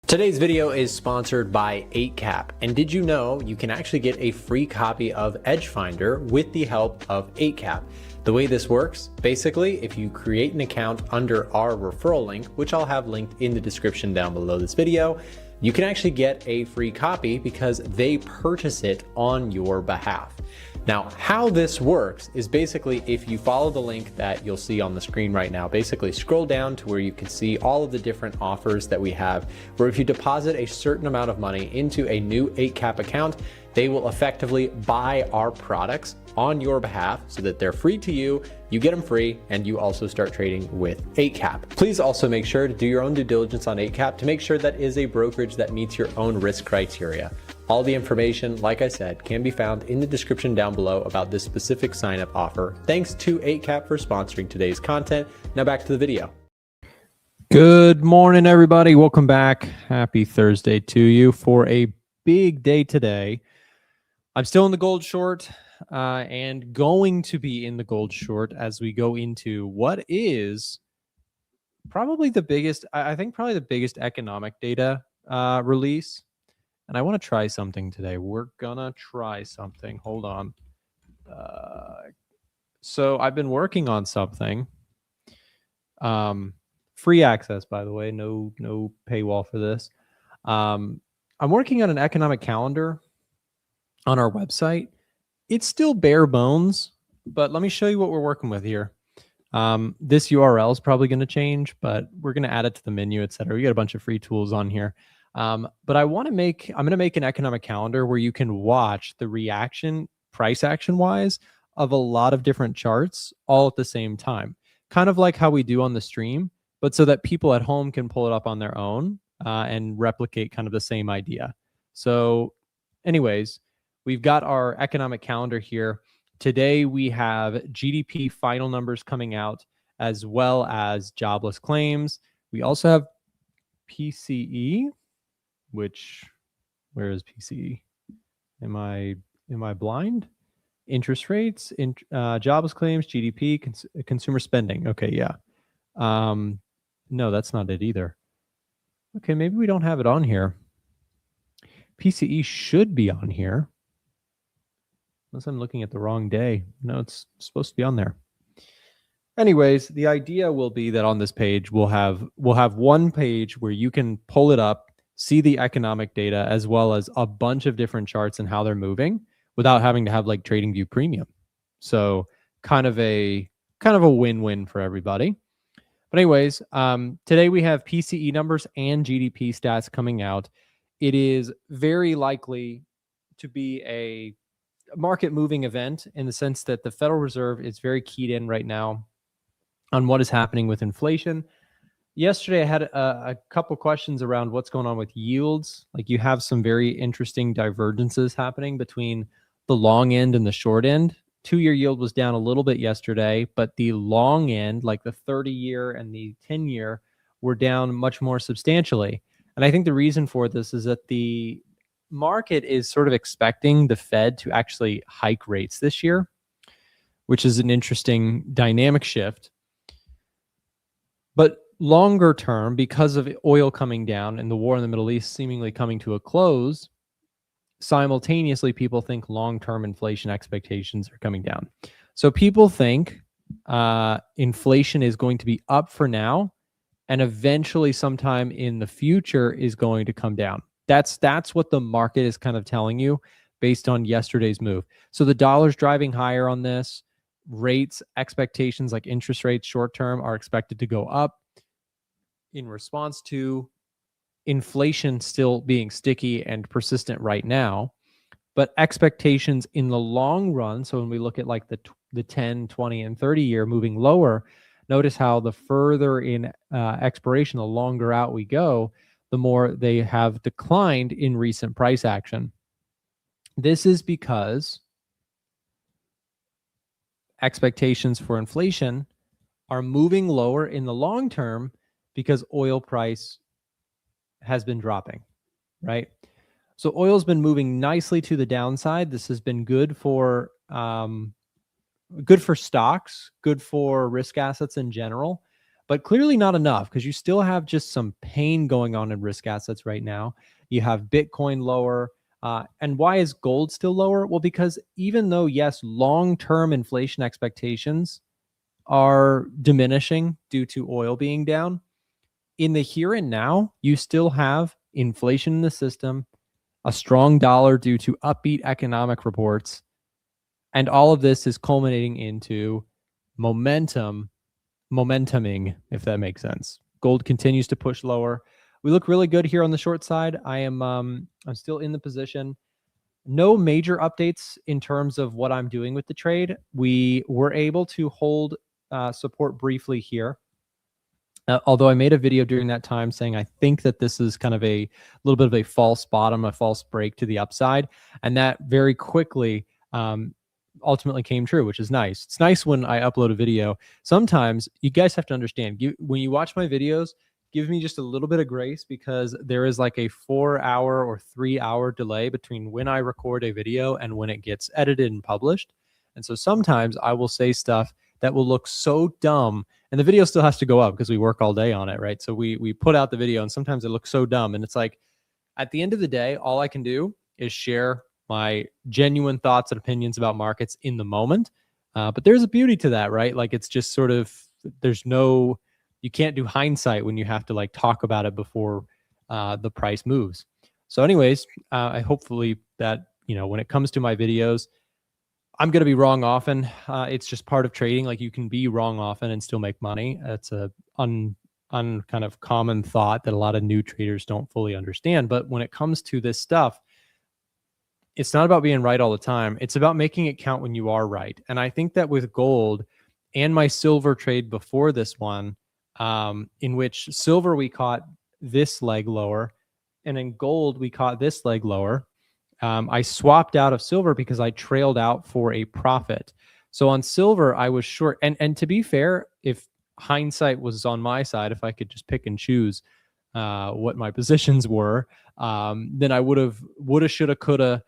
Today's video is sponsored by 8cap, and did you know you can actually get a free copy of Edge Finder with the help of 8cap? The way this works, basically, if you create an account under our referral link, which I'll have linked in the description down below this video, you can actually get a free copy because they purchase it on your behalf. Now, how this works is basically if you follow the link that you'll see on the screen right now, basically scroll down to where you can see all of the different offers that we have, where if you deposit a certain amount of money into a new 8cap account, they will effectively buy our products on your behalf so that they're free to you, you get them free, and you also start trading with 8cap. Please also make sure to do your own due diligence on 8cap to make sure that is a brokerage that meets your own risk criteria. All the information, like I said, can be found in the description down below about this specific sign-up offer. Thanks to 8cap for sponsoring today's content. Now back to the video. Good morning, everybody. Welcome back. Happy Thursday to you for a big day today. I'm still in the gold short and going to be in the gold short as we go into what is probably the biggest, I think probably the biggest economic data release. And I want to try something today. We're gonna try something. Hold on. So I've been working on something. Free access, by the way. No paywall for this. I'm working on an economic calendar on our website. It's still bare bones, but let me show you what we're working with here. This URL is probably going to change, but we're going to add it to the menu, etc. We got a bunch of free tools on here. But I'm going to make an economic calendar where you can watch the reaction, price action wise, of a lot of different charts all at the same time. Kind of like how we do on the stream, but so that people at home can pull it up on their own and replicate kind of the same idea. So anyways, we've got our economic calendar here. Today we have GDP final numbers coming out as well as jobless claims. We also have PCE. Where is PCE? Am I blind? Interest rates, jobless claims, GDP, consumer spending. Okay, yeah. No, that's not it either. Okay, maybe we don't have it on here. PCE should be on here. Unless I'm looking at the wrong day. No, it's supposed to be on there. Anyways, the idea will be that on this page, we'll have one page where you can pull it up, see the economic data, as well as a bunch of different charts and how they're moving without having to have like TradingView Premium. So kind of a win-win for everybody. But anyways, today we have PCE numbers and GDP stats coming out. It is very likely to be a market moving event in the sense that the Federal Reserve is very keyed in right now on what is happening with inflation. Yesterday, I had a couple questions around what's going on with yields. Like you have some very interesting divergences happening between the long end and the short end. 2-year yield was down a little bit yesterday, but the long end, like the 30-year and the 10-year, were down much more substantially. And I think the reason for this is that the market is sort of expecting the Fed to actually hike rates this year, which is an interesting dynamic shift. But longer term, because of oil coming down and the war in the Middle East seemingly coming to a close, simultaneously people think long-term inflation expectations are coming down. So people think inflation is going to be up for now and eventually sometime in the future is going to come down. That's what the market is kind of telling you based on yesterday's move. So the dollar's driving higher on this. Rates, expectations like interest rates short-term are expected to go up in response to inflation still being sticky and persistent right now, but expectations in the long run. So when we look at like the 10, 20, and 30 year moving lower, notice how the further in expiration, the longer out we go, the more they have declined in recent price action. This is because expectations for inflation are moving lower in the long term because oil price has been dropping, right? So oil's been moving nicely to the downside. This has been good for stocks, good for risk assets in general. but clearly not enough because you still have just some pain going on in risk assets right now. You have Bitcoin lower. And why is gold still lower? Well, because even though, yes, long-term inflation expectations are diminishing due to oil being down, in the here and now, you still have inflation in the system, a strong dollar due to upbeat economic reports, and all of this is culminating into momentuming, if that makes sense. Gold continues to push lower. We look really good here on the short side. I'm still in the position. No major updates in terms of what I'm doing with the trade. We were able to hold support briefly here. Although I made a video during that time saying I think that this is kind of a little bit of a false bottom, a false break to the upside. And that very quickly ultimately came true, which is nice. It's nice when I upload a video. Sometimes you guys have to understand, when you watch my videos, give me just a little bit of grace because there is like a 4-hour or 3-hour delay between when I record a video and when it gets edited and published. And so sometimes I will say stuff that will look so dumb, and the video still has to go up because we work all day on it, right? So we put out the video and sometimes it looks so dumb. And it's like, at the end of the day, all I can do is share my genuine thoughts and opinions about markets in the moment. But there's a beauty to that, right? Like it's just sort of, you can't do hindsight when you have to like talk about it before the price moves. So anyways, I hopefully that, when it comes to my videos, I'm going to be wrong often. It's just part of trading. Like you can be wrong often and still make money. It's a kind of common thought that a lot of new traders don't fully understand. But when it comes to this stuff, it's not about being right all the time. It's about making it count when you are right. And I think that with gold and my silver trade before this one, in which silver we caught this leg lower, and in gold we caught this leg lower. I swapped out of silver because I trailed out for a profit. So on silver, I was short. And to be fair, if hindsight was on my side, if I could just pick and choose what my positions were, then I woulda, shoulda, coulda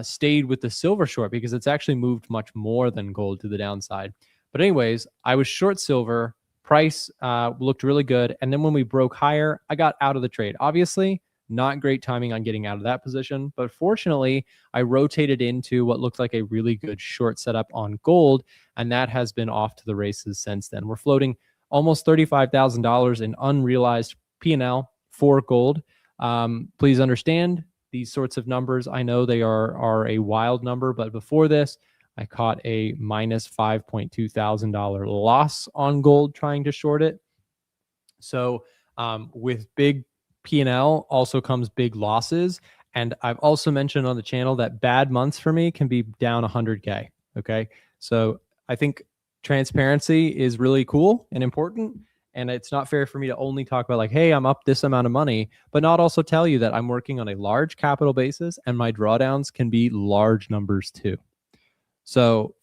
stayed with the silver short because it's actually moved much more than gold to the downside. But anyways, I was short silver. Price looked really good. And then when we broke higher, I got out of the trade. Obviously, not great timing on getting out of that position, but fortunately, I rotated into what looked like a really good short setup on gold, and that has been off to the races since then. We're floating almost $35,000 in unrealized P&L for gold. Please understand these sorts of numbers. I know they are a wild number, but before this, I caught a minus $5.2 thousand loss on gold trying to short it. So with big P&L also comes big losses. And I've also mentioned on the channel that bad months for me can be down 100K. Okay. So I think transparency is really cool and important. And it's not fair for me to only talk about like, hey, I'm up this amount of money, but not also tell you that I'm working on a large capital basis and my drawdowns can be large numbers too. So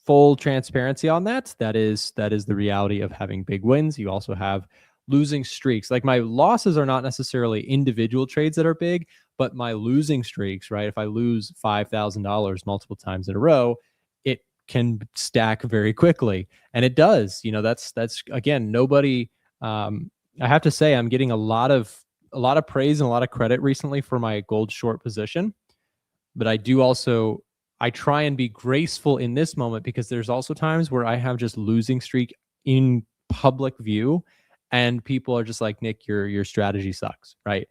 full transparency on that. That is the reality of having big wins. You also have losing streaks. Like my losses are not necessarily individual trades that are big, but my losing streaks, right? If I lose $5,000 multiple times in a row, it can stack very quickly. And it does, that's again, nobody, I have to say I'm getting a lot of praise and a lot of credit recently for my gold short position. But I try and be graceful in this moment because there's also times where I have just losing streak in public view. And people are just like, Nick, your strategy sucks, right?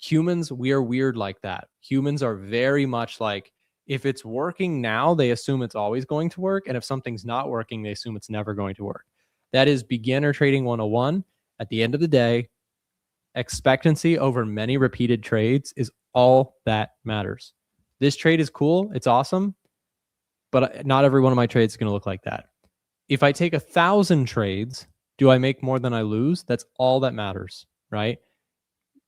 Humans, we are weird like that. Humans are very much like, if it's working now, they assume it's always going to work. And if something's not working, they assume it's never going to work. That is beginner trading 101. At the end of the day, expectancy over many repeated trades is all that matters. This trade is cool. It's awesome. But not every one of my trades is going to look like that. If I take 1,000 trades, do I make more than I lose? That's all that matters, right?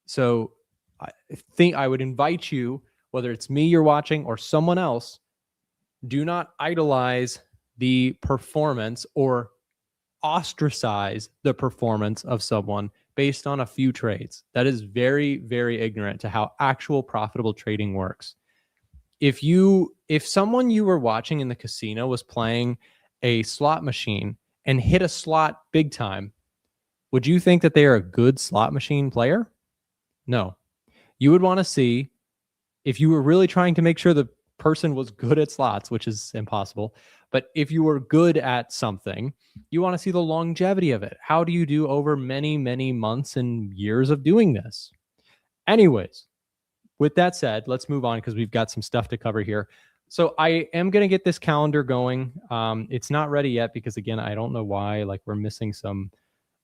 So I think I would invite you, whether it's me you're watching or someone else, do not idolize the performance or ostracize the performance of someone based on a few trades. That is very, very ignorant to how actual profitable trading works. If someone you were watching in the casino was playing a slot machine and hit a slot big time, Would you think that they are a good slot machine player? No. You would want to see, if you were really trying to make sure the person was good at slots, which is impossible, but if you were good at something, you want to see the longevity of it. How do you do over many, many months and years of doing this? Anyways, with that said, let's move on because we've got some stuff to cover here. So I am going to get this calendar going. It's not ready yet because, again, I don't know why. Like, we're missing some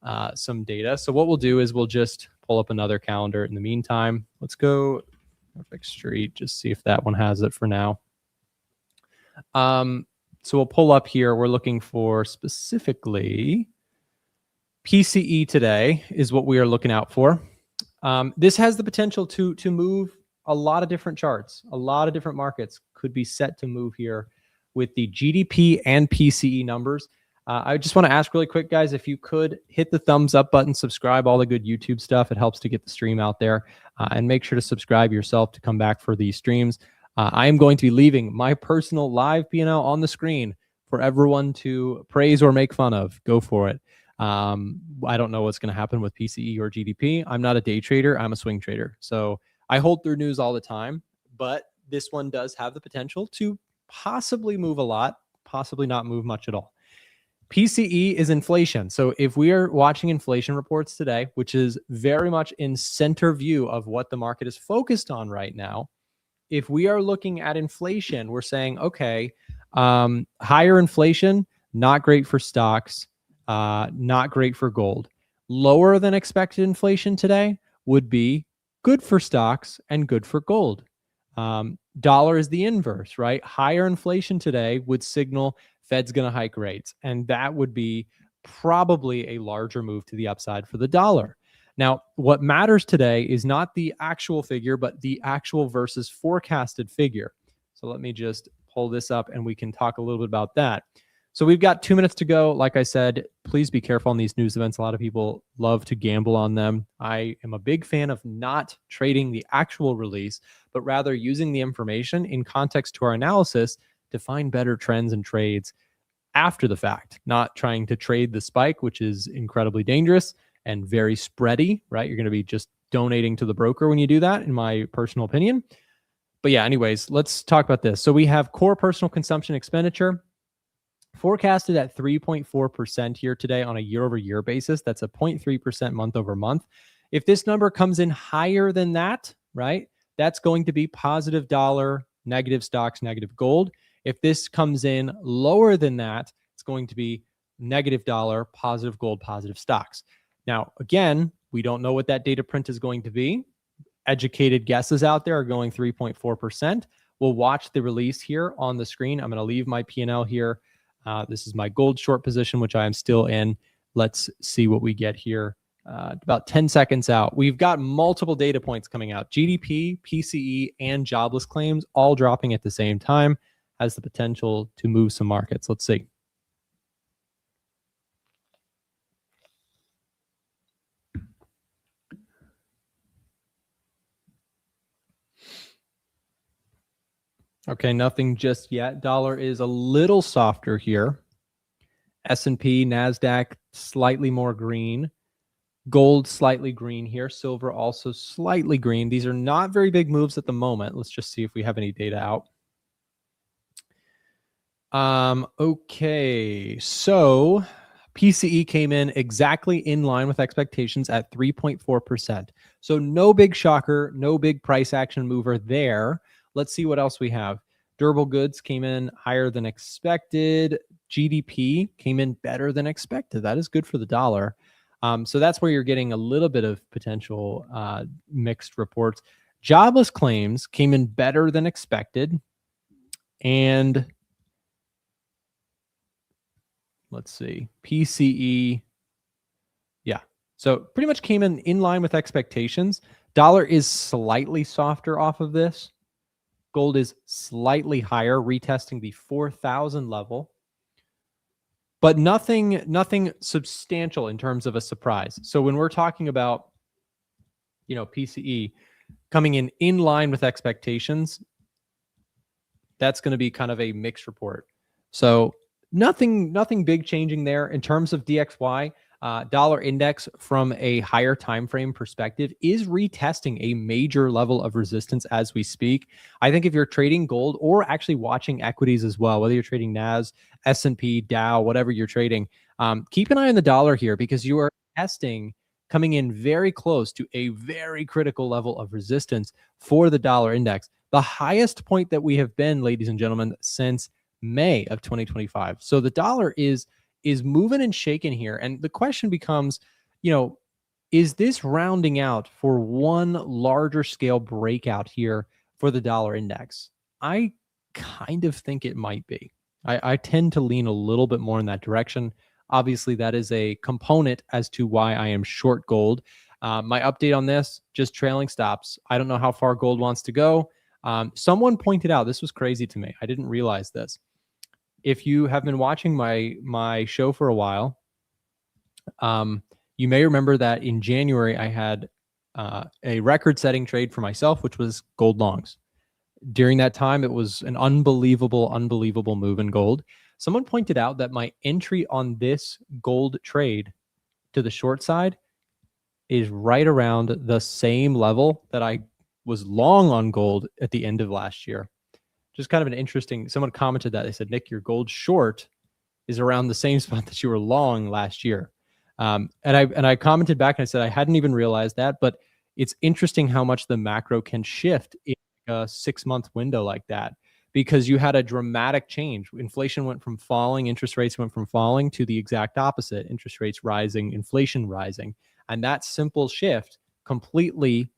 data. So what we'll do is we'll just pull up another calendar in the meantime. Let's go Perfect Street, just see if that one has it for now. So we'll pull up here. We're looking for specifically PCE today is what we are looking out for. This has the potential to move a lot of different charts. A lot of different markets could be set to move here with the GDP and PCE numbers. I just want to ask really quick, guys, if you could hit the thumbs up button, subscribe, all the good YouTube stuff. It helps to get the stream out there. And make sure to subscribe yourself to come back for these streams. I am going to be leaving my personal live P&L on the screen for everyone to praise or make fun of. Go for it. I don't know what's going to happen with PCE or GDP. I'm not a day trader. I'm a swing trader. So I hold through news all the time, but this one does have the potential to possibly move a lot, possibly not move much at all. PCE is inflation. So if we are watching inflation reports today, which is very much in center view of what the market is focused on right now, if we are looking at inflation, we're saying, okay, higher inflation, not great for stocks, not great for gold. Lower than expected inflation today would be good for stocks and good for gold. Dollar is the inverse, right? Higher inflation today would signal Fed's going to hike rates, and that would be probably a larger move to the upside for the dollar. Now, what matters today is not the actual figure, but the actual versus forecasted figure. So let me just pull this up and we can talk a little bit about that. So we've got 2 minutes to go. Like I said, please be careful on these news events. A lot of people love to gamble on them. I am a big fan of not trading the actual release, but rather using the information in context to our analysis to find better trends and trades after the fact, not trying to trade the spike, which is incredibly dangerous and very spready, right? You're going to be just donating to the broker when you do that, in my personal opinion. But yeah, anyways, let's talk about this. So we have core personal consumption expenditure forecasted at 3.4% here today on a year-over-year basis. That's a 0.3% month-over-month. If this number comes in higher than that, right, that's going to be positive dollar, negative stocks, negative gold. If this comes in lower than that, it's going to be negative dollar, positive gold, positive stocks. Now, again, we don't know what that data print is going to be. Educated guesses out there are going 3.4%. We'll watch the release here on the screen. I'm going to leave my P&L here. This is my gold short position, which I am still in. Let's see what we get here. About 10 seconds out. We've got multiple data points coming out. GDP, PCE, and jobless claims all dropping at the same time. Has the potential to move some markets. Let's see. Okay, nothing just yet. Dollar is a little softer here. S&P, Nasdaq, slightly more green. Gold, slightly green here. Silver, also slightly green. These are not very big moves at the moment. Let's just see if we have any data out. Okay, so PCE came in exactly in line with expectations at 3.4%. So no big shocker, no big price action mover there. Let's see what else we have. Durable goods came in higher than expected. GDP came in better than expected. That is good for the dollar. So that's where you're getting a little bit of potential mixed reports. Jobless claims came in better than expected. And let's see, PCE. Yeah. So pretty much came in line with expectations. Dollar is slightly softer off of this. Gold is slightly higher, retesting the 4,000 level. But nothing substantial in terms of a surprise. So when we're talking about, PCE coming in line with expectations, that's going to be kind of a mixed report. So nothing big changing there in terms of DXY. dollar index from a higher time frame perspective is retesting a major level of resistance as we speak. I think if you're trading gold or actually watching equities as well, whether you're trading NAS, S&P, Dow, whatever you're trading, keep an eye on the dollar here, because you are testing, coming in very close to a very critical level of resistance for the dollar index. The highest point that we have been, ladies and gentlemen, since May of 2025. So the dollar is moving and shaking here. And the question becomes, is this rounding out for one larger scale breakout here for the dollar index? I kind of think it might be. I tend to lean a little bit more in that direction. Obviously, that is a component as to why I am short gold. My update on this, just trailing stops. I don't know how far gold wants to go. Someone pointed out, this was crazy to me. I didn't realize this. If you have been watching my show for a while, you may remember that in January, I had a record-setting trade for myself, which was gold longs. During that time, it was an unbelievable move in gold. Someone pointed out that my entry on this gold trade to the short side is right around the same level that I was long on gold at the end of last year. Just kind of an interesting, someone commented that. They said, Nick, your gold short is around the same spot that you were long last year. And I commented back and I said, I hadn't even realized that, but it's interesting how much the macro can shift in a 6-month window like that, because you had a dramatic change. Inflation went from falling, interest rates went from falling to the exact opposite, interest rates rising, inflation rising. And that simple shift completely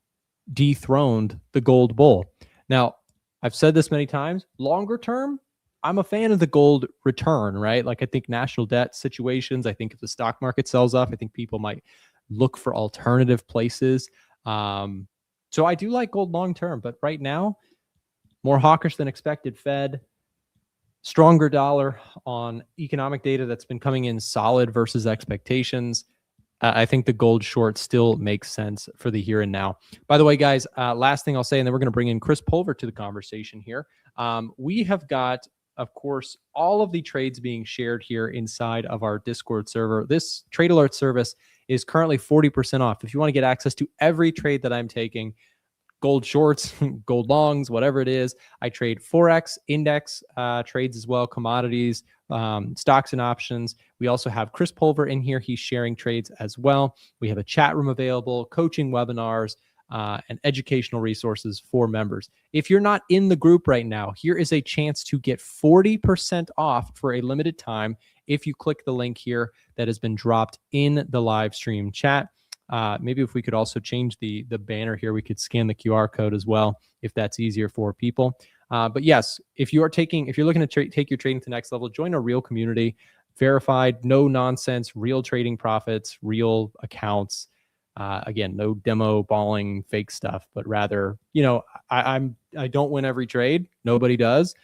dethroned the gold bull. Now, I've said this many times, longer term, I'm a fan of the gold return, right? Like I think national debt situations, I think if the stock market sells off, I think people might look for alternative places. So I do like gold long term, but right now, more hawkish than expected Fed, stronger dollar on economic data that's been coming in solid versus expectations. I think the gold short still makes sense for the here and now. By the way, guys, last thing I'll say, and then we're going to bring in Chris Pulver to the conversation here. We have got, of course, all of the trades being shared here inside of our Discord server. This trade alert service is currently 40% off. If you want to get access to every trade that I'm taking, gold shorts, gold longs, whatever it is. I trade Forex, index trades as well, commodities, stocks and options. We also have Chris Pulver in here. He's sharing trades as well. We have a chat room available, coaching webinars, and educational resources for members. If you're not in the group right now, here is a chance to get 40% off for a limited time if you click the link here that has been dropped in the live stream chat. Maybe if we could also change the banner here, we could scan the QR code as well, if that's easier for people. But yes, if you're looking to take your trading to the next level, join a real community, verified, no nonsense, real trading profits, real accounts. Again, no demo balling fake stuff, but rather, I don't win every trade. Nobody does.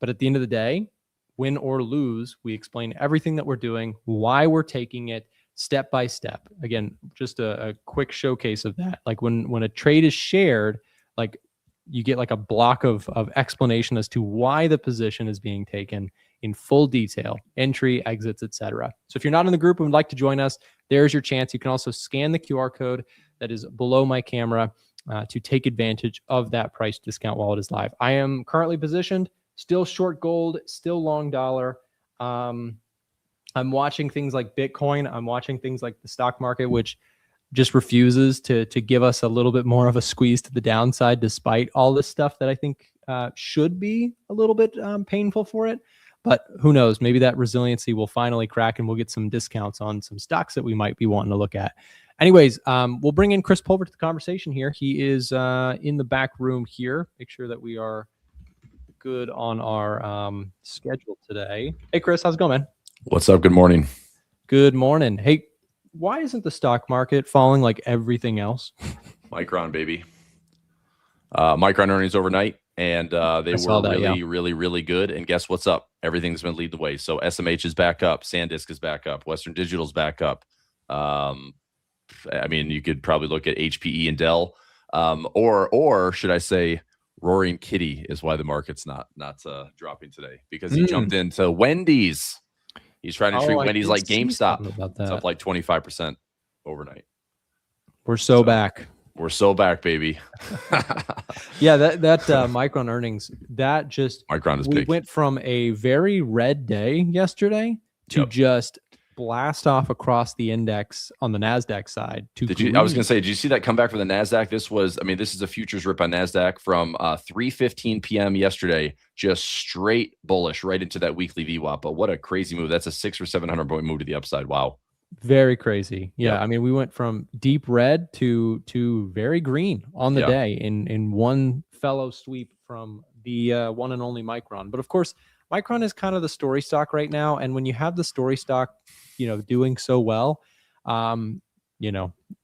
But at the end of the day, win or lose, we explain everything that we're doing, why we're taking it, step by step. Again, just a quick showcase of that. Like when a trade is shared, like you get like a block of explanation as to why the position is being taken in full detail, entry, exits, etc. So if you're not in the group and would like to join us, there's your chance. You can also scan the QR code that is below my camera to take advantage of that price discount while it is live. I am currently positioned, still short gold, still long dollar. I'm watching things like Bitcoin. I'm watching things like the stock market, which just refuses to give us a little bit more of a squeeze to the downside, despite all this stuff that I think should be a little bit painful for it. But who knows? Maybe that resiliency will finally crack and we'll get some discounts on some stocks that we might be wanting to look at. Anyways, we'll bring in Chris Pulver to the conversation here. He is in the back room here. Make sure that we are good on our schedule today. Hey, Chris, how's it going, man? What's up? Good morning. Good morning. Hey, why isn't the stock market falling like everything else? Micron, baby. Micron earnings overnight, and they were really good. And guess what's up? Everything's been leading the way. So SMH is back up. SanDisk is back up. Western Digital's back up. I mean, you could probably look at HPE and Dell, or should I say, Roaring Kitty is why the market's not dropping today, because he jumped into Wendy's. He's trying to treat Wendy's like GameStop. About it's that. up like 25% overnight. We're so back. We're so back, baby. Yeah, that Micron earnings, that just Micron is we big. went from a very red day yesterday to just blast off across the index on the Nasdaq side. I was going to say, did you see that come back from the Nasdaq? This is a futures rip on Nasdaq from 3:15 p.m. yesterday, just straight bullish right into that weekly VWAP. But what a crazy move! That's a 600 or 700 point move to the upside. Wow. Very crazy. Yeah. Yep. I mean, we went from deep red to very green on the day in one fellow sweep from the one and only Micron. But of course, Micron is kind of the story stock right now. And when you have the story stock, doing so well,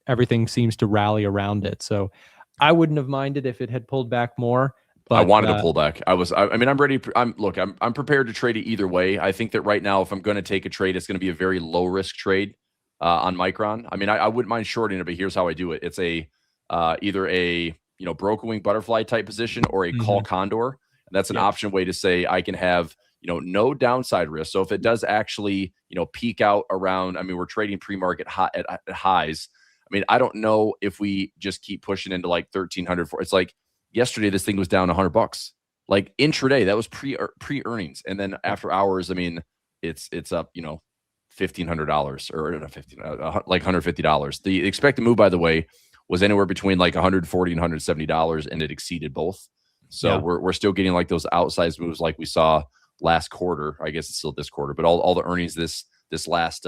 everything seems to rally around it. So I wouldn't have minded if it had pulled back more. But, I wanted to pull back. I'm ready. I'm prepared to trade it either way. I think that right now, if I'm going to take a trade, it's going to be a very low risk trade on Micron. I mean, I wouldn't mind shorting it, but here's how I do it. It's either a broken wing butterfly type position or a call condor. And that's an option way to say I can have no downside risk. So if it does actually peak out around, we're trading pre-market at highs. I mean, I don't know if we just keep pushing into like 1,300. It's like, yesterday, this thing was down $100. Like intraday, that was pre-earnings, and then after hours, it's up, $1,500 or not $1,500, like $150. The expected move, by the way, was anywhere between like $140 and $170, and it exceeded both. So we're still getting like those outsized moves like we saw last quarter. I guess it's still this quarter, but all the earnings these last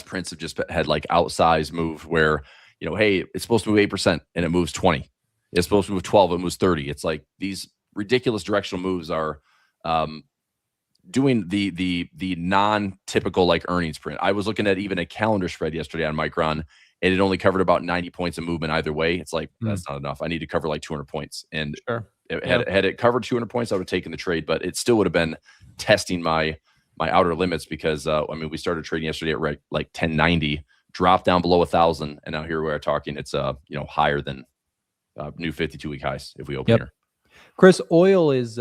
prints have just had like outsized move where hey, it's supposed to move 8% and it moves 20. It's supposed to move 12 and moves 30. It's like these ridiculous directional moves are doing the non-typical like earnings print. I was looking at even a calendar spread yesterday on Micron, and it only covered about 90 points of movement either way. It's like, that's not enough. I need to cover like 200 points. And had it covered 200 points, I would have taken the trade, but it still would have been testing my outer limits because, we started trading yesterday at like 1090, dropped down below 1,000, and now here we are talking. It's higher than new 52-week highs if we open here. Chris, oil is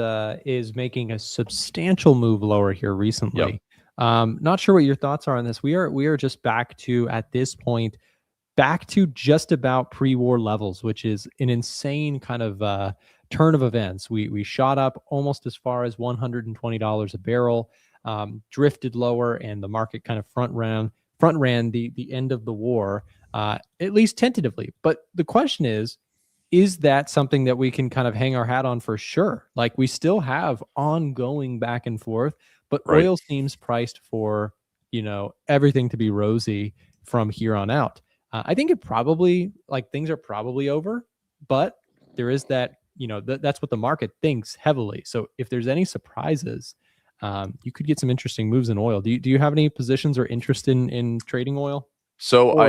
making a substantial move lower here recently. Not sure what your thoughts are on this. We are just back to, at this point, just about pre-war levels, which is an insane kind of turn of events. We shot up almost as far as $120 a barrel, drifted lower, and the market kind of front ran the end of the war, at least tentatively. But the question is that something that we can kind of hang our hat on for sure? Like, we still have ongoing back and forth, but oil seems priced for, everything to be rosy from here on out. I think it probably, things are probably over, but there is that, that's what the market thinks heavily. So if there's any surprises, you could get some interesting moves in oil. Do you have any positions or interest in trading oil? So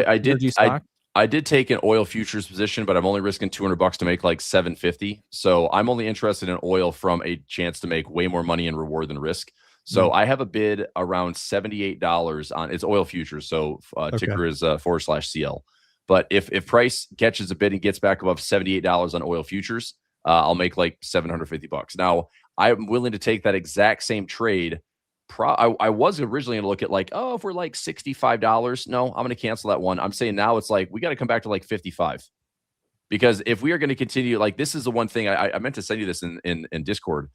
I did take an oil futures position, but I'm only risking $200 to make like $750. So I'm only interested in oil from a chance to make way more money in reward than risk. So I have a bid around $78 on it's oil futures. So ticker is /CL. But if price catches a bid and gets back above $78 on oil futures, I'll make like $750. Now I'm willing to take that exact same trade. I was originally going to look at like, if we're like $65, no, I'm going to cancel that one. I'm saying now it's like, we got to come back to like 55, because if we are going to continue, like, this is the one thing I meant to send you this in Discord.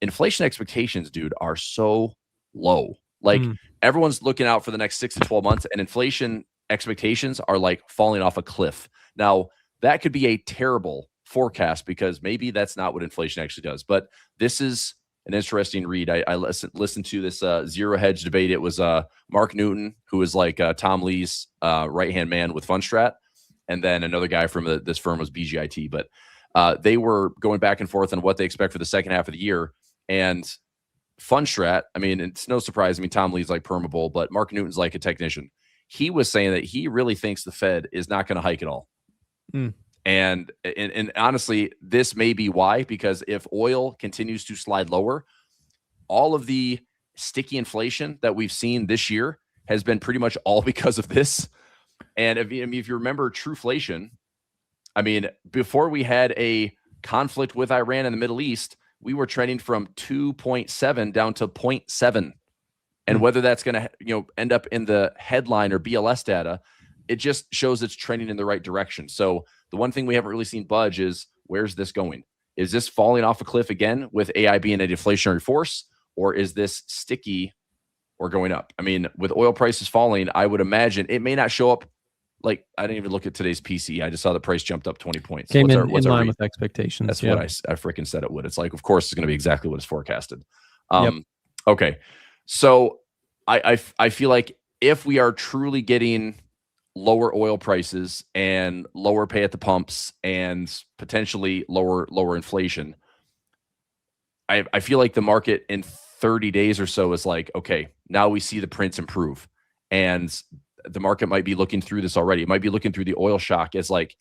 Inflation expectations, dude, are so low. Like everyone's looking out for the next 6 to 12 months, and inflation expectations are like falling off a cliff. Now that could be a terrible forecast because maybe that's not what inflation actually does, but this is an interesting read. I listened to this zero hedge debate. It was Mark Newton, who is like Tom Lee's right-hand man with Fundstrat. And then another guy from this firm was BGIT. But they were going back and forth on what they expect for the second half of the year. And Fundstrat, it's no surprise. Tom Lee's like permabull, but Mark Newton's like a technician. He was saying that he really thinks the Fed is not going to hike at all. And honestly, this may be why, because if oil continues to slide lower, all of the sticky inflation that we've seen this year has been pretty much all because of this. And if you remember Trueflation, before we had a conflict with Iran in the Middle East, we were trending from 2.7 down to 0.7. And whether that's going to, end up in the headline or BLS data, it just shows it's trending in the right direction. So the one thing we haven't really seen budge is, where's this going? Is this falling off a cliff again with AI being a deflationary force, or is this sticky or going up? I mean, with oil prices falling, I would imagine it may not show up. Like, I didn't even look at today's PCE. I just saw the price jumped up 20 points. Came in line with expectations. That's what I freaking said it would. It's like, of course, it's going to be exactly what is forecasted. Yep. Okay. So I feel like if we are truly getting lower oil prices and lower pay at the pumps and potentially lower inflation, I feel like the market in 30 days or so is like, okay, now we see the prints improve. And the market might be looking through this already. It might be looking through the oil shock as like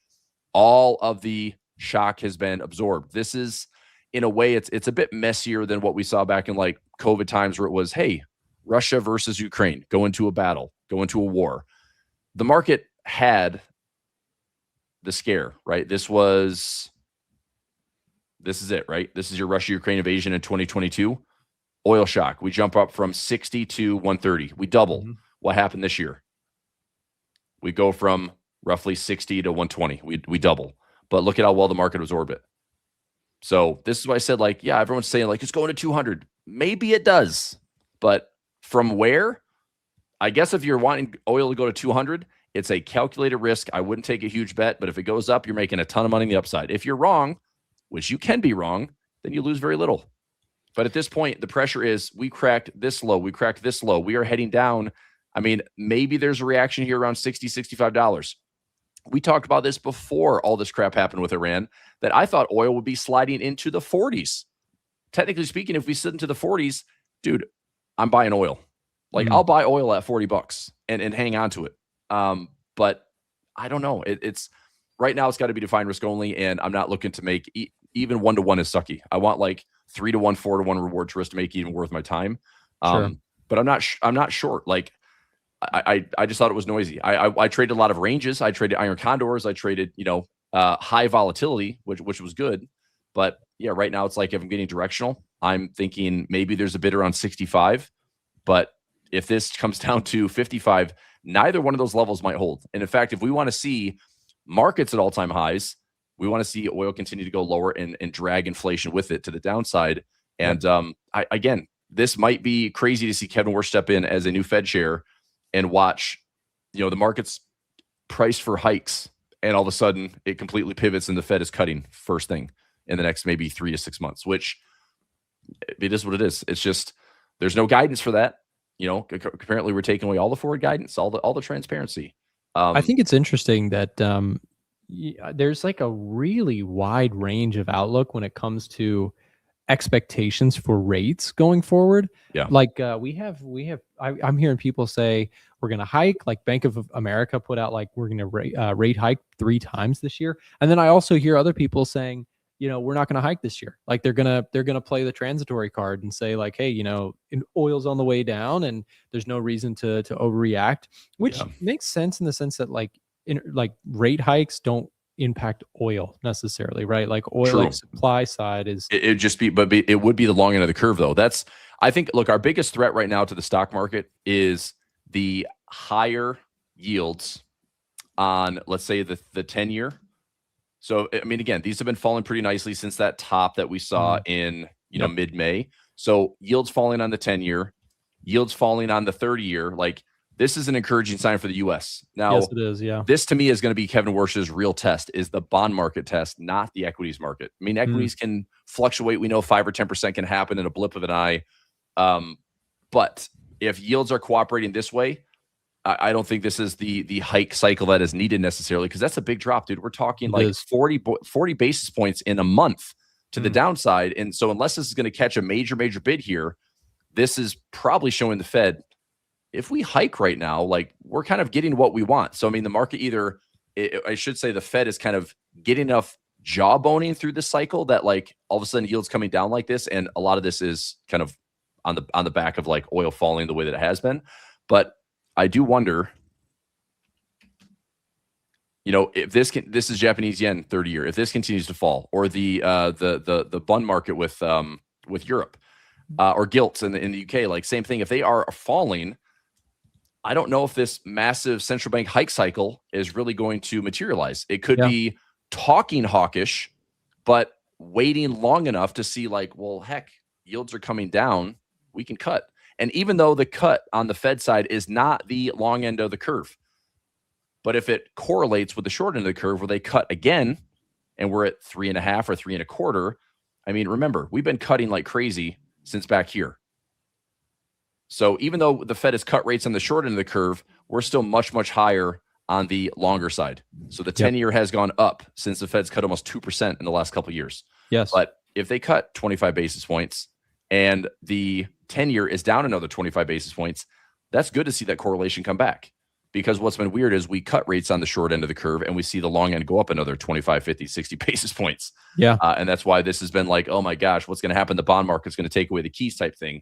all of the shock has been absorbed. This is, in a way, it's a bit messier than what we saw back in like COVID times, where it was, hey, Russia versus Ukraine, go into a battle, go into a war. The market had the scare, right? This is it, right? This is your Russia-Ukraine invasion in 2022. Oil shock. We jump up from 60 to 130. We double. What happened this year? We go from roughly 60 to 120. We double. But look at how well the market absorbed it. So this is why I said, like, yeah, everyone's saying like it's going to 200. Maybe it does. But from where? I guess if you're wanting oil to go to 200, it's a calculated risk. I wouldn't take a huge bet, but if it goes up, you're making a ton of money on the upside. If you're wrong, which you can be wrong, then you lose very little. But at this point, the pressure is, we cracked this low. We cracked this low. We are heading down. I mean, maybe there's a reaction here around $60, $65. We talked about this before all this crap happened with Iran, that I thought oil would be sliding into the 40s. Technically speaking, if we sit into the 40s, dude, I'm buying oil. Like, I'll buy oil at $40 and hang on to it. But I don't know. It's right now, it's got to be defined risk only, and I'm not looking to make even 1-to-1 is sucky. I want like 3-to-1, 4-to-1 reward to risk to make it even worth my time. Sure. But I'm not short. Like, I just thought it was noisy. I traded a lot of ranges. I traded iron condors. I traded, high volatility, which was good. But yeah, right now it's like, if I'm getting directional, I'm thinking maybe there's a bid around 65. But if this comes down to 55, neither one of those levels might hold. And in fact, if we want to see markets at all-time highs, we want to see oil continue to go lower and drag inflation with it to the downside. And again, this might be crazy to see Kevin Warsh step in as a new Fed chair and watch, the market's priced for hikes, and all of a sudden it completely pivots and the Fed is cutting first thing in the next maybe 3 to 6 months, which it is what it is. It's just, there's no guidance for that. Apparently we're taking away all the forward guidance, all the transparency. I think it's interesting that there's like a really wide range of outlook when it comes to expectations for rates going forward. Yeah. Like I'm hearing people say we're going to hike, like Bank of America put out like we're going to rate hike 3 times this year. And then I also hear other people saying, we're not going to hike this year. Like they're going to play the transitory card and say like, hey, oil's on the way down and there's no reason to overreact, which makes sense in the sense that like rate hikes don't impact oil necessarily, right? Like oil, like supply side is it just be, but it would be the long end of the curve though. That's, I think, look, our biggest threat right now to the stock market is the higher yields on, let's say, the 10-year. So, I mean, again, these have been falling pretty nicely since that top that we saw in, mid-May. So yields falling on the 10-year, yields falling on the 30-year, like, this is an encouraging sign for the U.S. Now, yes, it is. Yeah. This to me is going to be Kevin Warsh's real test, is the bond market test, not the equities market. I mean, equities can fluctuate. We know 5 or 10% can happen in a blip of an eye. But if yields are cooperating this way, I don't think this is the hike cycle that is needed necessarily, because that's a big drop, dude. We're talking like 40 basis points in a month to the downside. And so unless this is going to catch a major bid here, this is probably showing the Fed, if we hike right now, like, we're kind of getting what we want. So, I mean, the market I should say the Fed is kind of getting enough jawboning through this cycle that, like, all of a sudden yields coming down like this. And a lot of this is kind of on the back of like oil falling the way that it has been. But I do wonder, if this is Japanese yen 30-year, if this continues to fall, or the bond market with Europe, or gilts in the UK. Like same thing. If they are falling, I don't know if this massive central bank hike cycle is really going to materialize. It could be talking hawkish, but waiting long enough to see like, well, heck, yields are coming down. We can cut. And even though the cut on the Fed side is not the long end of the curve, but if it correlates with the short end of the curve where they cut again, and we're at 3.5 or 3.25, I mean, remember, we've been cutting like crazy since back here. So even though the Fed has cut rates on the short end of the curve, we're still much, much higher on the longer side. So the 10-year has gone up since the Fed's cut almost 2% in the last couple of years. Yes. But if they cut 25 basis points and the 10-year is down another 25 basis points, that's good to see that correlation come back. Because what's been weird is we cut rates on the short end of the curve and we see the long end go up another 25, 50, 60 basis points. Yeah. And that's why this has been like, oh my gosh, what's going to happen? The bond market's going to take away the keys type thing.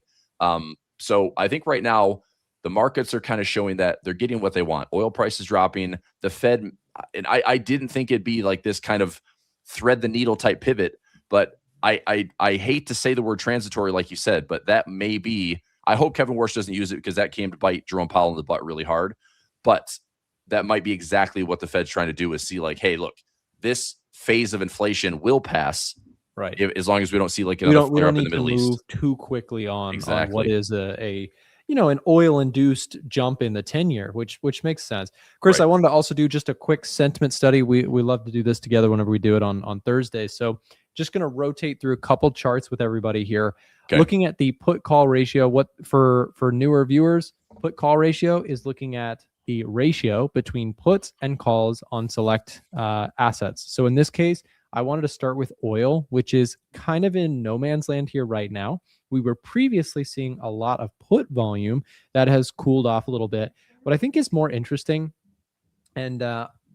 So I think right now the markets are kind of showing that they're getting what they want. Oil prices dropping, the Fed, and I didn't think it'd be like this kind of thread the needle type pivot, but I hate to say the word transitory like you said, but that may be, I hope Kevin Warsh doesn't use it because that came to bite Jerome Powell in the butt really hard. But that might be exactly what the Fed's trying to do is see like, hey, look, this phase of inflation will pass. Right. As long as we don't see like another flare up in the Middle East. Move too quickly on Exactly. what is a an oil-induced jump in the 10-year, which makes sense. Chris, I wanted to also do just a quick sentiment study. We love to do this together whenever we do it on Thursday. So just going to rotate through a couple charts with everybody here. Okay. Looking at the put-call ratio, what for newer viewers, put-call ratio is looking at the ratio between puts and calls on select assets. So in this case, I wanted to start with oil, which is kind of in no man's land here right now. We were previously seeing a lot of put volume that has cooled off a little bit. What I think is more interesting, and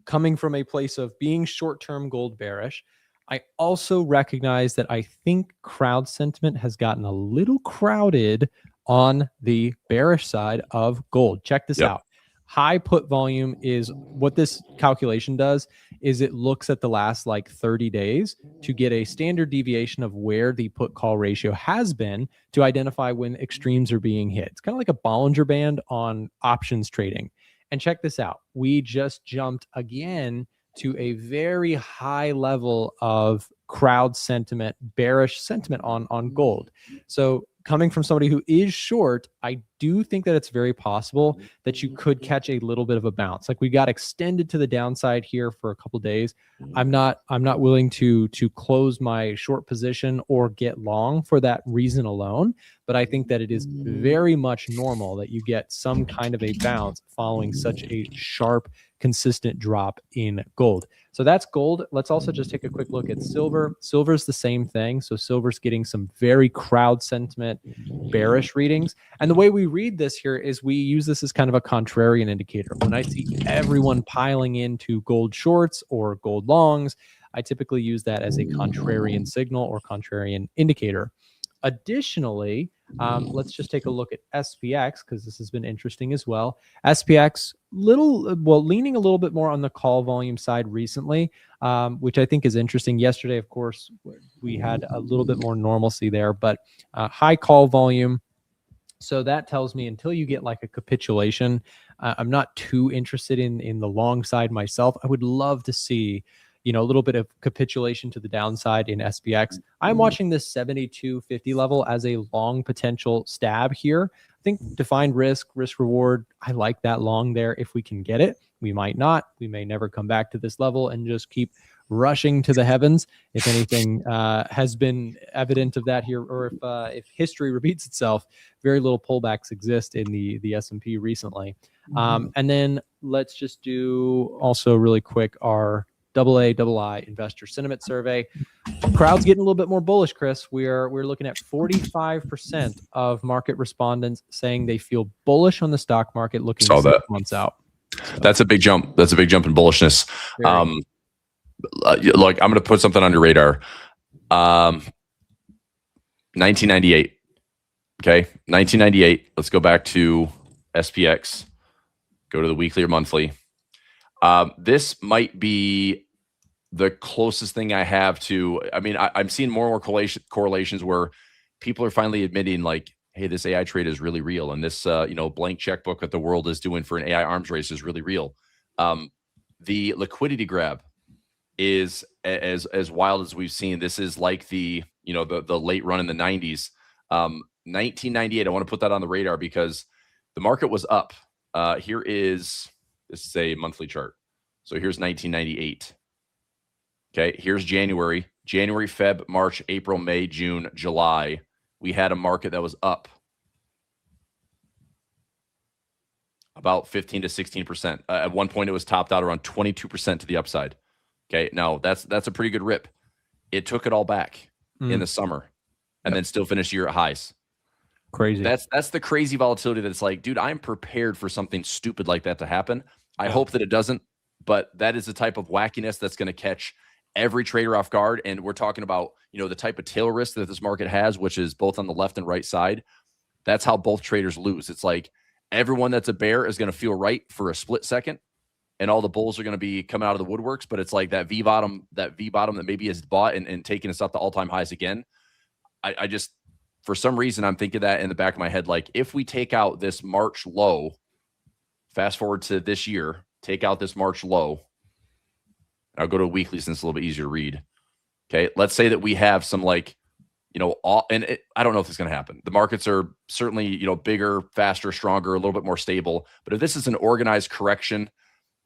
coming from a place of being short-term gold bearish, I also recognize that I think crowd sentiment has gotten a little crowded on the bearish side of gold. Check this out. High put volume is what this calculation does is it looks at the last like 30 days to get a standard deviation of where the put call ratio has been to identify when extremes are being hit. It's kind of like a Bollinger Band on options trading. And check this out. We just jumped again to a very high level of crowd sentiment, bearish sentiment on gold. So coming from somebody who is short, I do think that it's very possible that you could catch a little bit of a bounce. Like we got extended to the downside here for a couple of days. I'm not willing to close my short position or get long for that reason alone, but I think that it is very much normal that you get some kind of a bounce following such a sharp, consistent drop in gold. So that's gold. Let's also just take a quick look at silver. Silver's the same thing. So silver's getting some very crowd sentiment bearish readings. And the way we read this here is we use this as kind of a contrarian indicator. When I see everyone piling into gold shorts or gold longs, I typically use that as a contrarian signal or contrarian indicator. Additionally, let's just take a look at SPX because this has been interesting as well. SPX, leaning a little bit more on the call volume side recently, which I think is interesting. Yesterday, of course, we had a little bit more normalcy there, but high call volume. So that tells me until you get like a capitulation, I'm not too interested in the long side myself. I would love to see a little bit of capitulation to the downside in SPX. I'm watching this 72.50 level as a long potential stab here. I think defined risk reward, I like that long there if we can get it. We might not. We may never come back to this level and just keep rushing to the heavens. If anything has been evident of that here, or if history repeats itself, very little pullbacks exist in the S&P recently. And then let's just do also really quick our AA investor sentiment survey. Crowd's getting a little bit more bullish, Chris. We're looking at 45% of market respondents saying they feel bullish on the stock market looking 6 months out. So, that's a big jump. That's a big jump in bullishness. Look, I'm going to put something on your radar. 1998. Okay, 1998. Let's go back to SPX. Go to the weekly or monthly. This might be the closest thing I have to, I mean, I'm seeing more and more correlations where people are finally admitting like, hey, this AI trade is really real, and this blank checkbook that the world is doing for an AI arms race is really real. The liquidity grab is as wild as we've seen. This is like the late run in the 90s. 1998, I want to put that on the radar because the market was up. This is a monthly chart. So here's 1998. Okay, here's January, Feb, March, April, May, June, July. We had a market that was up about 15 to 16%. At one point, it was topped out around 22% to the upside. Okay, now that's a pretty good rip. It took it all back in the summer, and then still finished the year at highs. Crazy. That's the crazy volatility that's like, dude, I'm prepared for something stupid like that to happen. I hope that it doesn't, but that is the type of wackiness that's going to catch every trader off guard. And we're talking about, the type of tail risk that this market has, which is both on the left and right side. That's how both traders lose. It's like everyone that's a bear is going to feel right for a split second, and all the bulls are going to be coming out of the woodworks. But it's like that V bottom that maybe is bought and taking us up to all-time highs again. I just, for some reason, I'm thinking that in the back of my head, like if we take out this March low, fast forward to this year, take out this March low. I'll go to a weekly since it's a little bit easier to read. Okay, let's say that we have some I don't know if it's going to happen. The markets are certainly, bigger, faster, stronger, a little bit more stable. But if this is an organized correction,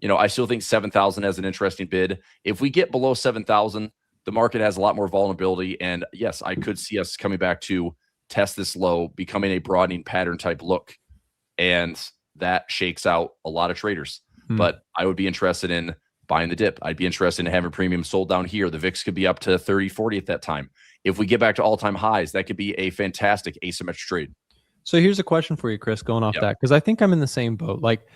I still think 7,000 has an interesting bid. If we get below 7,000, the market has a lot more vulnerability. And yes, I could see us coming back to test this low, becoming a broadening pattern type look. And that shakes out a lot of traders. But I would be interested in buying the dip. I'd be interested in having premium sold down here. The VIX could be up to 30, 40 at that time. If we get back to all-time highs, that could be a fantastic asymmetric trade. So here's a question for you, Chris, going off that, because I think I'm in the same boat. Like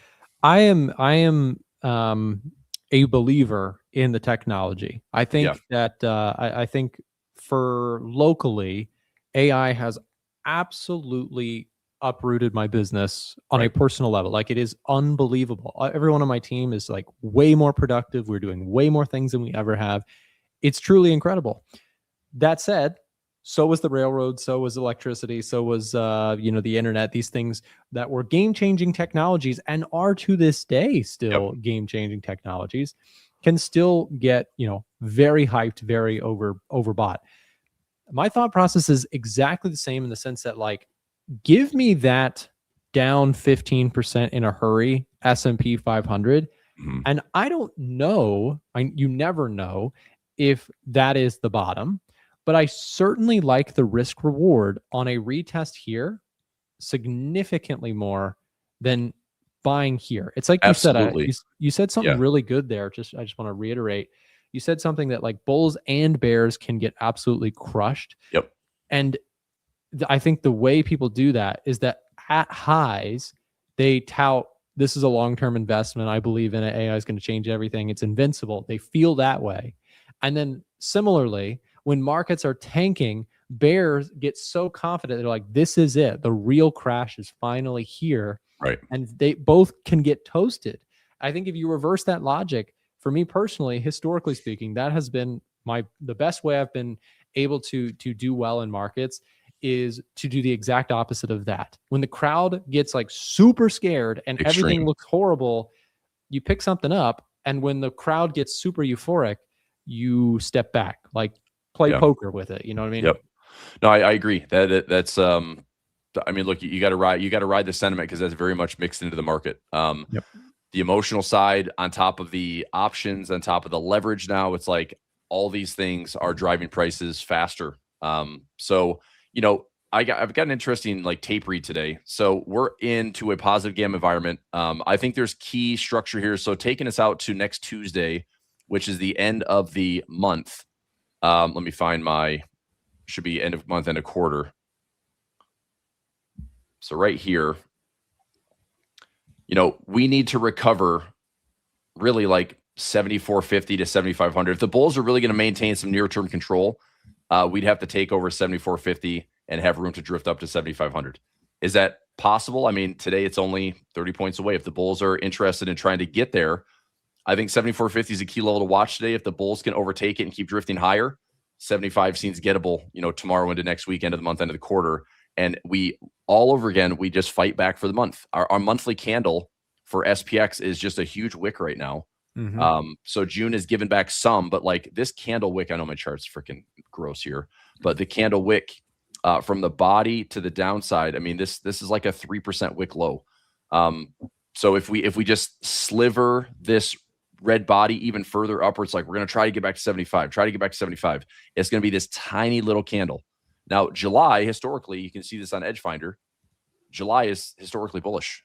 I am a believer in the technology. I think that I think for locally, AI has absolutely uprooted my business on a personal level. Like it is unbelievable. Everyone on my team is like way more productive. We're doing way more things than we ever have. It's truly incredible. That said, so was the railroad, so was electricity, so was the internet. These things that were game-changing technologies and are to this day still game-changing technologies can still get very hyped, very overbought. My thought process is exactly the same in the sense that like, give me that down 15% in a hurry S&P 500, and I don't know. You never know if that is the bottom. But I certainly like the risk reward on a retest here significantly more than buying here. It's like you said something really good there. I just want to reiterate. You said something that like bulls and bears can get absolutely crushed. Yep. And I think the way people do that is that at highs, they tout, this is a long-term investment. I believe in it. AI is going to change everything. It's invincible. They feel that way. And then similarly, when markets are tanking, bears get so confident. They're like, this is it. The real crash is finally here. Right. And they both can get toasted. I think if you reverse that logic, for me personally, historically speaking, that has been the best way I've been able to do well in markets is to do the exact opposite of that. When the crowd gets like super scared and everything looks horrible, you pick something up. And when the crowd gets super euphoric, you step back, like play poker with it. You know what I mean? Yep. No, I agree. That's I mean, look, you got to ride the sentiment because that's very much mixed into the market. The emotional side on top of the options, on top of the leverage. Now it's like all these things are driving prices faster. So, I've got an interesting like tape read today. So we're into a positive gamma environment. I think there's key structure here. So taking us out to next Tuesday, which is the end of the month. Let me find should be end of month, end of quarter. So right here, we need to recover really like 7,450 to 7,500. If the bulls are really going to maintain some near-term control, we'd have to take over 7,450 and have room to drift up to 7,500. Is that possible? I mean, today it's only 30 points away. If the bulls are interested in trying to get there, I think 7,450 is a key level to watch today. If the bulls can overtake it and keep drifting higher, 75 seems gettable, tomorrow into next week, end of the month, end of the quarter. And we all over again, we just fight back for the month. Our monthly candle for SPX is just a huge wick right now. So June is giving back some, but like this candle wick, I know my chart's freaking gross here, but the candle wick from the body to the downside, I mean, this is like a 3% wick low. So if we just sliver this red body even further upwards, like we're going to try to get back to 75, it's going to be this tiny little candle. Now, July, historically, you can see this on Edgefinder. July is historically bullish.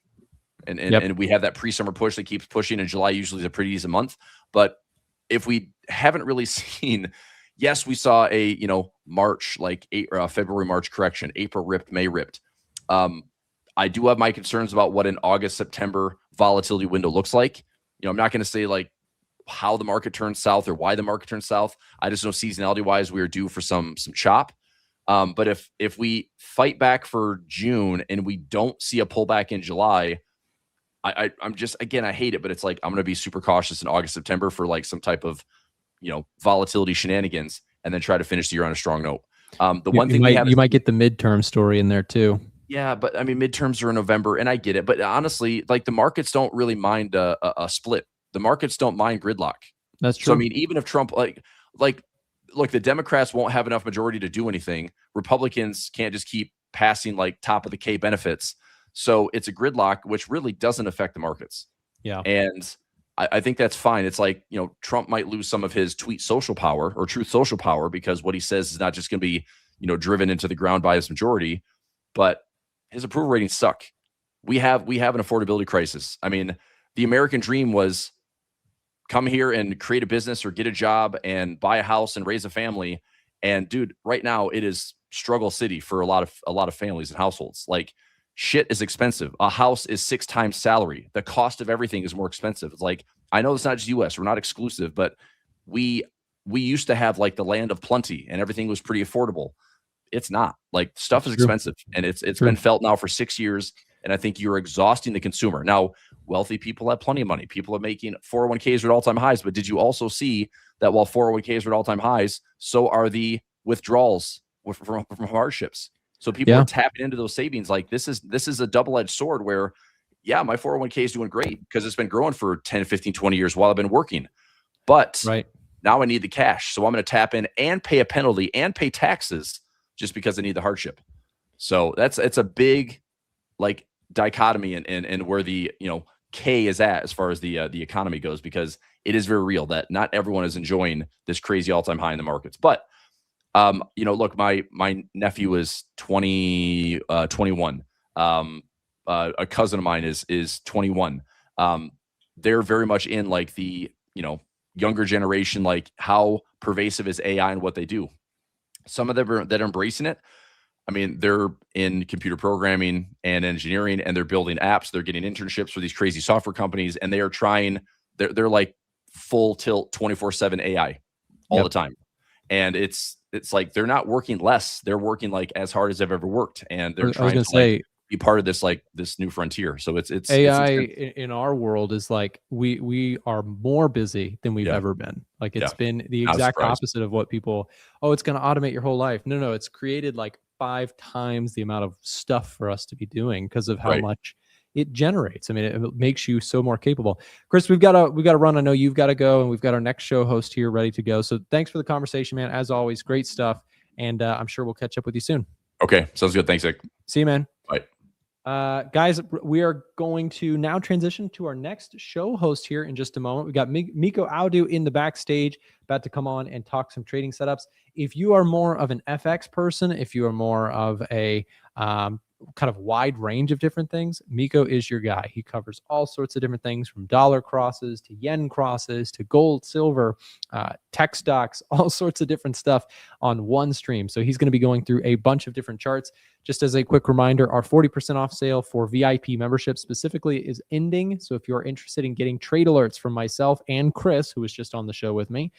And we have that pre-summer push that keeps pushing, and July usually is a pretty decent month. But if we haven't really seen, yes, we saw a March, like February, March correction, April ripped, May ripped. I do have my concerns about what an August, September volatility window looks like. I'm not going to say like how the market turns south or why the market turns south. I just know seasonality wise, we are due for some chop. But if we fight back for June and we don't see a pullback in July, I'm just, again, I hate it, but it's like, I'm going to be super cautious in August, September for like some type of, volatility shenanigans, and then try to finish the year on a strong note. You might get the midterm story in there too. Yeah, but I mean, midterms are in November, and I get it. But honestly, like the markets don't really mind a split. The markets don't mind gridlock. That's true. So I mean, even if Trump look, the Democrats won't have enough majority to do anything. Republicans can't just keep passing like top of the K benefits. So it's a gridlock, which really doesn't affect the markets. Yeah. And I think that's fine. It's like, Trump might lose some of his tweet social power or truth social power because what he says is not just going to be, driven into the ground by his majority, but his approval ratings suck. We have an affordability crisis. I mean, the American dream was come here and create a business or get a job and buy a house and raise a family. And dude, right now it is struggle city for a lot of families and households. Like shit is expensive. A house is 6 times salary. The cost of everything is more expensive. It's like, I know it's not just US, we're not exclusive, but we used to have like the land of plenty and everything was pretty affordable. It's not. Like stuff is expensive, and it's been felt now for 6 years. And I think you're exhausting the consumer. Now, wealthy people have plenty of money. People are making 401ks at all-time highs. But did you also see that while 401ks are at all-time highs, so are the withdrawals from hardships? So people are tapping into those savings. Like this is a double-edged sword where, yeah, my 401k is doing great because it's been growing for 10, 15, 20 years while I've been working. But now I need the cash. So I'm going to tap in and pay a penalty and pay taxes just because I need the hardship. So it's a big like dichotomy and where the K is at as far as the economy goes, because it is very real that not everyone is enjoying this crazy all-time high in the markets. But look, my nephew is 21. A cousin of mine is 21. They're very much in like the younger generation, like how pervasive is AI and what they do. Some of them that are embracing it, I mean, they're in computer programming and engineering, and they're building apps. They're getting internships for these crazy software companies, and they are trying. They're like full tilt 24/7 AI all the time, and it's like they're not working less. They're working like as hard as they've ever worked, and they're trying to like be part of this this new frontier. So it's AI in our world is like we are more busy than we've ever been. Like it's been the exact opposite of what people. Oh, it's going to automate your whole life. No, it's created like 5 times the amount of stuff for us to be doing because of how much it generates. I mean, it makes you so more capable. Chris, we've got to run. I know you've got to go, and we've got our next show host here ready to go. So thanks for the conversation, man. As always, great stuff. And I'm sure we'll catch up with you soon. Okay. Sounds good. Thanks, Nick. See you, man. Bye. Guys, we are going to now transition to our next show host here in just a moment. We got Miko Audu in the backstage, about to come on and talk some trading setups. If you are more of an FX person, if you are more of a kind of wide range of different things, Miko is your guy. He covers all sorts of different things, from dollar crosses to yen crosses to gold, silver, tech stocks, all sorts of different stuff on one stream. So he's going to be going through a bunch of different charts. Just as a quick reminder, our 40% off sale for VIP membership specifically is ending. So if you're interested in getting trade alerts from myself and Chris, who was just on the show with me,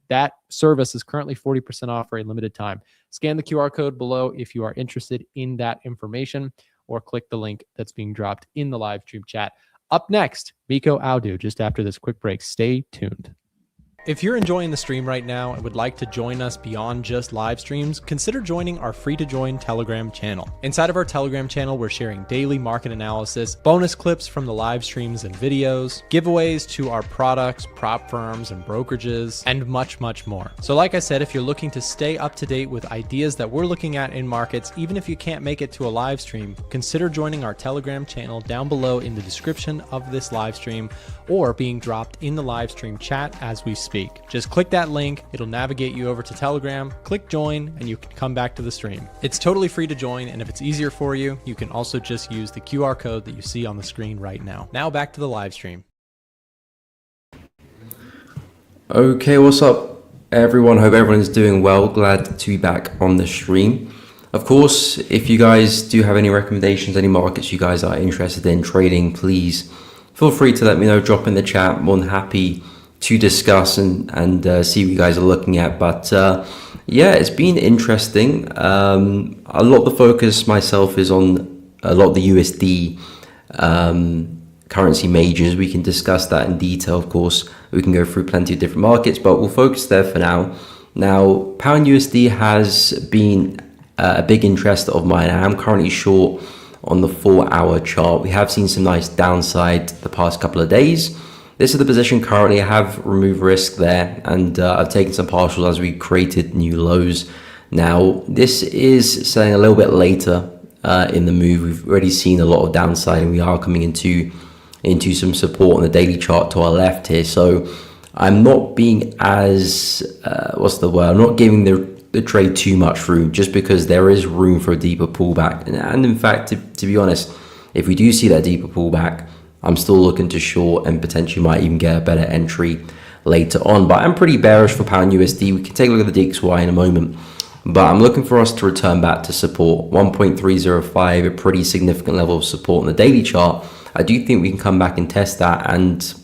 that service is currently 40% off for a limited time. Scan the QR code below if you are interested in that information, or click the link that's being dropped in the live stream chat. Up next, Miko Audu, just after this quick break. Stay tuned. If you're enjoying the stream right now and would like to join us beyond just live streams, consider joining our free to join Telegram channel. Inside of our Telegram channel, we're sharing daily market analysis, bonus clips from the live streams and videos, giveaways to our products, prop firms and brokerages, and much, much more. So like I said, if you're looking to stay up to date with ideas that we're looking at in markets, even if you can't make it to a live stream, consider joining our Telegram channel down below in the description of this live stream, or being dropped in the live stream chat as we speak. Just click that link, it'll navigate you over to Telegram, click join, and you can come back to the stream. It's totally free to join, and if it's easier for you, you can also just use the QR code that you see on the screen right now. Now back to the live stream. Okay, what's up everyone? Hope everyone's doing well. Glad to be back on the stream. Of course, if you guys do have any recommendations, any markets you guys are interested in trading, please feel free to let me know, drop in the chat. More than happy to discuss and see what you guys are looking at. But yeah, it's been interesting. A lot of the focus myself is on a lot of the USD currency majors. We can discuss that in detail, of course. We can go through plenty of different markets, but we'll focus there for now. Now, pound USD has been a big interest of mine. I am currently short on the 4-hour chart. We have seen some nice downside the past couple of days. This is the position currently. I have removed risk there, and I've taken some partials as we created new lows. Now, this is selling a little bit later in the move. We've already seen a lot of downside, and we are coming into some support on the daily chart to our left here. So I'm not being as, I'm not giving the trade too much room, just because there is room for a deeper pullback. And in fact, to be honest, if we do see that deeper pullback, I'm still looking to short and potentially might even get a better entry later on. But I'm pretty bearish for pound USD. We can take a look at the DXY in a moment. But I'm looking for us to return back to support. 1.305, a pretty significant level of support on the daily chart. I do think we can come back and test that. And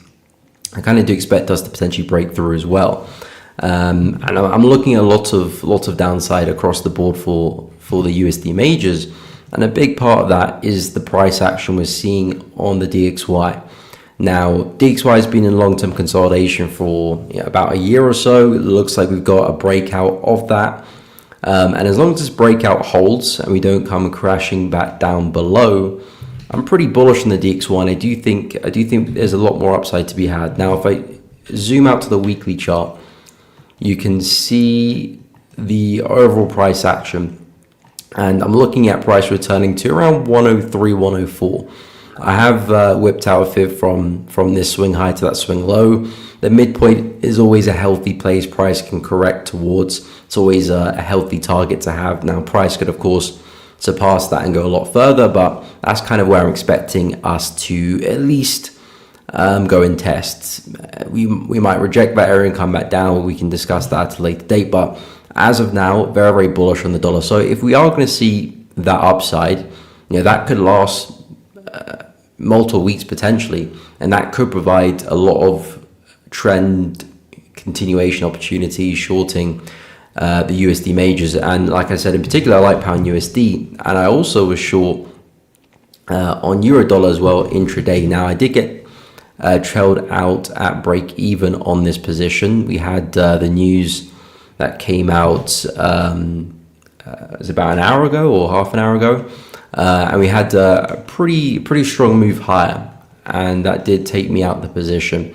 I kind of do expect us to potentially break through as well. And I'm looking at lots of downside across the board for the USD majors. And a big part of that is the price action we're seeing on the DXY. Now, DXY has been in long-term consolidation for about a year or so. It looks like we've got a breakout of that. And as long as this breakout holds and we don't come crashing back down below, I'm pretty bullish on the DXY. And I do think there's a lot more upside to be had. Now, if I zoom out to the weekly chart, you can see the overall price action. And I'm looking at price returning to around 103, 104. I have whipped out a fib from this swing high to that swing low. The midpoint is always a healthy place price can correct towards. It's always a healthy target to have. Now, price could, of course, surpass that and go a lot further, but that's kind of where I'm expecting us to at least go and test. We might reject that area and come back down. We can discuss that at a later date, but as of now, very, very bullish on the dollar. So if we are going to see that upside, that could last multiple weeks potentially, and that could provide a lot of trend continuation opportunities, shorting the USD majors. And like I said, in particular, I like pound USD, and I also was short on euro dollar as well intraday. Now, I did get trailed out at break even on this position. We had the news that came out it was about an hour ago or half an hour ago, and we had a pretty strong move higher, and that did take me out of the position.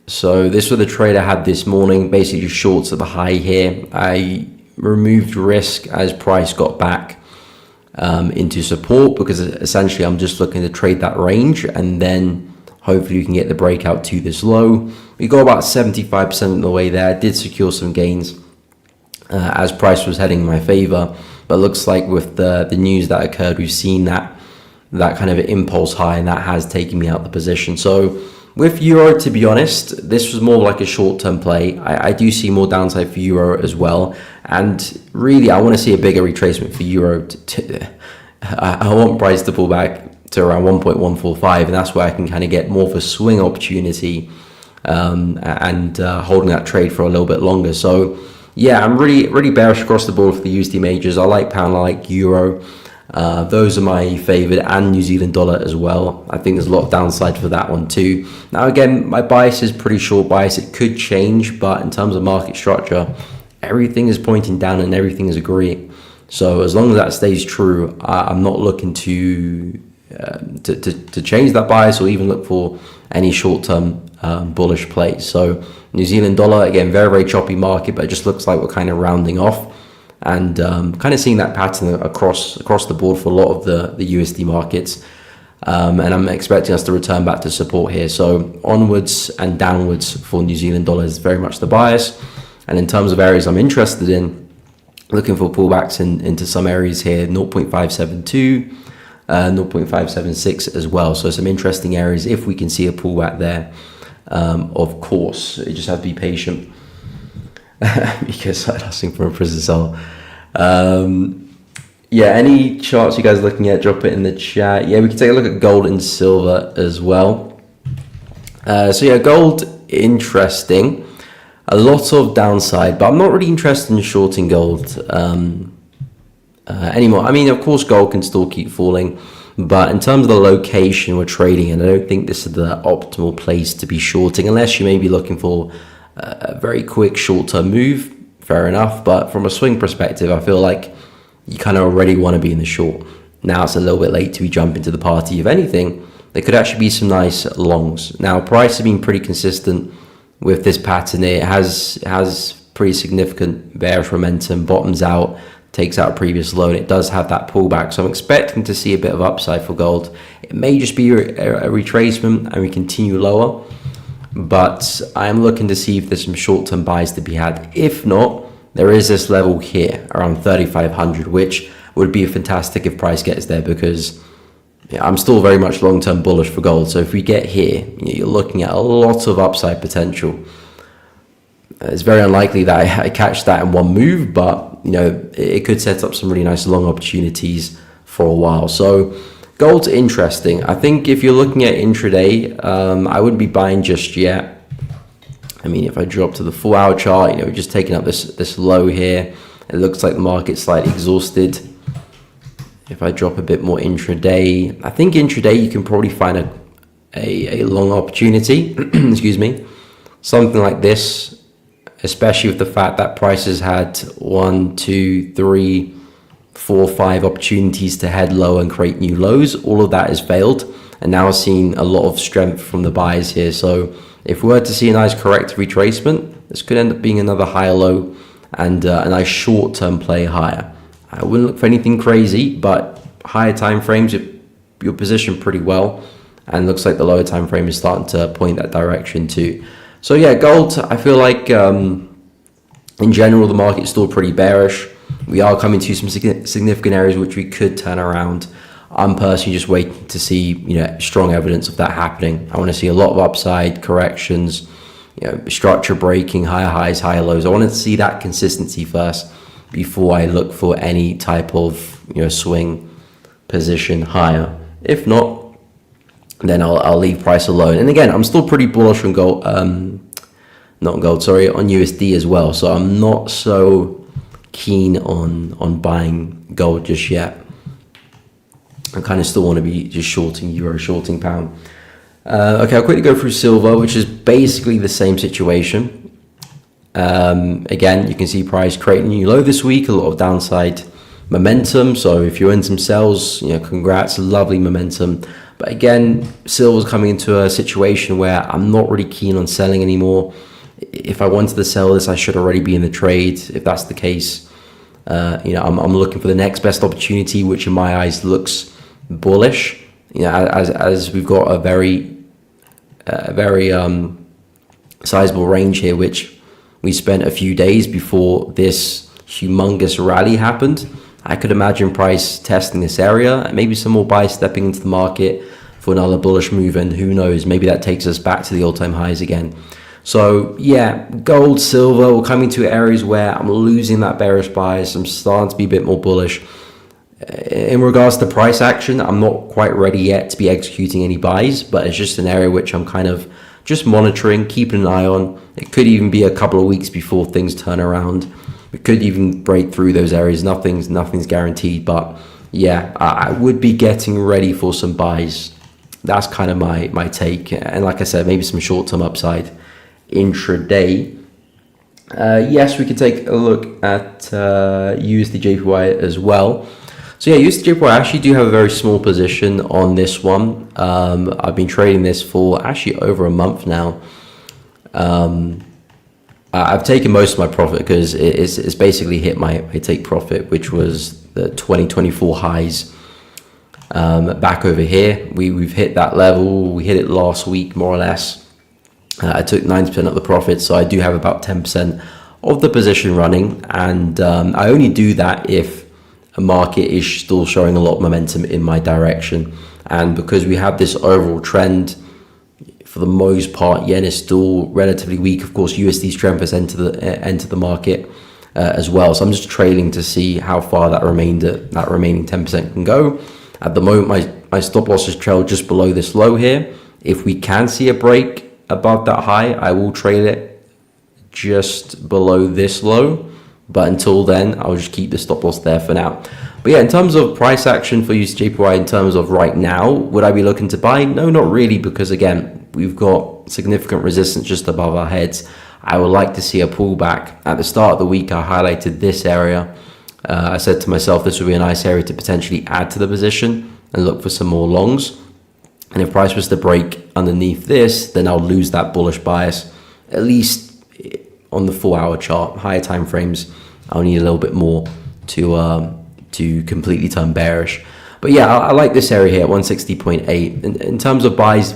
So this was the trade I had this morning, basically just shorts at the high here. I removed risk as price got back into support, because essentially I'm just looking to trade that range, and then hopefully we can get the breakout to this low. We got about 75% of the way there. I did secure some gains as price was heading in my favor, but looks like with the news that occurred, we've seen that kind of impulse high, and that has taken me out of the position. So with euro, to be honest, this was more like a short-term play. I do see more downside for euro as well, and really I want to see a bigger retracement for euro. I want price to pull back to around 1.145, and that's where I can kind of get more of a swing opportunity and holding that trade for a little bit longer. So yeah, I'm really bearish across the board for the USD majors. I like pound, I like euro. Those are my favorite, and New Zealand dollar as well. I think there's a lot of downside for that one too. Now again, my bias is pretty short bias. It could change, but in terms of market structure, everything is pointing down and everything is agreeing. So as long as that stays true, I'm not looking to change that bias or even look for any short-term bullish plays. So New Zealand dollar, again, very, very choppy market, but it just looks like we're kind of rounding off, and kind of seeing that pattern across the board for a lot of the USD markets. And I'm expecting us to return back to support here. So onwards and downwards for New Zealand dollar is very much the bias. And in terms of areas I'm interested in, looking for pullbacks into some areas here, 0.572, 0.576 as well. So some interesting areas if we can see a pullback there. Of course, you just have to be patient because I'm asking for a prison cell. Yeah, any charts you guys are looking at, drop it in the chat. Yeah, we can take a look at gold and silver as well. So yeah, gold, interesting. A lot of downside, but I'm not really interested in shorting gold anymore. I mean, of course, gold can still keep falling, but in terms of the location we're trading in, I don't think this is the optimal place to be shorting, unless you may be looking for a very quick short-term move. Fair enough, but from a swing perspective, I feel like you kind of already want to be in the short. Now it's a little bit late to be jumping to the party. If anything, there could actually be some nice longs. Now, price has been pretty consistent with this pattern. It has pretty significant bearish momentum, bottoms out, takes out a previous low, and it does have that pullback. So I'm expecting to see a bit of upside for gold. It may just be a retracement and we continue lower, but I'm looking to see if there's some short-term buys to be had. If not, there is this level here around 3,500, which would be fantastic if price gets there, because I'm still very much long-term bullish for gold. So if we get here, you're looking at a lot of upside potential. It's very unlikely that I catch that in one move, but it could set up some really nice long opportunities for a while. So gold's interesting. I think if you're looking at intraday, I wouldn't be buying just yet. I mean, if I drop to the 4-hour chart, we're just taking up this low here. It looks like the market's slightly exhausted. If I drop a bit more intraday, I think intraday you can probably find a long opportunity. Excuse me, something like this, especially with the fact that prices had 1, 2, 3, 4, 5 opportunities to head low and create new lows. All of that has failed, and now seeing a lot of strength from the buyers here. So if we were to see a nice corrective retracement, this could end up being another higher low and a nice short-term play higher. I wouldn't look for anything crazy, but higher time frames, you're positioned pretty well, and looks like the lower time frame is starting to point that direction too. So yeah, gold, I feel like in general the market's still pretty bearish. We are coming to some significant areas which we could turn around. I'm personally just waiting to see strong evidence of that happening. I want to see a lot of upside corrections, structure breaking, higher highs, higher lows. I want to see that consistency first before I look for any type of swing position higher. If not, then I'll leave price alone. And again, I'm still pretty bullish on gold, not on gold, sorry, on USD as well. So I'm not so keen on buying gold just yet. I kind of still want to be just shorting euro, shorting pound. Okay, I'll quickly go through silver, which is basically the same situation. Again, you can see price creating a new low this week, a lot of downside momentum. So if you're in some sells, congrats, lovely momentum. But again, silver's coming into a situation where I'm not really keen on selling anymore. If I wanted to sell this, I should already be in the trade. If that's the case, I'm looking for the next best opportunity, which in my eyes looks bullish. As we've got a very sizable range here, which we spent a few days before this humongous rally happened. I could imagine price testing this area and maybe some more buys stepping into the market for another bullish move, and who knows, maybe that takes us back to the all-time highs again. So yeah, gold, silver, we're coming to areas where I'm losing that bearish bias. I'm starting to be a bit more bullish. In regards to price action, I'm not quite ready yet to be executing any buys, but it's just an area which I'm kind of just monitoring, keeping an eye on. It could even be a couple of weeks before things turn around. We could even break through those areas. Nothing's guaranteed, but yeah, I would be getting ready for some buys. That's kind of my take. And like I said, maybe some short-term upside intraday. Yes, we could take a look at USD/JPY as well. So yeah, USD/JPY, I actually do have a very small position on this one. I've been trading this for actually over a month now. I've taken most of my profit because it's basically hit my take profit, which was the 2024 highs. Back over here, we've hit that level. We hit it last week, more or less. I took 90% of the profit, so I do have about 10% of the position running, and I only do that if a market is still showing a lot of momentum in my direction. And because we have this overall trend, for the most part, yen is still relatively weak. Of course, USD strength has entered the market as well. So I'm just trailing to see how far that remaining 10% can go. At the moment, my stop loss is trailed just below this low here. If we can see a break above that high, I will trade it just below this low. But until then, I'll just keep the stop loss there for now. But yeah, in terms of price action for USD/JPY, in terms of right now, would I be looking to buy? No, not really, because again, we've got significant resistance just above our heads. I would like to see a pullback. At the start of the week, I highlighted this area. I said to myself, this would be a nice area to potentially add to the position and look for some more longs. And if price was to break underneath this, then I'll lose that bullish bias, at least on the 4-hour chart. Higher time frames, I'll need a little bit more to completely turn bearish. But yeah, I like this area here at 160.8. In terms of buys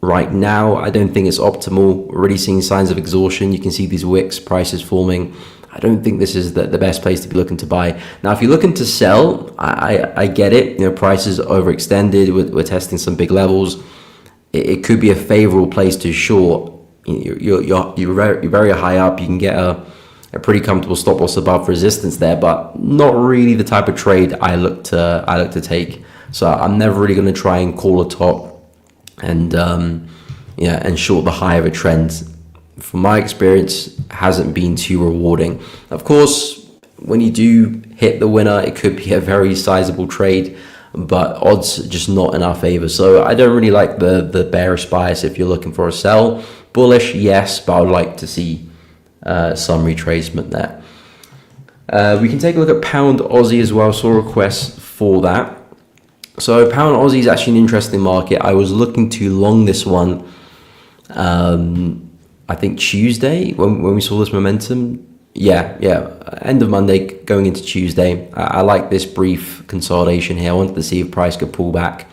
right now, I don't think it's optimal. We're already seeing signs of exhaustion. You can see these wicks prices forming. I don't think this is the best place to be looking to buy. Now, if you're looking to sell, I get it. You know, prices overextended. We're testing some big levels. It could be a favorable place to short. You're very high up. You can get a pretty comfortable stop loss above resistance there, but not really the type of trade I look to take. So I'm never really going to try and call a top and short the high of a trend. From my experience, hasn't been too rewarding. Of course, when you do hit the winner, it could be a very sizable trade, but odds are just not in our favor. So I don't really like the bearish bias if you're looking for a sell. Bullish, yes, but I would like to see some retracement there. We can take a look at pound Aussie as well. Saw requests for that. So pound Aussie is actually an interesting market. I was looking to long this one. I think Tuesday when we saw this momentum. Yeah. End of Monday going into Tuesday. I like this brief consolidation here. I wanted to see if price could pull back,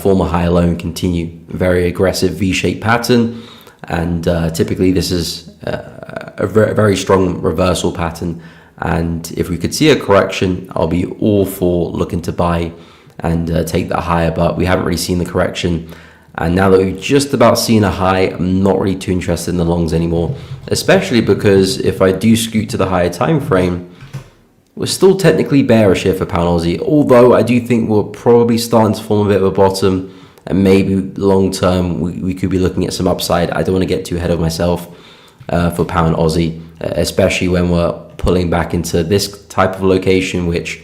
form a higher low and continue. Very aggressive V-shaped pattern. And typically this is a very strong reversal pattern. And if we could see a correction, I'll be all for looking to buy and take that higher. But we haven't really seen the correction. And now that we've just about seen a high, I'm not really too interested in the longs anymore, especially because if I do scoot to the higher time frame, we're still technically bearish here for pound Aussie, although I do think we're probably starting to form a bit of a bottom, and maybe long term we could be looking at some upside. I don't want to get too ahead of myself for pound Aussie, especially when we're pulling back into this type of location, which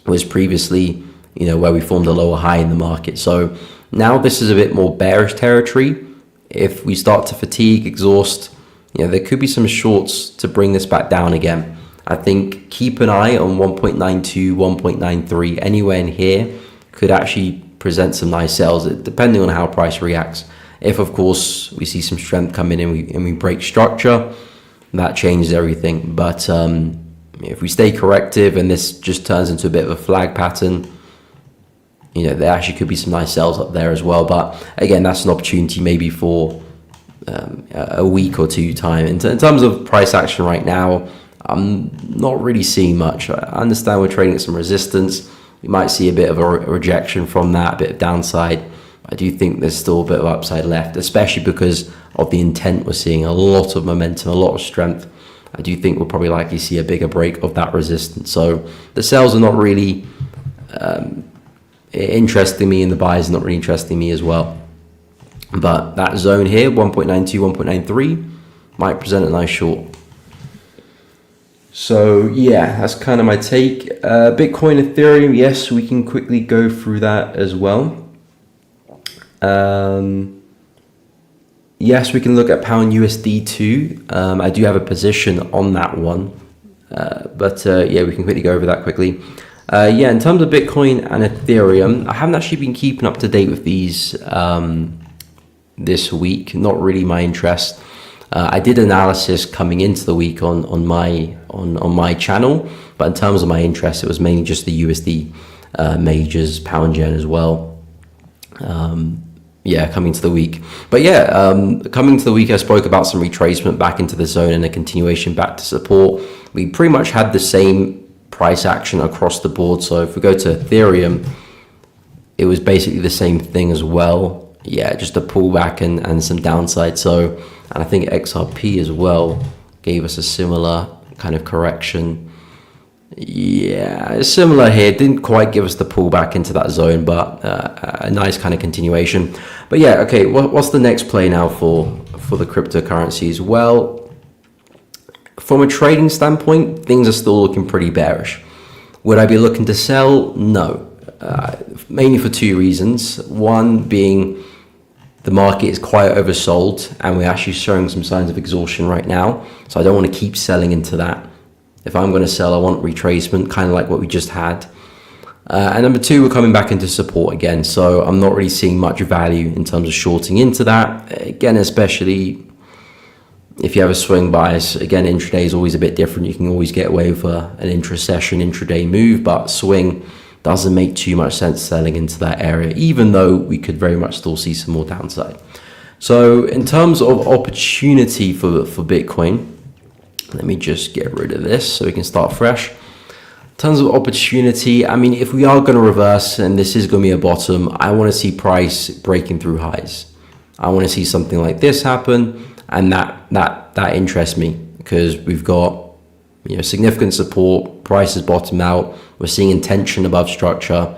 was previously, where we formed a lower high in the market. So now this is a bit more bearish territory. If we start to fatigue, exhaust, there could be some shorts to bring this back down again. I think keep an eye on 1.92, 1.93, anywhere in here could actually present some nice sells, depending on how price reacts. If, of course, we see some strength come in and we break structure, that changes everything. But if we stay corrective and this just turns into a bit of a flag pattern, there actually could be some nice sells up there as well. But again, that's an opportunity maybe for a week or two time. In terms of price action right now, I'm not really seeing much. I understand we're trading at some resistance. We might see a bit of a rejection from that, a bit of downside. I do think there's still a bit of upside left, especially because of the intent. We're seeing a lot of momentum, a lot of strength. I do think we'll probably likely see a bigger break of that resistance. So the sells are not really interesting me, and the buys are not really interesting me as well. But that zone here, 1.92, 1.93, might present a nice short. So yeah, that's kind of my take. Bitcoin, Ethereum, yes, we can quickly go through that as well. Yes, we can look at pound USD too. I do have a position on that one, but yeah, we can quickly go over that quickly. Yeah, in terms of Bitcoin and Ethereum, I haven't actually been keeping up to date with these this week. Not really my interest. I did analysis coming into the week on my channel, but in terms of my interest, it was mainly just the USD majors, pound yen as well. Yeah, coming to the week. But yeah, coming to the week, I spoke about some retracement back into the zone and a continuation back to support. We pretty much had the same price action across the board. So if we go to Ethereum, it was basically the same thing as well. Yeah, just a pullback and some downside. So, and I think XRP as well gave us a similar kind of correction. Yeah, similar here. Didn't quite give us the pullback into that zone, but a nice kind of continuation. But yeah, okay, what's the next play now for the cryptocurrencies? Well, from a trading standpoint, things are still looking pretty bearish. Would I be looking to sell? No. Mainly for two reasons. One being the market is quite oversold and we're actually showing some signs of exhaustion right now. So I don't want to keep selling into that. If I'm going to sell, I want retracement, kind of like what we just had. And number two, we're coming back into support again. So I'm not really seeing much value in terms of shorting into that. Again, especially if you have a swing bias. Again, intraday is always a bit different. You can always get away with an intra-session, intraday move, but swing doesn't make too much sense selling into that area, even though we could very much still see some more downside. So in terms of opportunity for Bitcoin, let me just get rid of this so we can start fresh. In terms of opportunity, I mean, if we are going to reverse and this is going to be a bottom, I want to see price breaking through highs. I want to see something like this happen, and that interests me because we've got, you know, significant support. Price has bottomed out. We're seeing intention above structure.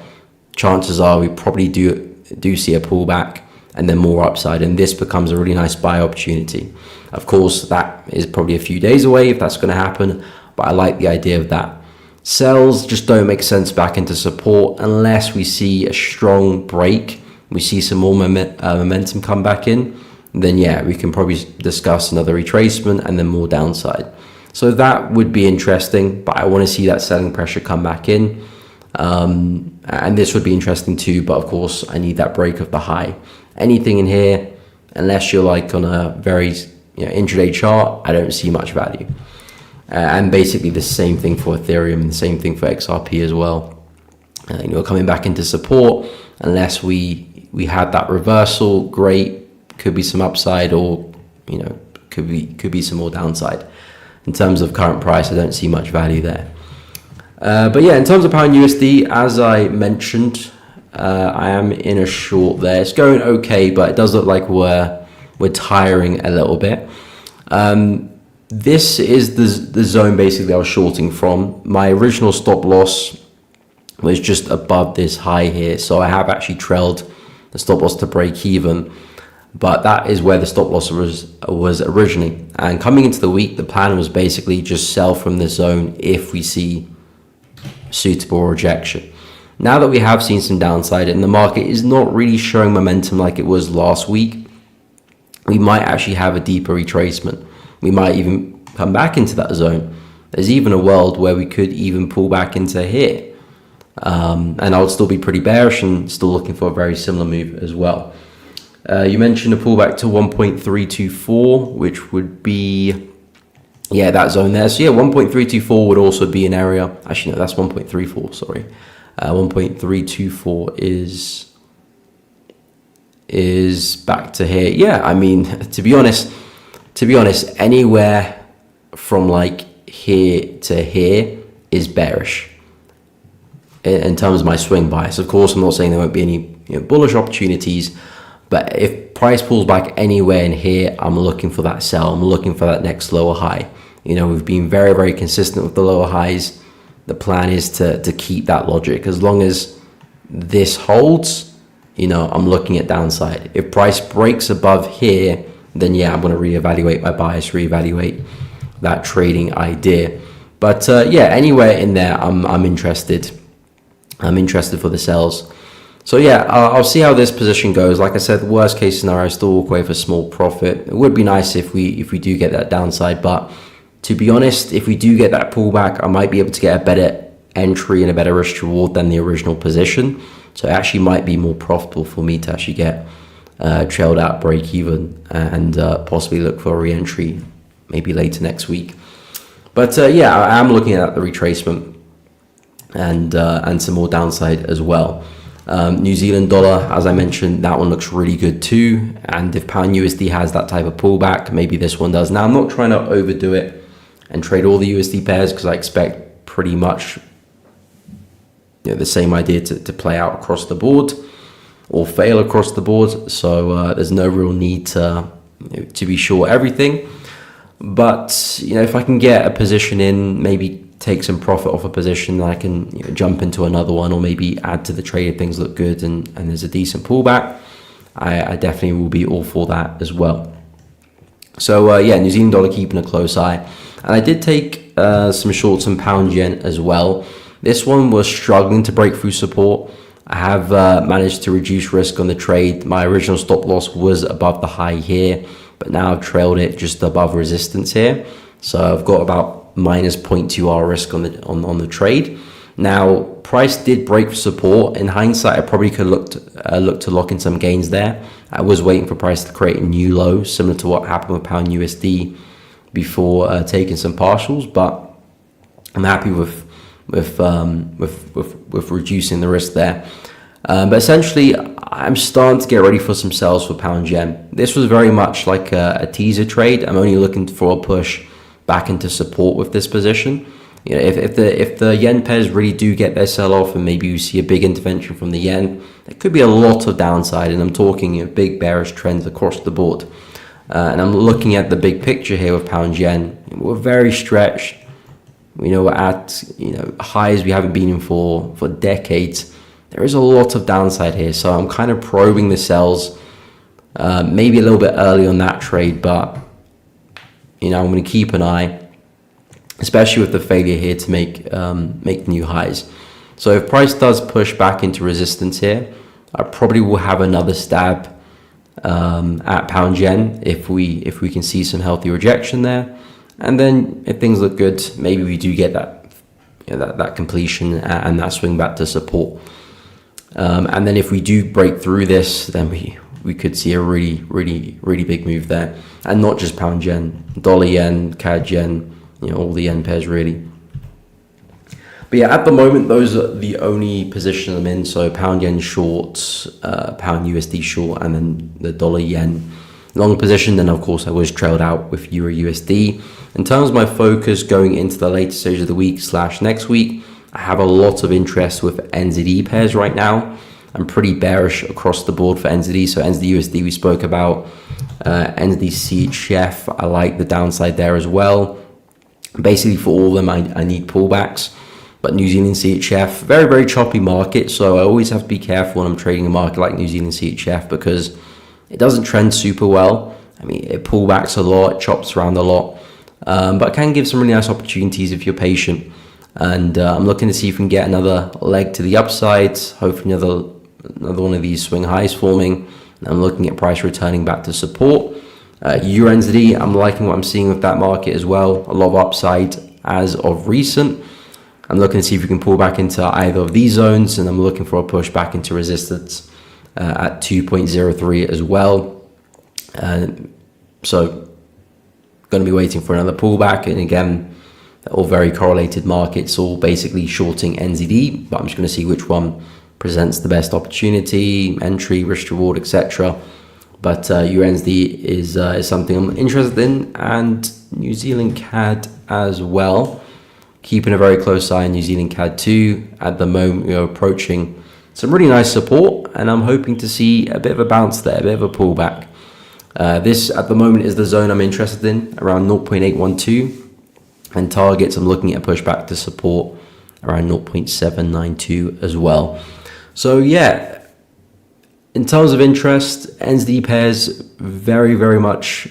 Chances are we probably do see a pullback and then more upside, and this becomes a really nice buy opportunity. Of course, that is probably a few days away if that's going to happen, but I like the idea of that. Sells just don't make sense back into support unless we see a strong break, we see some more momentum come back in, then yeah, we can probably discuss another retracement and then more downside. So that would be interesting, but I want to see that selling pressure come back in. And this would be interesting too, but of course I need that break of the high. Anything in here, unless you're like on a very intraday chart, I don't see much value. And basically the same thing for Ethereum and the same thing for XRP as well. Coming back into support, unless we had that reversal, great, could be some upside or could be some more downside. In terms of current price, I don't see much value there. But yeah, in terms of pound USD, as I mentioned, I am in a short there. It's going okay, but it does look like we're tiring a little bit. This is the zone basically I was shorting from. My original stop loss was just above this high here, so I have actually trailed the stop loss to break even, but that is where the stop loss was originally. And coming into the week, the plan was basically just sell from this zone if we see suitable rejection. Now that we have seen some downside and the market is not really showing momentum like it was last week, we might actually have a deeper retracement. We might even come back into that zone. There's even a world where we could even pull back into here. And I would still be pretty bearish and still looking for a very similar move as well. You mentioned a pullback to 1.324, which would be, yeah, that zone there. So yeah, 1.324 would also be an area. Actually, no, that's 1.34, sorry. 1.324 is back to here. Yeah, I mean, to be honest, anywhere from like here to here is bearish in terms of my swing bias. Of course, I'm not saying there won't be any bullish opportunities, but if price pulls back anywhere in here, I'm looking for that sell. I'm looking for that next lower high. We've been very, very consistent with the lower highs. The plan is to keep that logic. As long as this holds, I'm looking at downside. If price breaks above here, then yeah, I'm going to reevaluate my bias, reevaluate that trading idea. But yeah, anywhere in there, I'm interested. I'm interested for the sells. So yeah, I'll see how this position goes. Like I said, the worst case scenario, I still walk away for a small profit. It would be nice if we do get that downside, but to be honest, if we do get that pullback, I might be able to get a better entry and a better risk to reward than the original position. So it actually might be more profitable for me to actually get trailed out, break even, and possibly look for a re-entry maybe later next week. But yeah, I am looking at the retracement and some more downside as well. New Zealand dollar, as I mentioned, that one looks really good too. And if pound USD has that type of pullback, maybe this one does. Now, I'm not trying to overdo it and trade all the USD pairs because I expect pretty much the same idea to play out across the board or fail across the board. So there's no real need to be sure everything. But if I can get a position in, maybe take some profit off a position, then I can jump into another one, or maybe add to the trade if things look good and there's a decent pullback. I definitely will be all for that as well. So yeah, New Zealand dollar, keeping a close eye. And I did take some shorts on pound yen as well. This one was struggling to break through support. I have managed to reduce risk on the trade. My original stop loss was above the high here, but now I've trailed it just above resistance here. So I've got about minus 0.2R risk on the trade. Now, price did break for support. In hindsight, I probably could look to lock in some gains there. I was waiting for price to create a new low, similar to what happened with pound USD before taking some partials. But I'm happy with reducing the risk there. But essentially, I'm starting to get ready for some sells for pound yen. This was very much like a teaser trade. I'm only looking for a push back into support with this position. If the yen pairs really do get their sell off and maybe you see a big intervention from the yen, there could be a lot of downside, and I'm talking big bearish trends across the board. And I'm looking at the big picture here with pound yen. We're very stretched. We're at highs we haven't been in for decades. There is a lot of downside here, so I'm kind of probing the sells, maybe a little bit early on that trade, but I'm going to keep an eye, especially with the failure here to make new highs. So if price does push back into resistance here, I probably will have another stab at pound yen if we can see some healthy rejection there. And then if things look good, maybe we do get that completion and that swing back to support. And then if we do break through this, then we could see a really, really, really big move there. And not just pound yen, dollar yen, CAD yen, all the yen pairs really. But yeah, at the moment, those are the only positions I'm in. So pound yen short, pound USD short, and then the dollar yen long position. Then of course I was trailed out with Euro USD. In terms of my focus going into the later stage of the week / next week, I have a lot of interest with NZD pairs right now. I'm pretty bearish across the board for NZD. So NZD USD we spoke about, NZD CHF, I like the downside there as well. Basically for all of them, I need pullbacks. But New Zealand CHF, very, very choppy market. So I always have to be careful when I'm trading a market like New Zealand CHF because it doesn't trend super well. I mean, it pullbacks a lot, it chops around a lot. But can give some really nice opportunities if you're patient. And I'm looking to see if we can get another leg to the upside, hopefully another one of these swing highs forming. And I'm looking at price returning back to support. Euro NZD, I'm liking what I'm seeing with that market as well. A lot of upside as of recent. I'm looking to see if we can pull back into either of these zones, and I'm looking for a push back into resistance at 2.03 as well. So going to be waiting for another pullback, and again, all very correlated markets, all basically shorting NZD, but I'm just going to see which one presents the best opportunity, entry, risk reward, etc. But USD is something I'm interested in, and New Zealand CAD as well. Keeping a very close eye on New Zealand CAD too. At the moment, we are approaching some really nice support, and I'm hoping to see a bit of a bounce there, a bit of a pullback. This at the moment is the zone I'm interested in, around 0.812, and targets I'm looking at a pushback to support around 0.792 as well. So yeah, in terms of interest, NZD pairs very, very much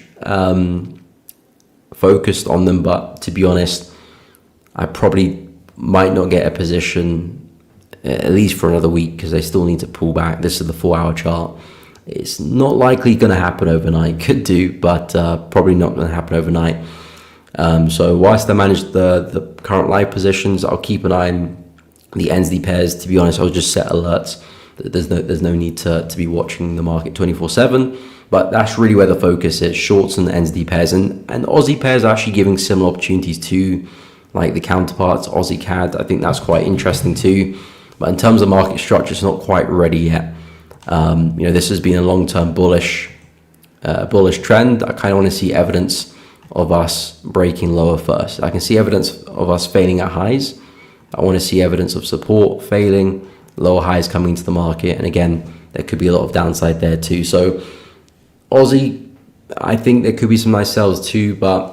focused on them, but to be honest, I probably might not get a position at least for another week because they still need to pull back. This is the 4-hour chart. It's not likely going to happen overnight. Could do, but probably not going to happen overnight. So whilst I manage the current live positions, I'll keep an eye on the NZD pairs. To be honest, I'll just set alerts. There's no need to be watching the market 24/7. But that's really where the focus is: shorts and NZD pairs, and Aussie pairs are actually giving similar opportunities to like the counterparts, Aussie CAD. I think that's quite interesting too. But in terms of market structure, it's not quite ready yet. This has been a long-term bullish trend. I kind of want to see evidence of us breaking lower first. I can see evidence of us failing at highs. I want to see evidence of support failing, lower highs coming into the market. And again, there could be a lot of downside there too. So Aussie, I think there could be some nice sells too, but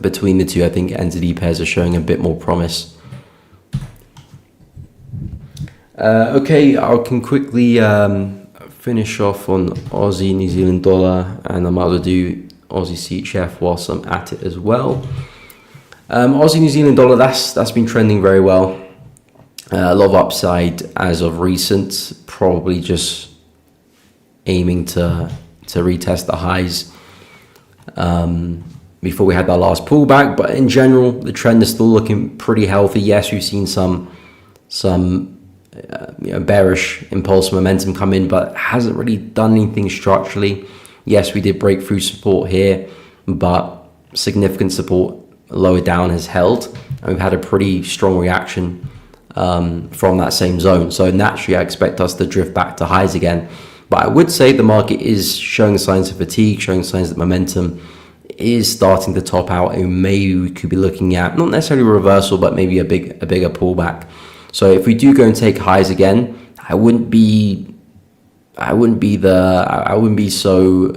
between the two, I think NZD pairs are showing a bit more promise. Okay, I can quickly finish off on Aussie New Zealand dollar, and I might as well do Aussie CHF whilst I'm at it as well. Aussie New Zealand dollar, that's been trending very well. A lot of upside as of recent, probably just aiming to retest the highs before we had that last pullback. But in general, the trend is still looking pretty healthy. Yes, we've seen some bearish impulse momentum come in, but hasn't really done anything structurally. Yes, we did break through support here, but significant support lower down has held, and we've had a pretty strong reaction from that same zone. So naturally, I expect us to drift back to highs again. But I would say the market is showing signs of fatigue, showing signs that momentum is starting to top out, and maybe we could be looking at not necessarily a reversal, but maybe a bigger pullback. So if we do go and take highs again, I wouldn't be so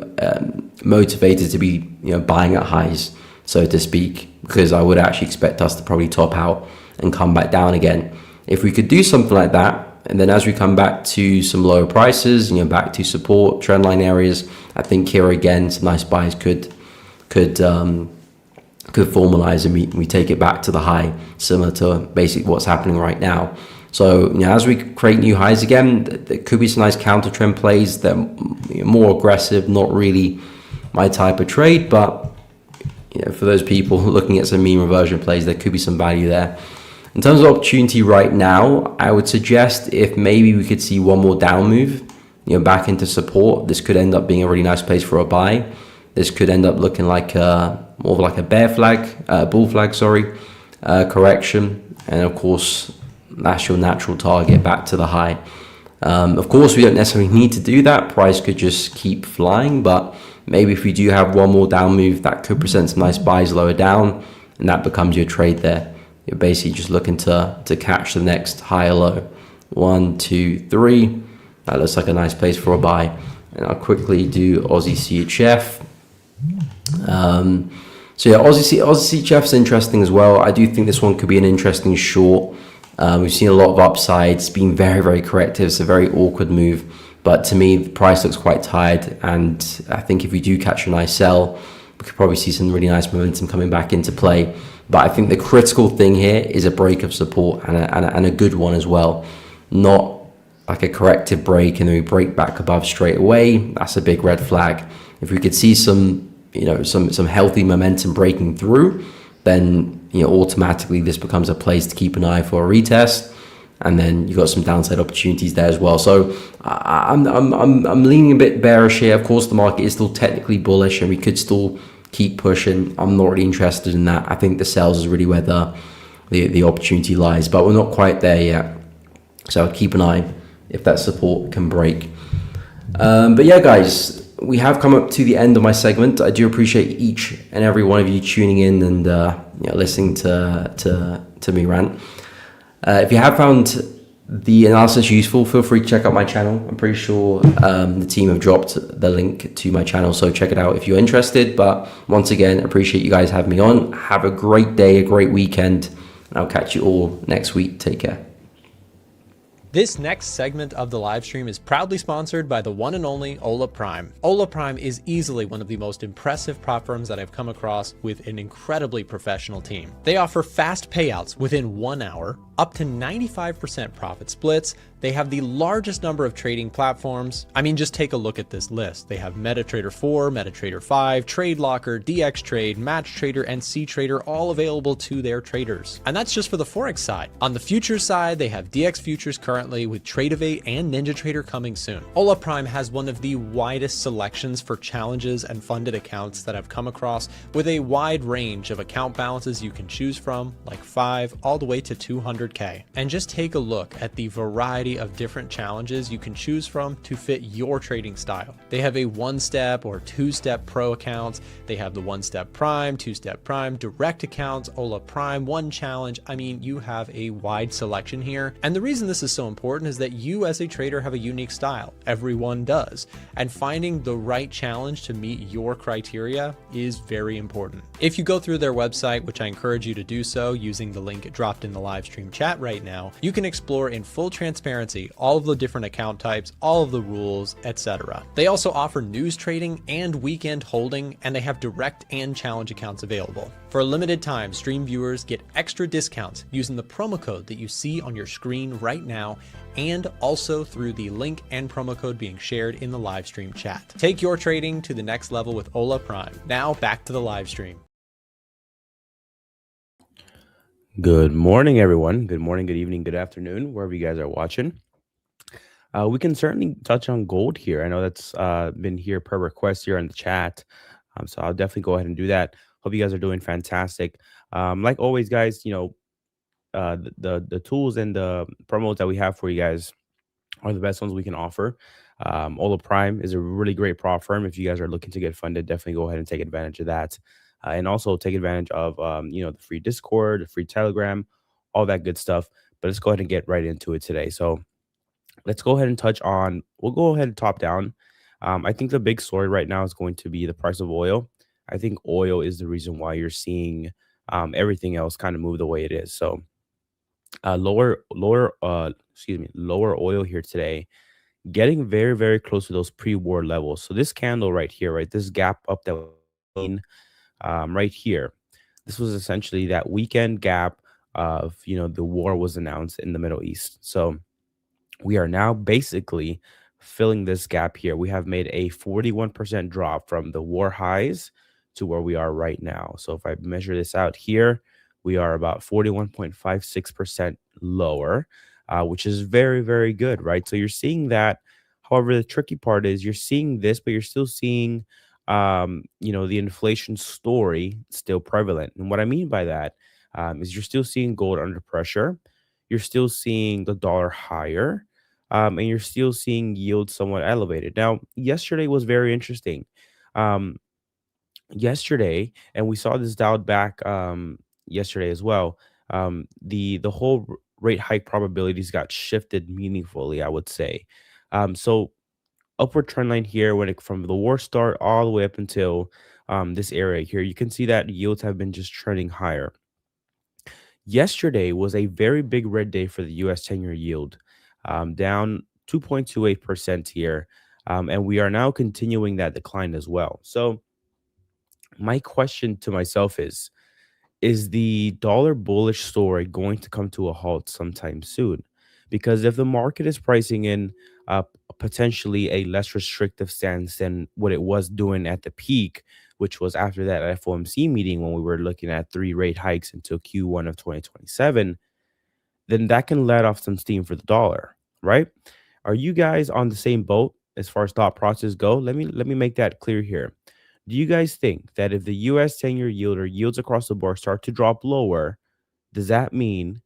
motivated to be buying at highs, so to speak, because I would actually expect us to probably top out and come back down again. If we could do something like that, and then as we come back to some lower prices, back to support trendline areas, I think here again some nice buys could formalize, and we take it back to the high, similar to basically what's happening right now. So as we create new highs again, there could be some nice counter trend plays that are more aggressive, not really my type of trade, but for those people looking at some mean reversion plays, there could be some value there. In terms of opportunity right now, I would suggest if maybe we could see one more down move, back into support, this could end up being a really nice place for a buy. This could end up looking like more of like a bull flag, correction. And of course, that's your natural target back to the high. Of course, we don't necessarily need to do that. Price could just keep flying, but maybe if we do have one more down move, that could present some nice buys lower down, and that becomes your trade there. You're basically just looking to catch the next higher low. 1, 2, 3. That looks like a nice place for a buy. And I'll quickly do Aussie CHF. Aussie CHF is interesting as well. I do think this one could be an interesting short. We've seen a lot of upsides, been very, very corrective. It's a very awkward move, but to me, the price looks quite tired. And I think if we do catch a nice sell, we could probably see some really nice momentum coming back into play. But I think the critical thing here is a break of support and a good one as well. Not like a corrective break and then we break back above straight away. That's a big red flag. If we could see some healthy momentum breaking through, then automatically this becomes a place to keep an eye for a retest, and then you got some downside opportunities there as well. So I'm leaning a bit bearish here. Of course, the market is still technically bullish, and we could still keep pushing. I'm not really interested in that. I think the sells is really where the opportunity lies, but we're not quite there yet. So I'll keep an eye if that support can break. But yeah, guys, we have come up to the end of my segment. I do appreciate each and every one of you tuning in and listening to me rant. If you have found the analysis useful, feel free to check out my channel. I'm pretty sure the team have dropped the link to my channel, so check it out if you're interested. But once again, appreciate you guys having me on. Have a great day, a great weekend, and I'll catch you all next week. Take care. This next segment of the live stream is proudly sponsored by the one and only Ola Prime. Ola Prime is easily one of the most impressive prop firms that I've come across with an incredibly professional team. They offer fast payouts within 1 hour, up to 95% profit splits. They have the largest number of trading platforms. I mean, just take a look at this list. They have MetaTrader 4, MetaTrader 5, TradeLocker, DXTrade, MatchTrader, and CTrader all available to their traders. And that's just for the Forex side. On the futures side, they have DX Futures currently with Tradeovate and NinjaTrader coming soon. Ola Prime has one of the widest selections for challenges and funded accounts that I've come across, with a wide range of account balances you can choose from, like 5 all the way to 200K. And just take a look at the variety of different challenges you can choose from to fit your trading style. They have a 1-step or 2-step pro accounts. They have the 1-step prime, 2-step prime, direct accounts, Ola Prime, 1 challenge. I mean, you have a wide selection here. And the reason this is so important is that you as a trader have a unique style. Everyone does. And finding the right challenge to meet your criteria is very important. If you go through their website, which I encourage you to do so using the link dropped in the live stream chat right now, you can explore in full transparency all of the different account types, all of the rules, etc. They also offer news trading and weekend holding, and they have direct and challenge accounts available. For a limited time, stream viewers get extra discounts using the promo code that you see on your screen right now, and also through the link and promo code being shared in the live stream chat. Take your trading to the next level with Ola Prime. Now back to the live stream. Good morning, everyone. Good morning, good evening, good afternoon, wherever you guys are watching. We can certainly touch on gold here. I know that's been here per request here in the chat. So I'll definitely go ahead and do that. Hope you guys are doing fantastic. Like always, guys, you know, the tools and the promos that we have for you guys are the best ones we can offer. Ola Prime is a really great prop firm. If you guys are looking to get funded, definitely go ahead and take advantage of that. And also take advantage of, you know, the free Discord, the free Telegram, all that good stuff. But let's go ahead and get right into it today. So let's go ahead and touch on, we'll go ahead and top down. I think the big story right now is going to be the price of oil. I think oil is the reason why you're seeing everything else kind of move the way it is. So lower oil here today, getting very, very close to those pre-war levels. So this candle right here, right, this gap up that right here, this was essentially that weekend gap of, you know, the war was announced in the Middle East. So we are now basically filling this gap here. We have made a 41% drop from the war highs to where we are right now. So if I measure this out here, we are about 41.56% lower, which is very, very good, right? So you're seeing that. However, the tricky part is you're seeing this, but you're still seeing you know, the inflation story still prevalent. And what I mean by that is you're still seeing gold under pressure. You're still seeing the dollar higher, and you're still seeing yields somewhat elevated. Now, yesterday was very interesting. Yesterday, and we saw this dialed back yesterday as well. The whole rate hike probabilities got shifted meaningfully, I would say. So upward trend line here from the war start all the way up until this area here, you can see that yields have been just trending higher. Yesterday was a very big red day for the U.S. 10-year yield, down 2.28% here, and we are now continuing that decline as well. So my question to myself is the dollar bullish story going to come to a halt sometime soon? Because if the market is pricing in potentially a less restrictive stance than what it was doing at the peak, which was after that FOMC meeting when we were looking at 3 rate hikes until Q1 of 2027, then that can let off some steam for the dollar, right? Are you guys on the same boat as far as thought process go? Let me make that clear here. Do you guys think that if the U.S. 10-year yield or yields across the board start to drop lower, does that mean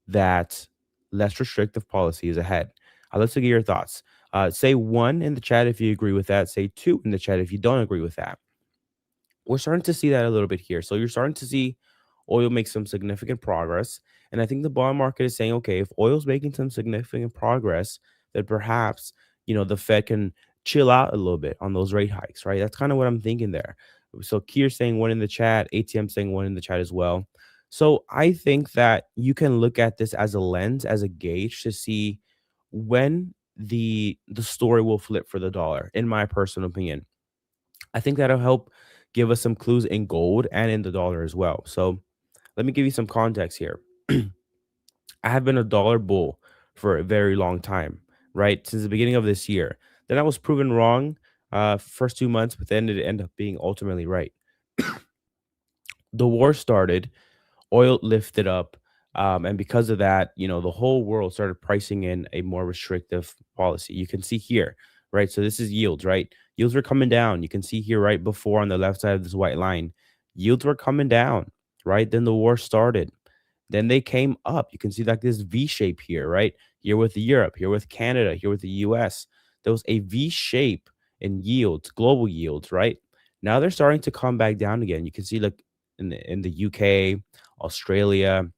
that less restrictive policy is ahead? Let's get your thoughts. Say 1 in the chat if you agree with that. Say 2 in the chat if you don't agree with that. We're starting to see that a little bit here. So you're starting to see oil make some significant progress. And I think the bond market is saying, okay, if oil's making some significant progress, then perhaps, you know, the Fed can chill out a little bit on those rate hikes, right? That's kind of what I'm thinking there. So Kier saying 1 in the chat, ATM saying 1 in the chat as well. So I think that you can look at this as a lens, as a gauge to see when the story will flip for the dollar, in my personal opinion. I think that'll help give us some clues in gold and in the dollar as well. So let me give you some context here. I have been a dollar bull for a very long time, right? Since the beginning of this year. Then I was proven wrong first 2 months, but then it ended up being ultimately right. The war started, oil lifted up, and because of that, the whole world started pricing in a more restrictive policy. You can see here, right? So this is yields, right? Yields were coming down. You can see here right before on the left side of this white line, yields were coming down, right? Then the war started. Then they came up. You can see like this V shape here, right? Here with Europe, here with Canada, here with the US. There was a V shape in yields, global yields, right? Now they're starting to come back down again. You can see like in the UK, Australia,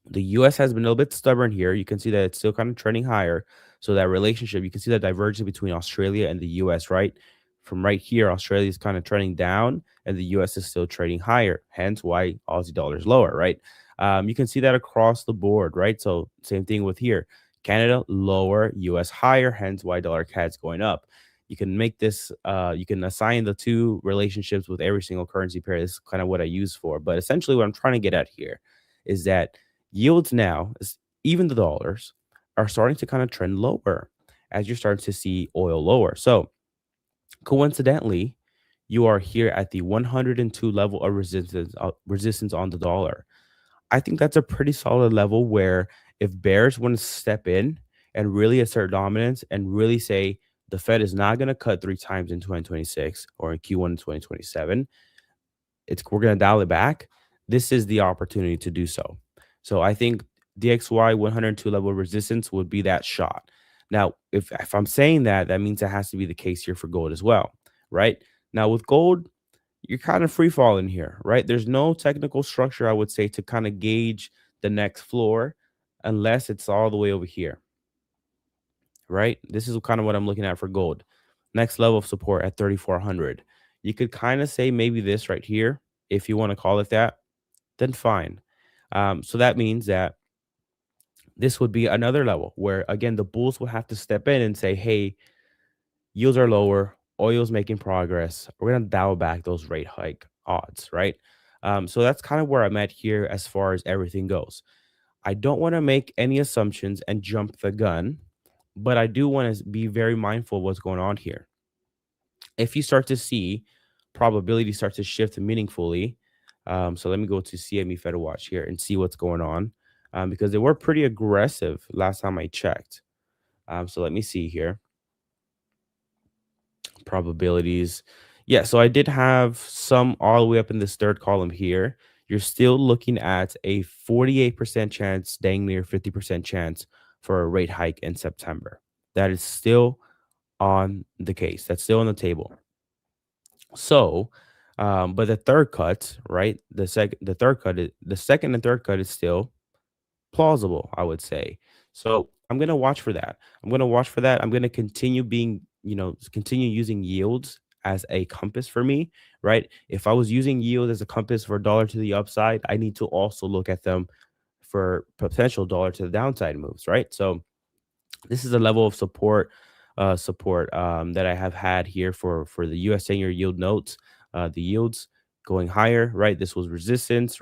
the US has been a little bit stubborn here. You can see that it's still kind of trending higher. So that relationship, you can see that divergence between Australia and the US, right? From right here, Australia is kind of trending down and the US is still trading higher. Hence why Aussie dollar is lower, right? You can see that across the board, right? So same thing with here. Canada lower, US higher, hence why dollar CAD's going up. You can make this, you can assign the two relationships with every single currency pair. This is kind of what I use for. But essentially what I'm trying to get at here is that yields now, even the dollars, are starting to kind of trend lower as you're starting to see oil lower. So coincidentally, you are here at the 102 level of resistance on the dollar. I think that's a pretty solid level where if bears want to step in and really assert dominance and really say the Fed is not going to cut 3 times in 2026 or in Q1 in 2027, we're going to dial it back. This is the opportunity to do so. So I think DXY 102 level resistance would be that shot. Now, if I'm saying that, that means it has to be the case here for gold as well, right? Now with gold, you're kind of free falling here, right? There's no technical structure, I would say, to kind of gauge the next floor unless it's all the way over here, right? This is kind of what I'm looking at for gold. Next level of support at 3,400. You could kind of say maybe this right here, if you want to call it that, then fine. So that means that this would be another level where, again, the bulls will have to step in and say, hey, yields are lower, oil's making progress. We're going to dial back those rate hike odds, right? So that's kind of where I'm at here as far as everything goes. I don't want to make any assumptions and jump the gun, but I do want to be very mindful of what's going on here. If you start to see probability start to shift meaningfully, so let me go to CME Fed Watch here and see what's going on, because they were pretty aggressive last time I checked. So let me see here. Probabilities. Yeah, so I did have some all the way up in this third column here. You're still looking at a 48% chance, dang near 50% chance for a rate hike in September. That is still on the case. That's still on the table. So, but the third cut, right? The second and third cut is still plausible, I would say. So I'm gonna watch for that. I'm gonna continue being, continue using yields as a compass for me, right? If I was using yield as a compass for dollar to the upside, I need to also look at them for potential dollar to the downside moves, right? So this is a level of support that I have had here for the US 10-year yield notes. The yields going higher, right? This was resistance.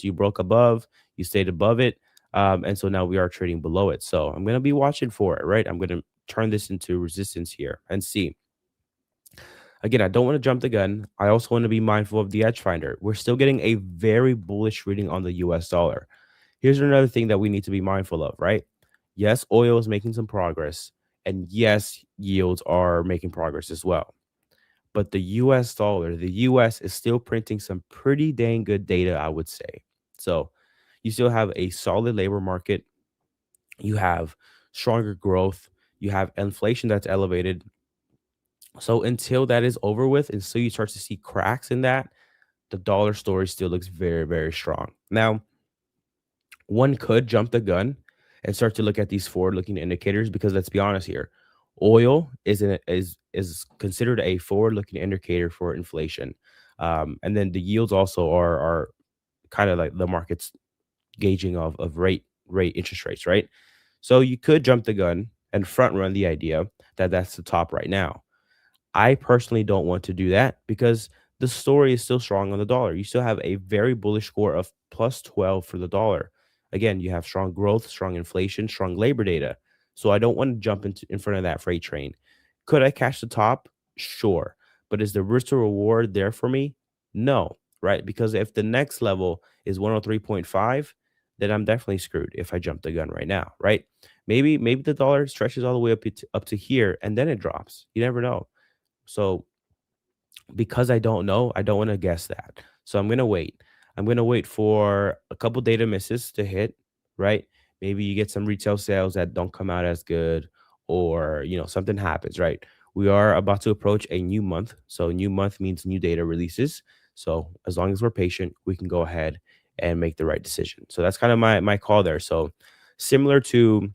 You broke above, you stayed above it. And so now we are trading below it. So I'm going to be watching for it, right? I'm going to turn this into resistance here and see. Again, I don't want to jump the gun. I also want to be mindful of the edge finder. We're still getting a very bullish reading on the US dollar. Here's another thing that we need to be mindful of, right? Yes, oil is making some progress. And yes, yields are making progress as well. But the US dollar, the US is still printing some pretty dang good data, I would say. So you still have a solid labor market. You have stronger growth. You have inflation that's elevated. So until that is over with, and so you start to see cracks in that, the dollar story still looks very, very strong. Now, one could jump the gun and start to look at these forward-looking indicators, because let's be honest here, oil is considered a forward-looking indicator for inflation, and then the yields also are kind of like the market's gauging of rate interest rates, right? So you could jump the gun and front run the idea that that's the top right now. I personally don't want to do that because the story is still strong on the dollar. You still have a very bullish score of plus 12 for the dollar. Again, you have strong growth, strong inflation, strong labor data. So I don't want to jump in front of that freight train. Could I catch the top? Sure. But is the risk to reward there for me? No, right? Because if the next level is 103.5, then I'm definitely screwed if I jump the gun right now, right? Maybe the dollar stretches all the way up to here and then it drops. You never know. So because I don't know, I don't want to guess that. So I'm going to wait. I'm going to wait for a couple data misses to hit, right? Maybe you get some retail sales that don't come out as good, or, something happens, right? We are about to approach a new month. So new month means new data releases. So as long as we're patient, we can go ahead and make the right decision. So that's kind of my call there. So similar to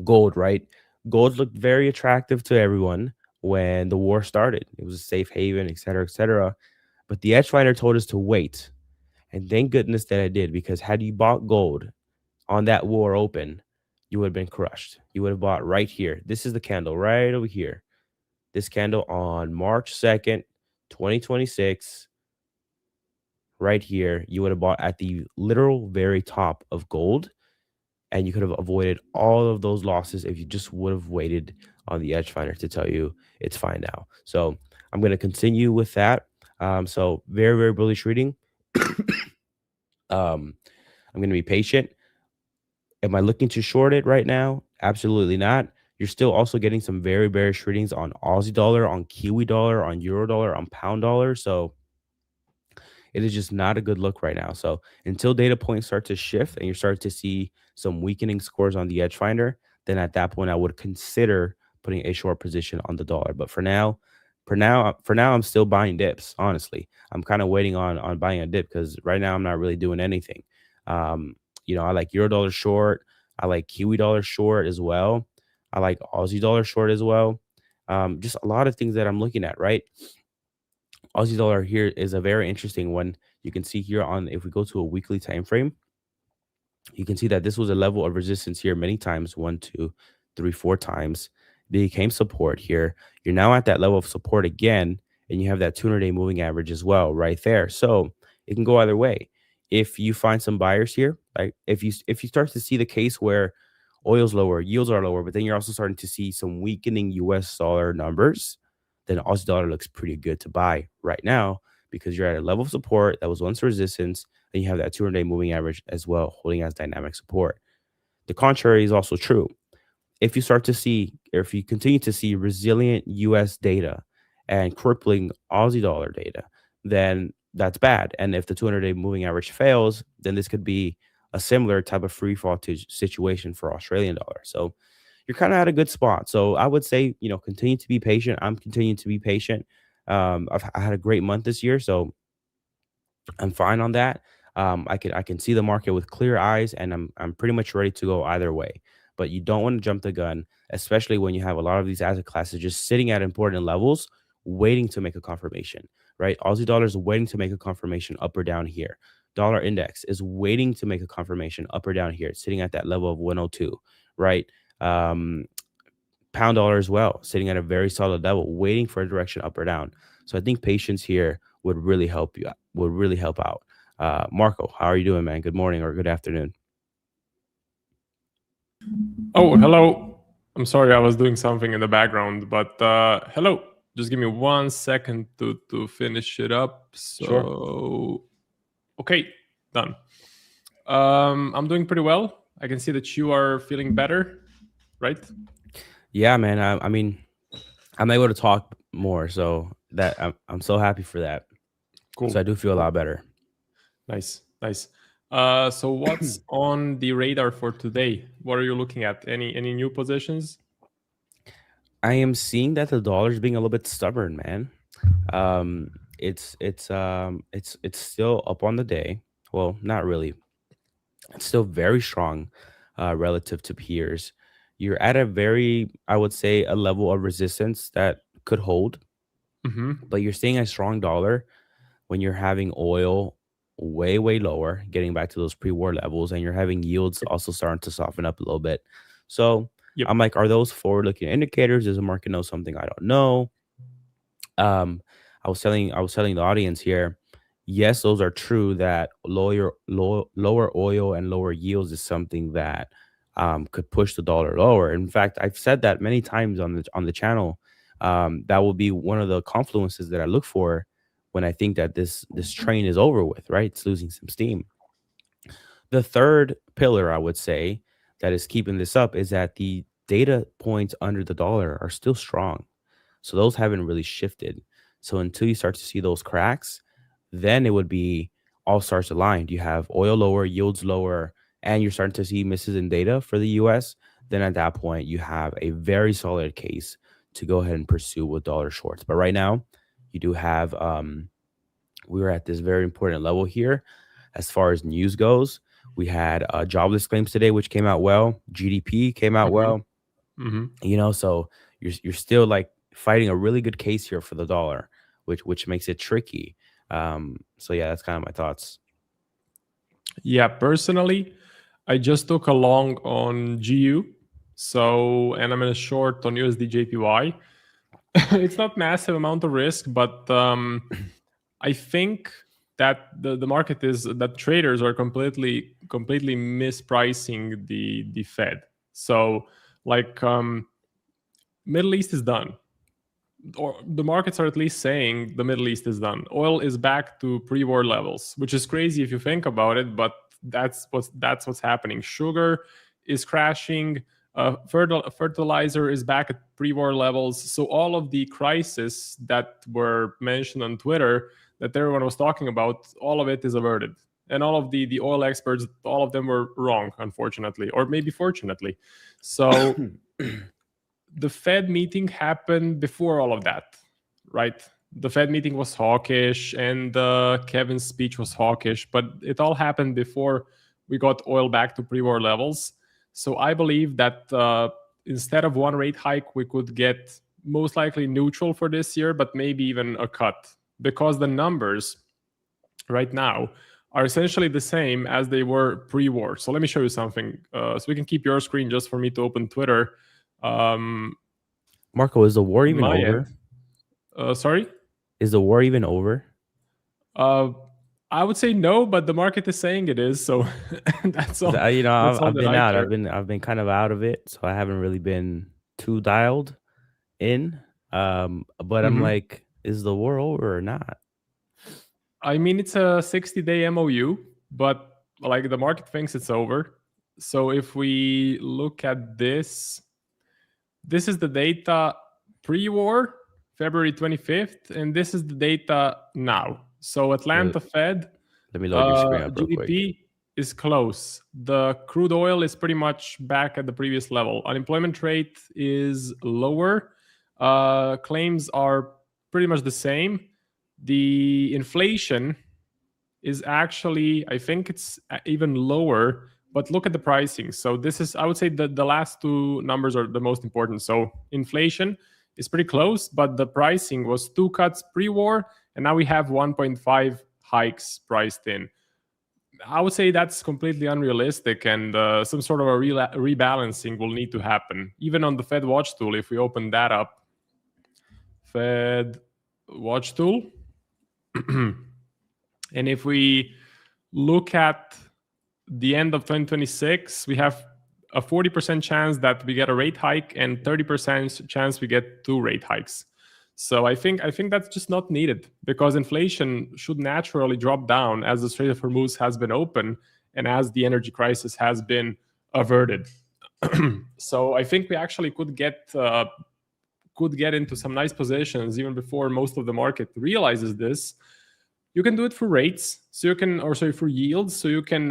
gold, right? Gold looked very attractive to everyone when the war started. It was a safe haven, et cetera, et cetera. But the edge finder told us to wait. And thank goodness that I did, because had you bought gold on that war open, you would have been crushed. You would have bought right here. This is the candle right over here. This candle on March 2nd, 2026, right here. You would have bought at the literal very top of gold. And you could have avoided all of those losses if you just would have waited on the edge finder to tell you it's fine now. So I'm going to continue with that. So very, very bullish reading. I'm going to be patient. Am I looking to short it right now? Absolutely not. You're still also getting some very bearish readings on Aussie dollar, on Kiwi dollar, on Euro dollar, on pound dollar. So it is just not a good look right now. So until data points start to shift and you start to see some weakening scores on the edge finder, then at that point I would consider putting a short position on the dollar. But for now, I'm still buying dips. Honestly, I'm kind of waiting on buying a dip because right now I'm not really doing anything. I like Euro dollar short. I like Kiwi dollar short as well. I like Aussie dollar short as well. Just a lot of things that I'm looking at, right? Aussie dollar here is a very interesting one. You can see here if we go to a weekly time frame, you can see that this was a level of resistance here many times, 1, 2, 3, 4 times. Became support here. You're now at that level of support again, and you have that 200-day moving average as well right there. So it can go either way. If you find some buyers here, like if you start to see the case where oil's lower, yields are lower, but then you're also starting to see some weakening US dollar numbers, then Aussie dollar looks pretty good to buy right now because you're at a level of support that was once resistance, and you have that 200-day moving average as well holding as dynamic support. The contrary is also true. If you start to see, or if you continue to see resilient US data and crippling Aussie dollar data, then that's bad. And if the 200-day moving average fails, then this could be a similar type of free fall situation for Australian dollar. So you're kind of at a good spot. So I would say, continue to be patient. I'm continuing to be patient. I had a great month this year, so I'm fine on that. I can see the market with clear eyes, and I'm pretty much ready to go either way. But you don't want to jump the gun, especially when you have a lot of these asset classes just sitting at important levels, waiting to make a confirmation, right? Aussie dollar is waiting to make a confirmation up or down here. Dollar index is waiting to make a confirmation up or down here. It's sitting at that level of 102, right? Pound dollar as well, sitting at a very solid level, waiting for a direction up or down. So I think patience here would really help you, would really help out. Marco, how are you doing, man? Good morning or good afternoon. Oh, hello. I'm sorry, I was doing something in the background, but hello. Just give me 1 second to finish it up. So, sure. Okay, done. I'm doing pretty well. I can see that you are feeling better, right? Yeah, man. I mean, I'm able to talk more, so that I'm so happy for that. Cool. So I do feel a lot better. Nice. So what's on the radar for today? What are you looking at? Any new positions? I am seeing that the dollar is being a little bit stubborn, man. It's still up on the day. Well, not really. It's still very strong relative to peers. You're at a very, I would say, a level of resistance that could hold. But you're seeing a strong dollar when you're having oil way lower, getting back to those pre-war levels, and you're having yields also starting to soften up a little bit. So Yep. I'm like, are those forward-looking indicators? Does the market know something I don't know? I was telling the audience here, yes, those are true, that lower oil and lower yields is something that could push the dollar lower. In fact, I've said that many times on the channel. That will be one of the confluences that I look for when I think that this train is over with, right? It's losing some steam. The third pillar, I would say, that is keeping this up is that the data points under the dollar are still strong. So those haven't really shifted. So until you start to see those cracks, then it would be all stars aligned. You have oil lower, yields lower, and you're starting to see misses in data for the US. Then at that point, you have a very solid case to go ahead and pursue with dollar shorts. But right now, you do have, we're at this very important level here as far as news goes. We had jobless claims today, which came out well. GDP came out well. You know, so you're still like fighting a really good case here for the dollar, which makes it tricky. So yeah, that's kind of my thoughts. Yeah, personally, I just took a long on GU. So, and I'm in a short on USD JPY. It's not massive amount of risk, but I think that the market is that traders are completely mispricing the Fed. So like Middle East is done, or the markets are at least saying the Middle East is done. Oil is back to pre-war levels, which is crazy if you think about it, but that's what's happening. Sugar is crashing. Fertilizer is back at pre-war levels. So all of the crises that were mentioned on Twitter that everyone was talking about, all of it is averted. And all of the oil experts, all of them were wrong, unfortunately, or maybe fortunately. So the Fed meeting happened before all of that, right? The Fed meeting was hawkish and Kevin's speech was hawkish, but it all happened before we got oil back to pre-war levels. So I believe that instead of one rate hike, we could get most likely neutral for this year, but maybe even a cut, because the numbers right now are essentially the same as they were pre-war. So let me show you something. So we can keep your screen just for me to open Twitter. Marco, is the war even over? Sorry? Is the war even over? I would say no, but the market is saying it is. So that's all. You know, I've been out. I've been kind of out of it, so I haven't really been too dialed in. But I'm like, is the war over or not? I mean, it's a 60-day MOU, but like the market thinks it's over. So if we look at this is the data pre-war, February 25th, and this is the data now. So Atlanta Fed, let me load your screen up real quick. GDP is close. The crude oil is pretty much back at the previous level. Unemployment rate is lower. Claims are pretty much the same. The inflation is actually, I think it's even lower, but look at the pricing. So this is, I would say that the last two numbers are the most important. So inflation is pretty close, but the pricing was 2 cuts pre-war, and now we have 1.5 hikes priced in. I would say that's completely unrealistic, and some sort of a rebalancing will need to happen. Even on the Fed Watch tool, if we open that up, Fed Watch tool, and if we look at the end of 2026, we have a 40% chance that we get a rate hike and 30% chance we get 2 rate hikes. So I think that's just not needed, because inflation should naturally drop down as the Strait of Hormuz has been open and as the energy crisis has been averted. So I think we actually could get into some nice positions even before most of the market realizes this. You can do it for rates, so you can, or sorry, for yields. So you can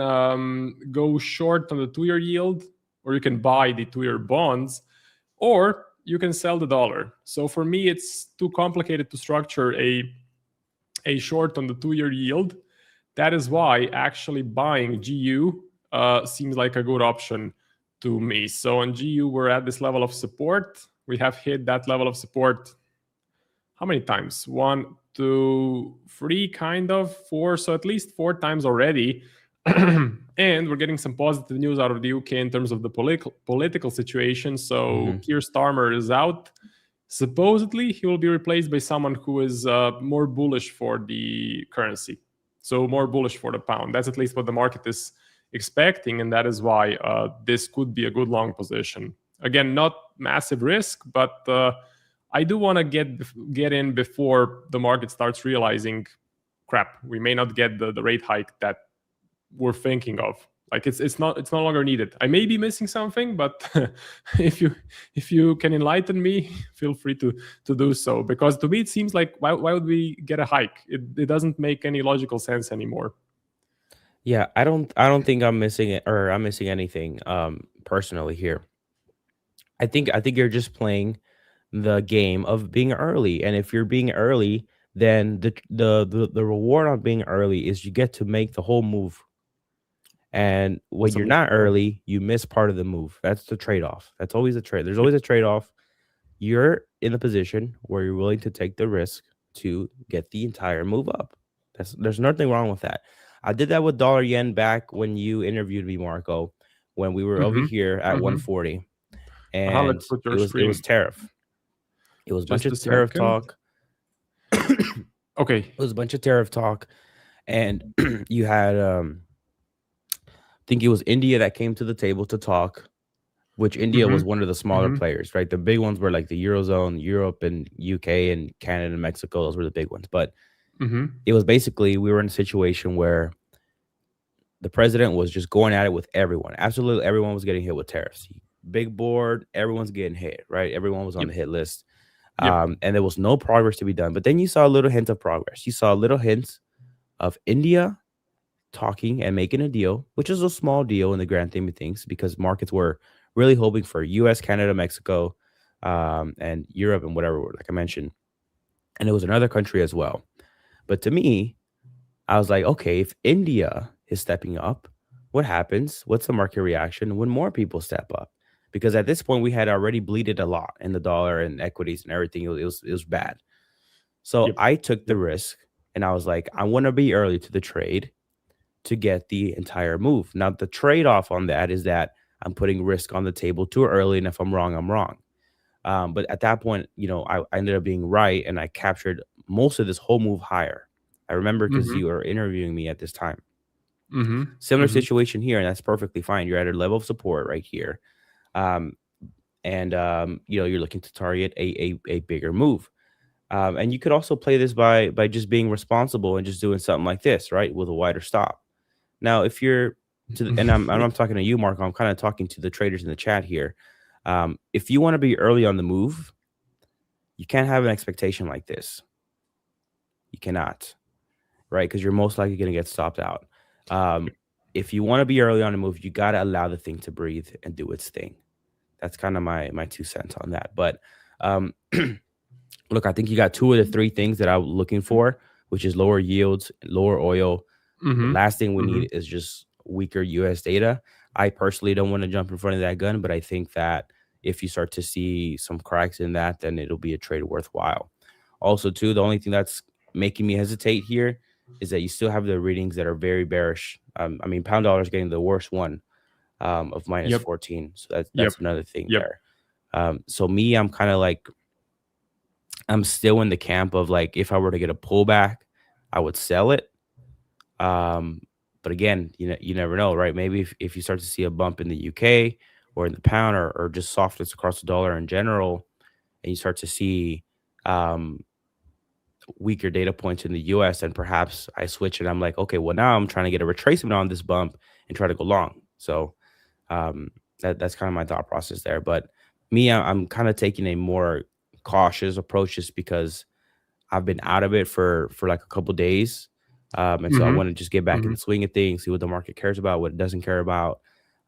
go short on the 2-year yield, or you can buy the 2-year bonds, or you can sell the dollar. So for me, it's too complicated to structure a short on the 2-year yield. That is why actually buying GU seems like a good option to me. So on GU, we're at this level of support. We have hit that level of support how many times? 1, 2, 3, kind of 4. So at least 4 times already. And we're getting some positive news out of the UK in terms of the political situation. So Keir Starmer is out. Supposedly, he will be replaced by someone who is more bullish for the currency. So more bullish for the pound. That's at least what the market is expecting. And that is why this could be a good long position. Again, not massive risk, but I do want to get in before the market starts realizing, crap, we may not get the rate hike that we're thinking of. Like it's no longer needed. I may be missing something, but if you can enlighten me, feel free to do so. Because to me, it seems like why would we get a hike? It doesn't make any logical sense anymore. Yeah, I don't think I'm missing it, or I'm missing anything personally here. I think you're just playing the game of being early, and if you're being early, then the reward on being early is you get to make the whole move. And when you're not early, you miss part of the move. That's the trade-off. That's always a trade. There's always a trade-off. You're in a position where you're willing to take the risk to get the entire move up. There's nothing wrong with that. I did that with dollar yen back when you interviewed me, Marco, when we were over here at 140. And it was tariff. It was a bunch of tariff talk. Okay. It was a bunch of tariff talk. And you had I think it was India that came to the table to talk, which India was one of the smaller players, right? The big ones were like the Eurozone, Europe, and UK, and Canada and Mexico. Those were the big ones. But it was basically, we were in a situation where the president was just going at it with everyone. Absolutely everyone was getting hit with tariffs. Big board, everyone's getting hit, right? Everyone was on the hit list. And there was no progress to be done. But then you saw a little hint of progress. You saw little hints of India talking and making a deal, which is a small deal in the grand scheme of things, because markets were really hoping for US, Canada, Mexico, and Europe and whatever, like I mentioned. And it was another country as well. But to me, I was like, okay, if India is stepping up, what happens? What's the market reaction when more people step up? Because at this point, we had already bleeded a lot in the dollar and equities and everything. It was bad. So I took the risk, and I was like, I want to be early to the trade to get the entire move. Now, the trade-off on that is that I'm putting risk on the table too early, and if I'm wrong, I'm wrong. But at that point, I ended up being right, and I captured most of this whole move higher. I remember because you were interviewing me at this time. Similar situation here, and that's perfectly fine. You're at a level of support right here. You're looking to target a bigger move. And you could also play this by just being responsible and just doing something like this, right, with a wider stop. Now, if you're and I'm talking to you, Marco, I'm kind of talking to the traders in the chat here. If you want to be early on the move, you can't have an expectation like this. You cannot, right? Because you're most likely going to get stopped out. If you want to be early on the move, you got to allow the thing to breathe and do its thing. That's kind of my 2 cents on that. But look, I think you got two of the three things that I'm looking for, which is lower yields, lower oil. The last thing we need is just weaker US data. I personally don't want to jump in front of that gun, but I think that if you start to see some cracks in that, then it'll be a trade worthwhile. Also, too, the only thing that's making me hesitate here is that you still have the readings that are very bearish. Pound dollar is getting the worst one of minus 14. So that's another thing there. So me, I'm kind of like, I'm still in the camp of like, if I were to get a pullback, I would sell it. But again, you never know, right? Maybe if you start to see a bump in the UK or in the pound or just softness across the dollar in general, and you start to see weaker data points in the US, and perhaps I switch and I'm like, okay, well, now I'm trying to get a retracement on this bump and try to go long. So that's kind of my thought process there. But me, I'm kind of taking a more cautious approach just because I've been out of it for like a couple days. And so I want to just get back in the swing of things, see what the market cares about, what it doesn't care about.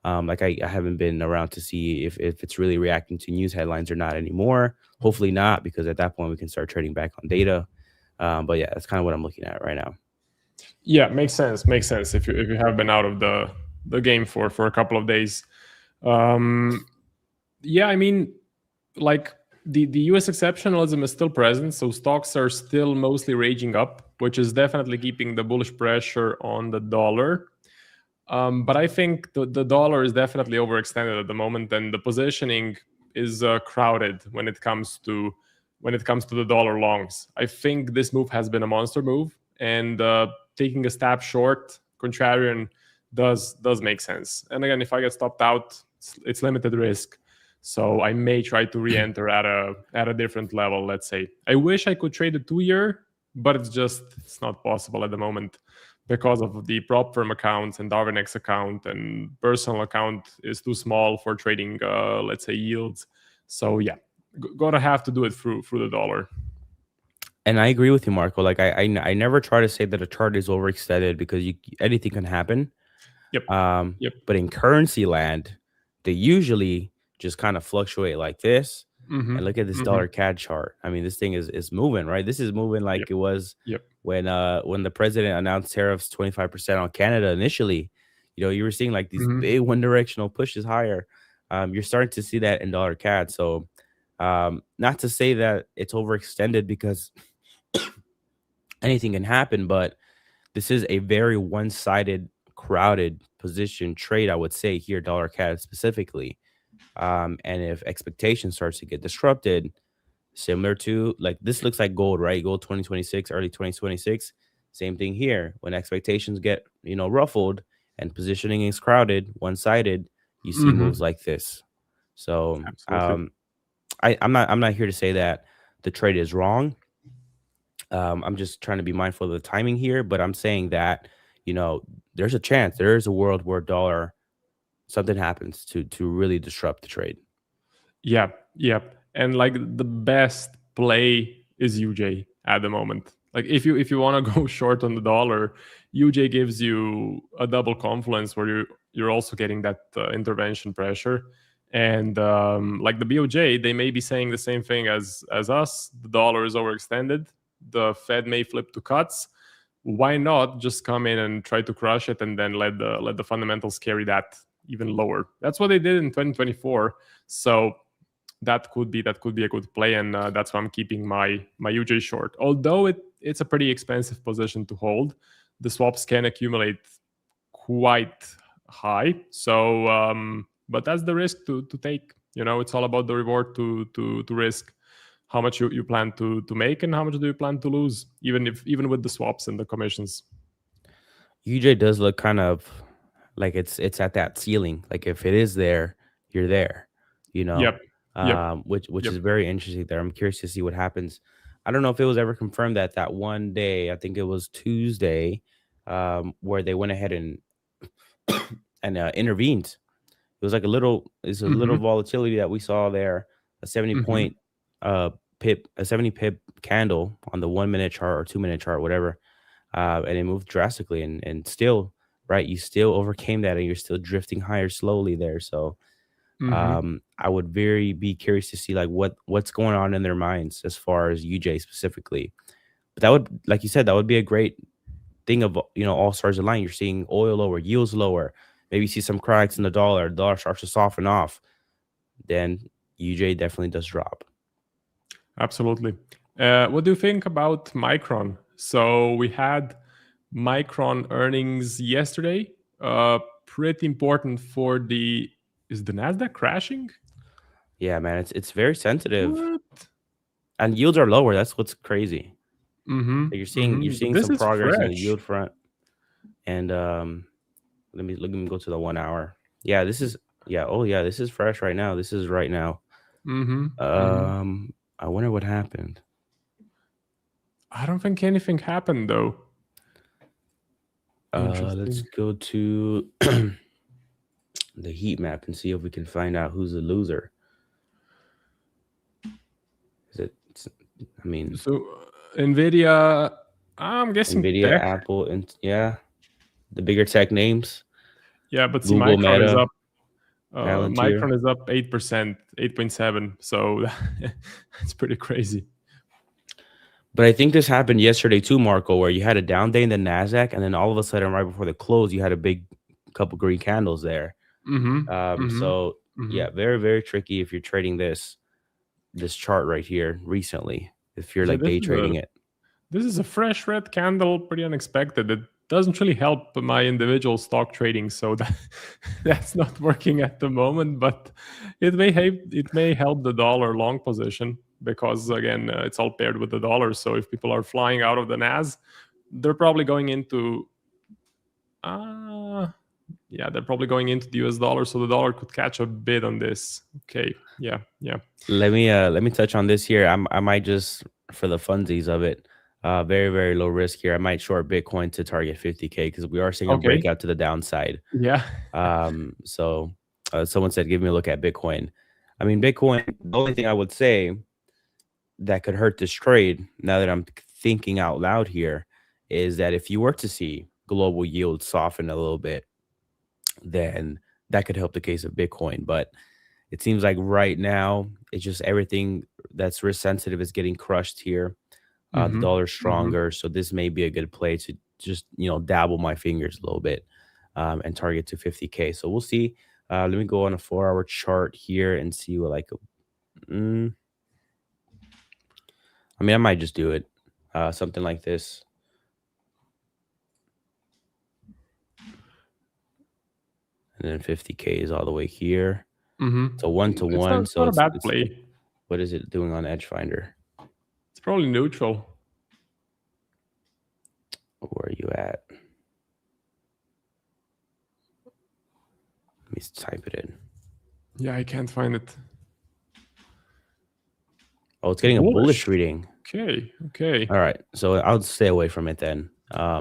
I haven't been around to see if it's really reacting to news headlines or not anymore. Hopefully not, because at that point we can start trading back on data. But yeah, that's kind of what I'm looking at right now. Yeah, makes sense. Makes sense if you have been out of the game for a couple of days. Yeah, I mean, like the US exceptionalism is still present, so stocks are still mostly raging up, which is definitely keeping the bullish pressure on the dollar. But I think the dollar is definitely overextended at the moment, and the positioning is crowded when it comes to the dollar longs. I think this move has been a monster move, and taking a stab short, contrarian, does make sense. And again, if I get stopped out, it's limited risk. So I may try to re-enter at a different level, let's say. I wish I could trade a 2-year, but it's not possible at the moment because of the prop firm accounts and DarwinX account, and personal account is too small for trading, let's say, yields. So yeah, gotta have to do it through the dollar. And I agree with you, Marco. Like I never try to say that a chart is overextended because anything can happen. Yep. But in currency land, they usually just kind of fluctuate like this. And look at this dollar CAD chart. I mean, this thing is moving, right? This is moving like it was when the president announced tariffs 25% on Canada initially. You know, you were seeing like these big one directional pushes higher. You're starting to see that in dollar CAD. So not to say that it's overextended because anything can happen, but this is a very one-sided, crowded position trade, I would say here, dollar CAD specifically. And if expectations starts to get disrupted, similar to like this looks like gold, right? Gold 2026, early 2026. Same thing here. When expectations get, ruffled and positioning is crowded, one-sided, you see moves like this. So I'm not here to say that the trade is wrong. I'm just trying to be mindful of the timing here, but I'm saying that, there's a chance, there is a world where something happens to really disrupt the trade. Yeah. And like the best play is UJ at the moment. Like if you want to go short on the dollar, UJ gives you a double confluence where you're also getting that intervention pressure. And like the BOJ, they may be saying the same thing as us. The dollar is overextended. The Fed may flip to cuts. Why not just come in and try to crush it and then let the fundamentals carry that even lower? That's what they did in 2024. So that could be a good play, and that's why I'm keeping my UJ short. Although it's a pretty expensive position to hold, the swaps can accumulate quite high. So, but that's the risk to take. It's all about the reward to risk. How much you plan to make and how much do you plan to lose, even with the swaps and the commissions. UJ does look kind of like it's at that ceiling. Like if it is there, you're there. Yep. Which is very interesting there. I'm curious to see what happens. I don't know if it was ever confirmed that one day, I think it was Tuesday, where they went ahead and intervened. It was like a little volatility that we saw there, a 70 point pip, a 70 pip candle on the 1 minute chart or 2 minute chart, whatever. And it moved drastically and still, right, you still overcame that and you're still drifting higher slowly there. So I would be curious to see like what's going on in their minds as far as UJ specifically. But that would, like you said, that would be a great thing of, all stars align. You're seeing oil lower, yields lower. Maybe you see some cracks in the dollar starts to soften off. Then UJ definitely does drop. Absolutely. What do you think about Micron? So we had Micron earnings yesterday. Pretty important for is the Nasdaq crashing? Yeah, man, it's very sensitive. What? And yields are lower. That's what's crazy. Mm-hmm. You're seeing some progress in the yield front. And let me go to the 1 hour. Yeah, this is this is fresh right now. This is right now. I wonder what happened. I don't think anything happened though. Let's go to the heat map and see if we can find out who's the loser. So Nvidia, I'm guessing Nvidia, tech. Apple, and the bigger tech names. Yeah, but Google, Micron Meta, is up. Micron is up 8%, 8.7. So it's pretty crazy. But I think this happened yesterday too, Marco, where you had a down day in the Nasdaq, and then all of a sudden, right before the close, you had a big couple green candles there. So yeah, very, very tricky if you're trading this chart right here recently. If you're like day trading it, this is a fresh red candle, pretty unexpected. doesn't really help my individual stock trading, so that's not working at the moment. But it may help the dollar long position, because again, it's all paired with the dollar. So if people are flying out of the Nas, they're probably going into they're probably going into the US dollar, so the dollar could catch a bid on this. Okay, yeah. Let me touch on this here. I might just, for the funsies of it, very, very low risk here, I might short Bitcoin to target 50K, because we are seeing a breakout to the downside. Yeah. So someone said, give me a look at Bitcoin. I mean, Bitcoin, the only thing I would say that could hurt this trade, now that I'm thinking out loud here, is that if you were to see global yields soften a little bit, then that could help the case of Bitcoin. But it seems like right now, it's just everything that's risk sensitive is getting crushed here. The dollar's stronger, so this may be a good play to just, dabble my fingers a little bit and target to 50K. So we'll see. Let me go on a 4-hour chart here and see what I mean, I might just do it. Something like this. And then 50K is all the way here. So 1-to-1. So it's not a bad play. What is it doing on Edge Finder? It's probably neutral. Where are you at? Let me type it in. Yeah, I can't find it. Oh, it's getting a bullish reading. Okay. All right. So I'll stay away from it then. Yeah,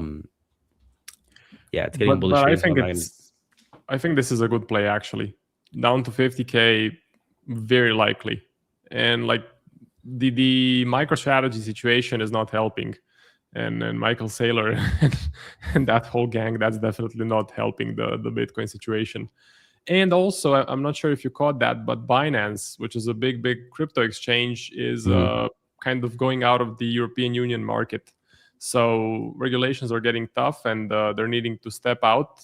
it's getting bullish reading. I think this is a good play, actually. Down to 50K, very likely. And like the MicroStrategy situation is not helping. And Michael Saylor and that whole gang, that's definitely not helping the Bitcoin situation. And also, I'm not sure if you caught that, but Binance, which is a big crypto exchange, is kind of going out of the European Union market. So regulations are getting tough, and they're needing to step out.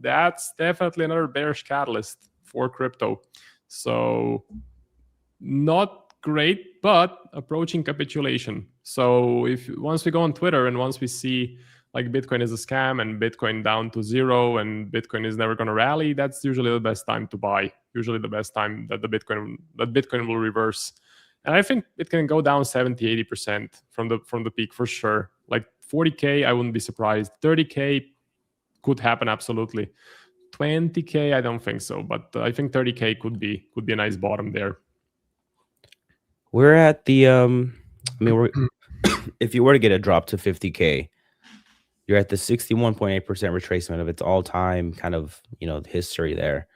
That's definitely another bearish catalyst for crypto. So not great, but approaching capitulation. So once we go on Twitter and once we see like Bitcoin is a scam and Bitcoin down to zero and Bitcoin is never going to rally, that's usually the best time to buy. Usually the best time that Bitcoin will reverse. And I think it can go down 70-80% from the peak for sure. Like 40K, I wouldn't be surprised. 30K could happen absolutely. 20K, I don't think so, but I think 30K could be a nice bottom there. We're at the if you were to get a drop to 50K, you're at the 61.8% retracement of its all-time kind of history there,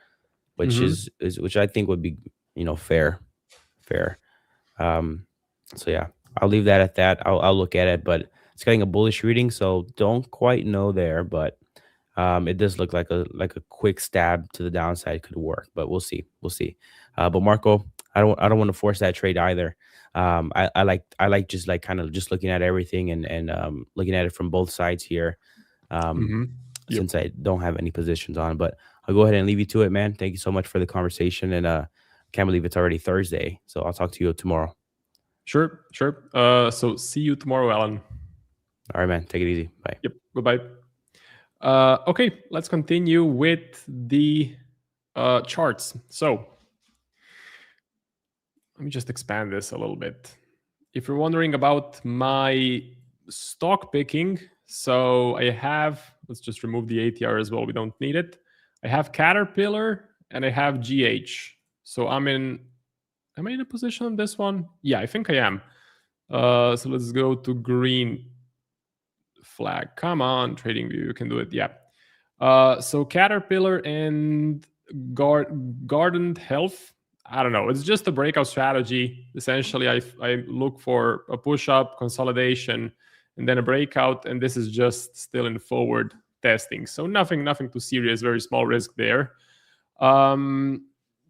which which I think would be fair. So yeah, I'll leave that at that. I'll look at it, but it's getting a bullish reading, so don't quite know there, but it does look like a quick stab to the downside could work, but we'll see. But Marco, I don't want to force that trade either. I like just like kind of just looking at everything and looking at it from both sides here. Since I don't have any positions on, but I'll go ahead and leave you to it, man. Thank you so much for the conversation, and can't believe it's already Thursday. So I'll talk to you tomorrow. Sure. So see you tomorrow, Alan. All right, man. Take it easy. Bye. Yep. Goodbye. Okay, let's continue with the charts. So let me just expand this a little bit. If you're wondering about my stock picking, so I have, let's just remove the ATR as well. We don't need it. I have Caterpillar and I have GH. So am I in a position on this one? Yeah, I think I am. So let's go to green flag. Come on, TradingView, you can do it. Yeah. So Caterpillar and Guardant Health, I don't know. It's just a breakout strategy. Essentially, I look for a push up, consolidation, and then a breakout. And this is just still in forward testing. So nothing too serious, very small risk there.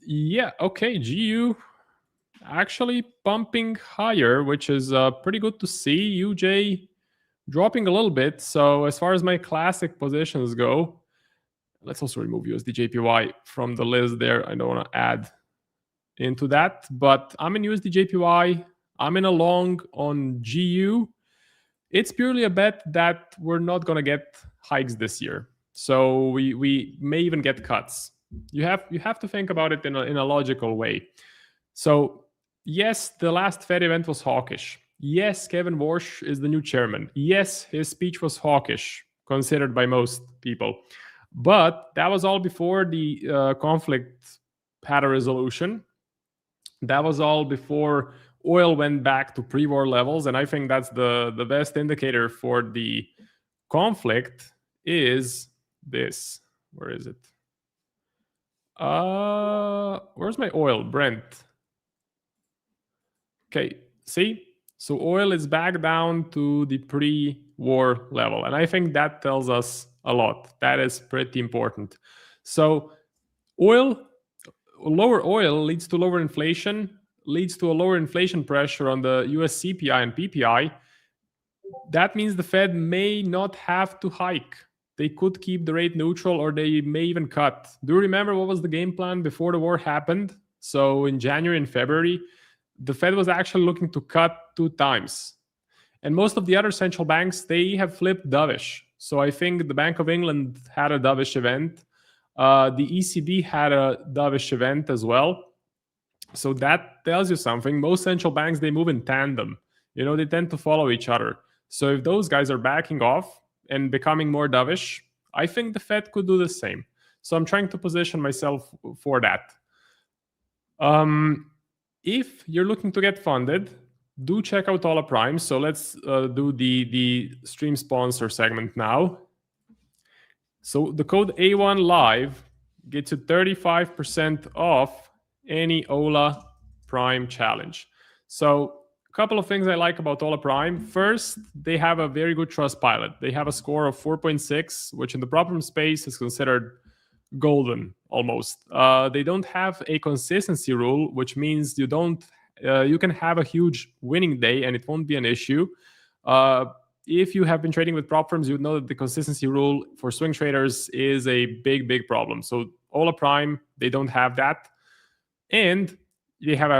Yeah, okay. GU actually pumping higher, which is pretty good to see. UJ dropping a little bit. So as far as my classic positions go, let's also remove USD/JPY from the list there. I don't want to add into that, but I'm in USD/JPY. I'm in a long on GU. It's purely a bet that we're not going to get hikes this year. So we may even get cuts. You have to think about it in a logical way. So yes, the last Fed event was hawkish. Yes, Kevin Warsh is the new chairman. Yes, his speech was hawkish, considered by most people. But that was all before the conflict had a resolution. That was all before oil went back to pre-war levels. And I think that's the best indicator for the conflict is this. Where is it? Where's my oil? Brent. Okay, see? So oil is back down to the pre-war level. And I think that tells us a lot. That is pretty important. So lower oil leads to lower inflation, leads to a lower inflation pressure on the US CPI and PPI. That means the Fed may not have to hike. They could keep the rate neutral, or they may even cut. Do you remember what was the game plan before the war happened? So in January and February, the Fed was actually looking to cut 2 times. And most of the other central banks, they have flipped dovish. So I think the Bank of England had a dovish event. The ECB had a dovish event as well. So that tells you something. Most central banks, they move in tandem. They tend to follow each other. So if those guys are backing off and becoming more dovish, I think the Fed could do the same. So I'm trying to position myself for that. If you're looking to get funded, do check out Ola Prime. So let's do the stream sponsor segment now. So the code A1 Live gets you 35% off any Ola Prime challenge. So a couple of things I like about Ola Prime. First, they have a very good Trustpilot. They have a score of 4.6, which in the problem space is considered golden almost. They don't have a consistency rule, which means you can have a huge winning day and it won't be an issue. If you have been trading with prop firms, you would know that the consistency rule for swing traders is a big problem. So Ola Prime, they don't have that, and they have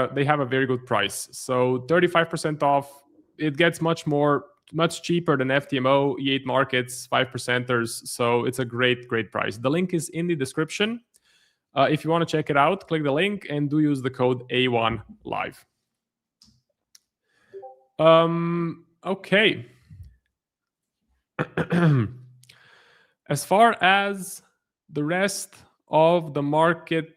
a very good price. So 35% off. It gets much cheaper than FTMO, E8 markets, 5%ers. So it's a great price. The link is in the description. If you want to check it out, click the link and do use the code A1 Live. Okay. As far as the rest of the market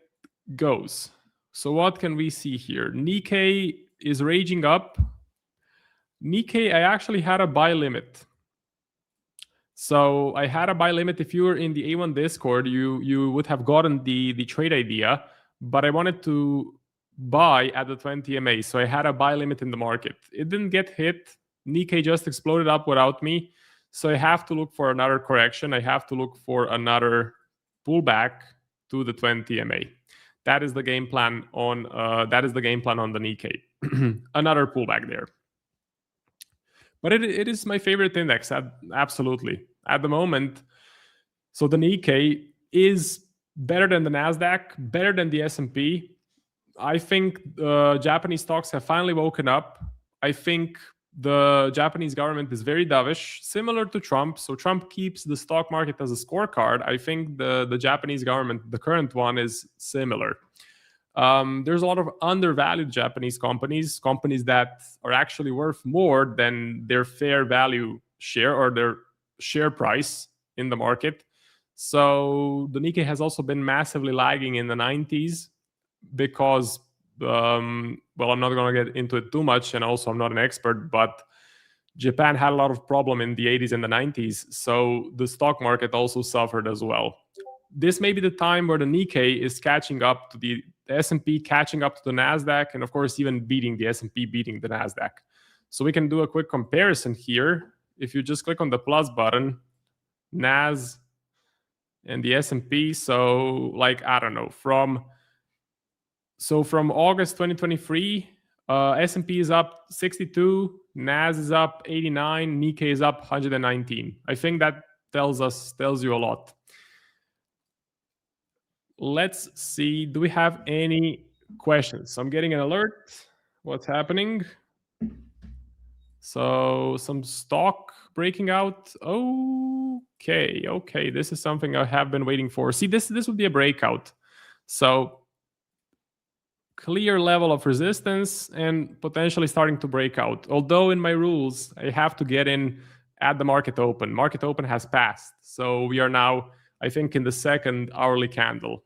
goes, so what can we see here? Nikkei is raging up. Nikkei, I actually had a buy limit. So I had a buy limit. If you were in the A1 Discord, you would have gotten the trade idea, but I wanted to buy at the 20 MA. So I had a buy limit in the market. It didn't get hit. Nikkei just exploded up without me. So I have to look for another correction. I have to look for another pullback to the 20 MA. That is the game plan on the Nikkei. Another pullback there. But it is my favorite index, absolutely. At the moment, so the Nikkei is better than the Nasdaq, better than the S&P. I think Japanese stocks have finally woken up. I think the Japanese government is very dovish, similar to Trump. So Trump keeps the stock market as a scorecard. I think the Japanese government, the current one, is similar. There's a lot of undervalued Japanese companies that are actually worth more than their fair value share or their share price in the market. So the Nikkei has also been massively lagging in the 90s because, I'm not going to get into it too much, and also I'm not an expert, but Japan had a lot of problem in the 80s and the 90s, so the stock market also suffered as well. This may be the time where the Nikkei is catching up to the S&P, catching up to the Nasdaq, and of course even beating the S&P, beating the Nasdaq. So we can do a quick comparison here. If you just click on the plus button, Nas and the S&P, so like, I don't know, from August 2023, S&P is up 62, Nas is up 89, Nikkei is up 119. I think that tells you a lot. Let's see, do we have any questions? I'm getting an alert. What's happening? So some stock breaking out. Okay. This is something I have been waiting for. See, this would be a breakout. So clear level of resistance and potentially starting to break out. Although in my rules, I have to get in at the market open. Market open has passed. So we are now, I think, in the second hourly candle.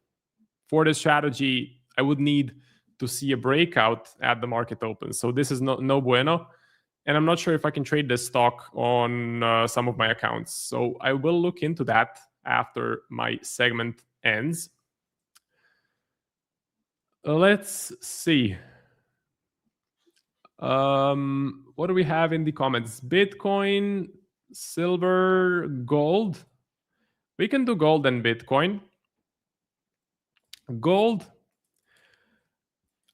For this strategy, I would need to see a breakout at the market open. So this is no bueno. And I'm not sure if I can trade this stock on some of my accounts. So I will look into that after my segment ends. Let's see. What do we have in the comments? Bitcoin, silver, gold. We can do gold and Bitcoin. Gold,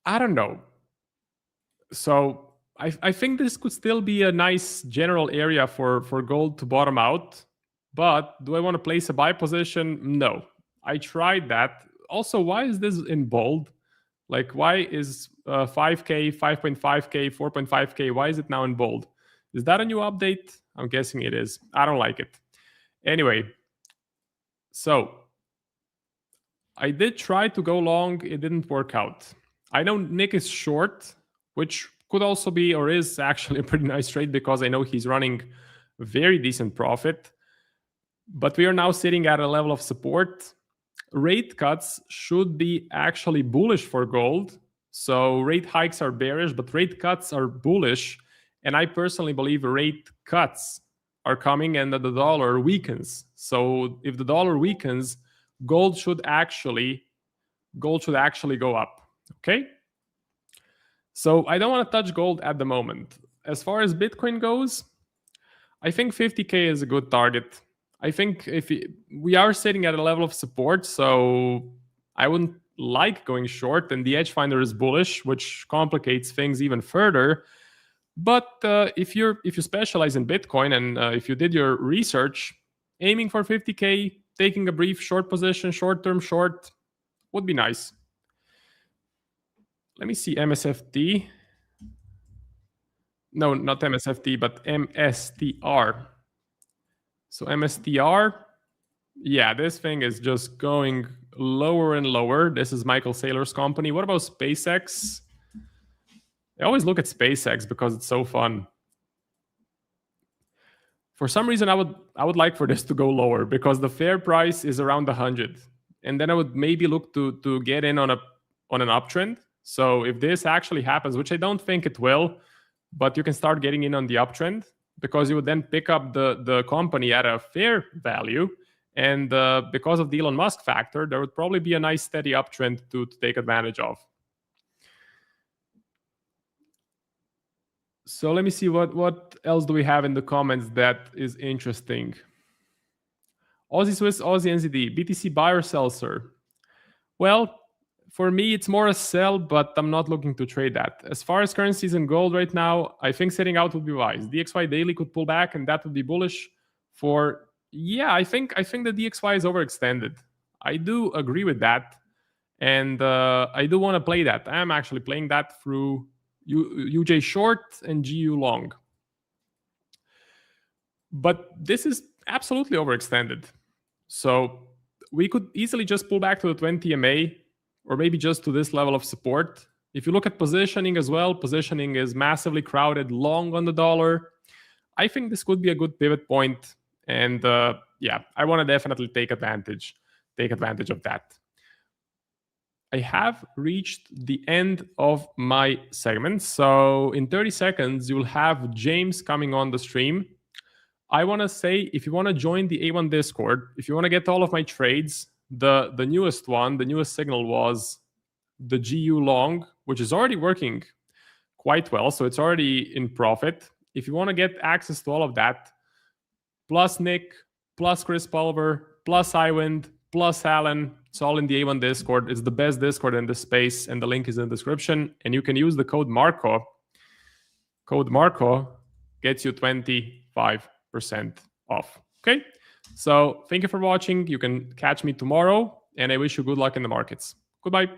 I don't know. So I think this could still be a nice general area for gold to bottom out. But do I want to place a buy position? No. I tried that. Also, why is this in bold? Like, why is 5K, 5.5K, 4.5K, why is it now in bold? Is that a new update? I'm guessing it is. I don't like it. Anyway, so I did try to go long. It didn't work out. I know Nick is short, which could also be or is actually a pretty nice trade because I know he's running very decent profit. But we are now sitting at a level of support. Rate cuts should be actually bullish for gold. So rate hikes are bearish, but rate cuts are bullish. And I personally believe rate cuts are coming and that the dollar weakens. So if the dollar weakens, gold should actually go up. Okay? So I don't want to touch gold at the moment. As far as Bitcoin goes, I think 50K is a good target. I think we are sitting at a level of support, so I wouldn't like going short, and the edge finder is bullish, which complicates things even further. But if you specialize in Bitcoin and if you did your research, aiming for 50K, taking a brief short position, short-term short, would be nice. Let me see MSFT. No, not MSFT, but MSTR. So MSTR, yeah, this thing is just going lower and lower. This is Michael Saylor's company. What about SpaceX? I always look at SpaceX because it's so fun. For some reason, I would like for this to go lower because the fair price is around 100, and then I would maybe look to get in on an uptrend. So if this actually happens, which I don't think it will, but you can start getting in on the uptrend because you would then pick up the company at a fair value, and because of the Elon Musk factor, there would probably be a nice steady uptrend to take advantage of. So let me see what else do we have in the comments that is interesting. Aussie Swiss, Aussie NZD, BTC buy or sell, sir? Well, for me, it's more a sell, but I'm not looking to trade that. As far as currencies and gold right now, I think setting out would be wise. DXY daily could pull back, and that would be bullish. I think the DXY is overextended. I do agree with that, and I do want to play that. I am actually playing that through UJ short and GU long. But this is absolutely overextended. So we could easily just pull back to the 20 MA or maybe just to this level of support. If you look at positioning as well, positioning is massively crowded long on the dollar. I think this could be a good pivot point. And I want to definitely take advantage of that. I have reached the end of my segment. So in 30 seconds, you'll have James coming on the stream. I want to say, if you want to join the A1 Discord, if you want to get all of my trades, the newest signal was the GU long, which is already working quite well. So it's already in profit. If you want to get access to all of that, plus Nick, plus Chris Pulver, plus Iwind, plus Alan, it's all in the A1 Discord. It's the best Discord in this space, and the link is in the description. And you can use the code Marco. Code Marco gets you 25% off. Okay? So thank you for watching. You can catch me tomorrow, and I wish you good luck in the markets. Goodbye.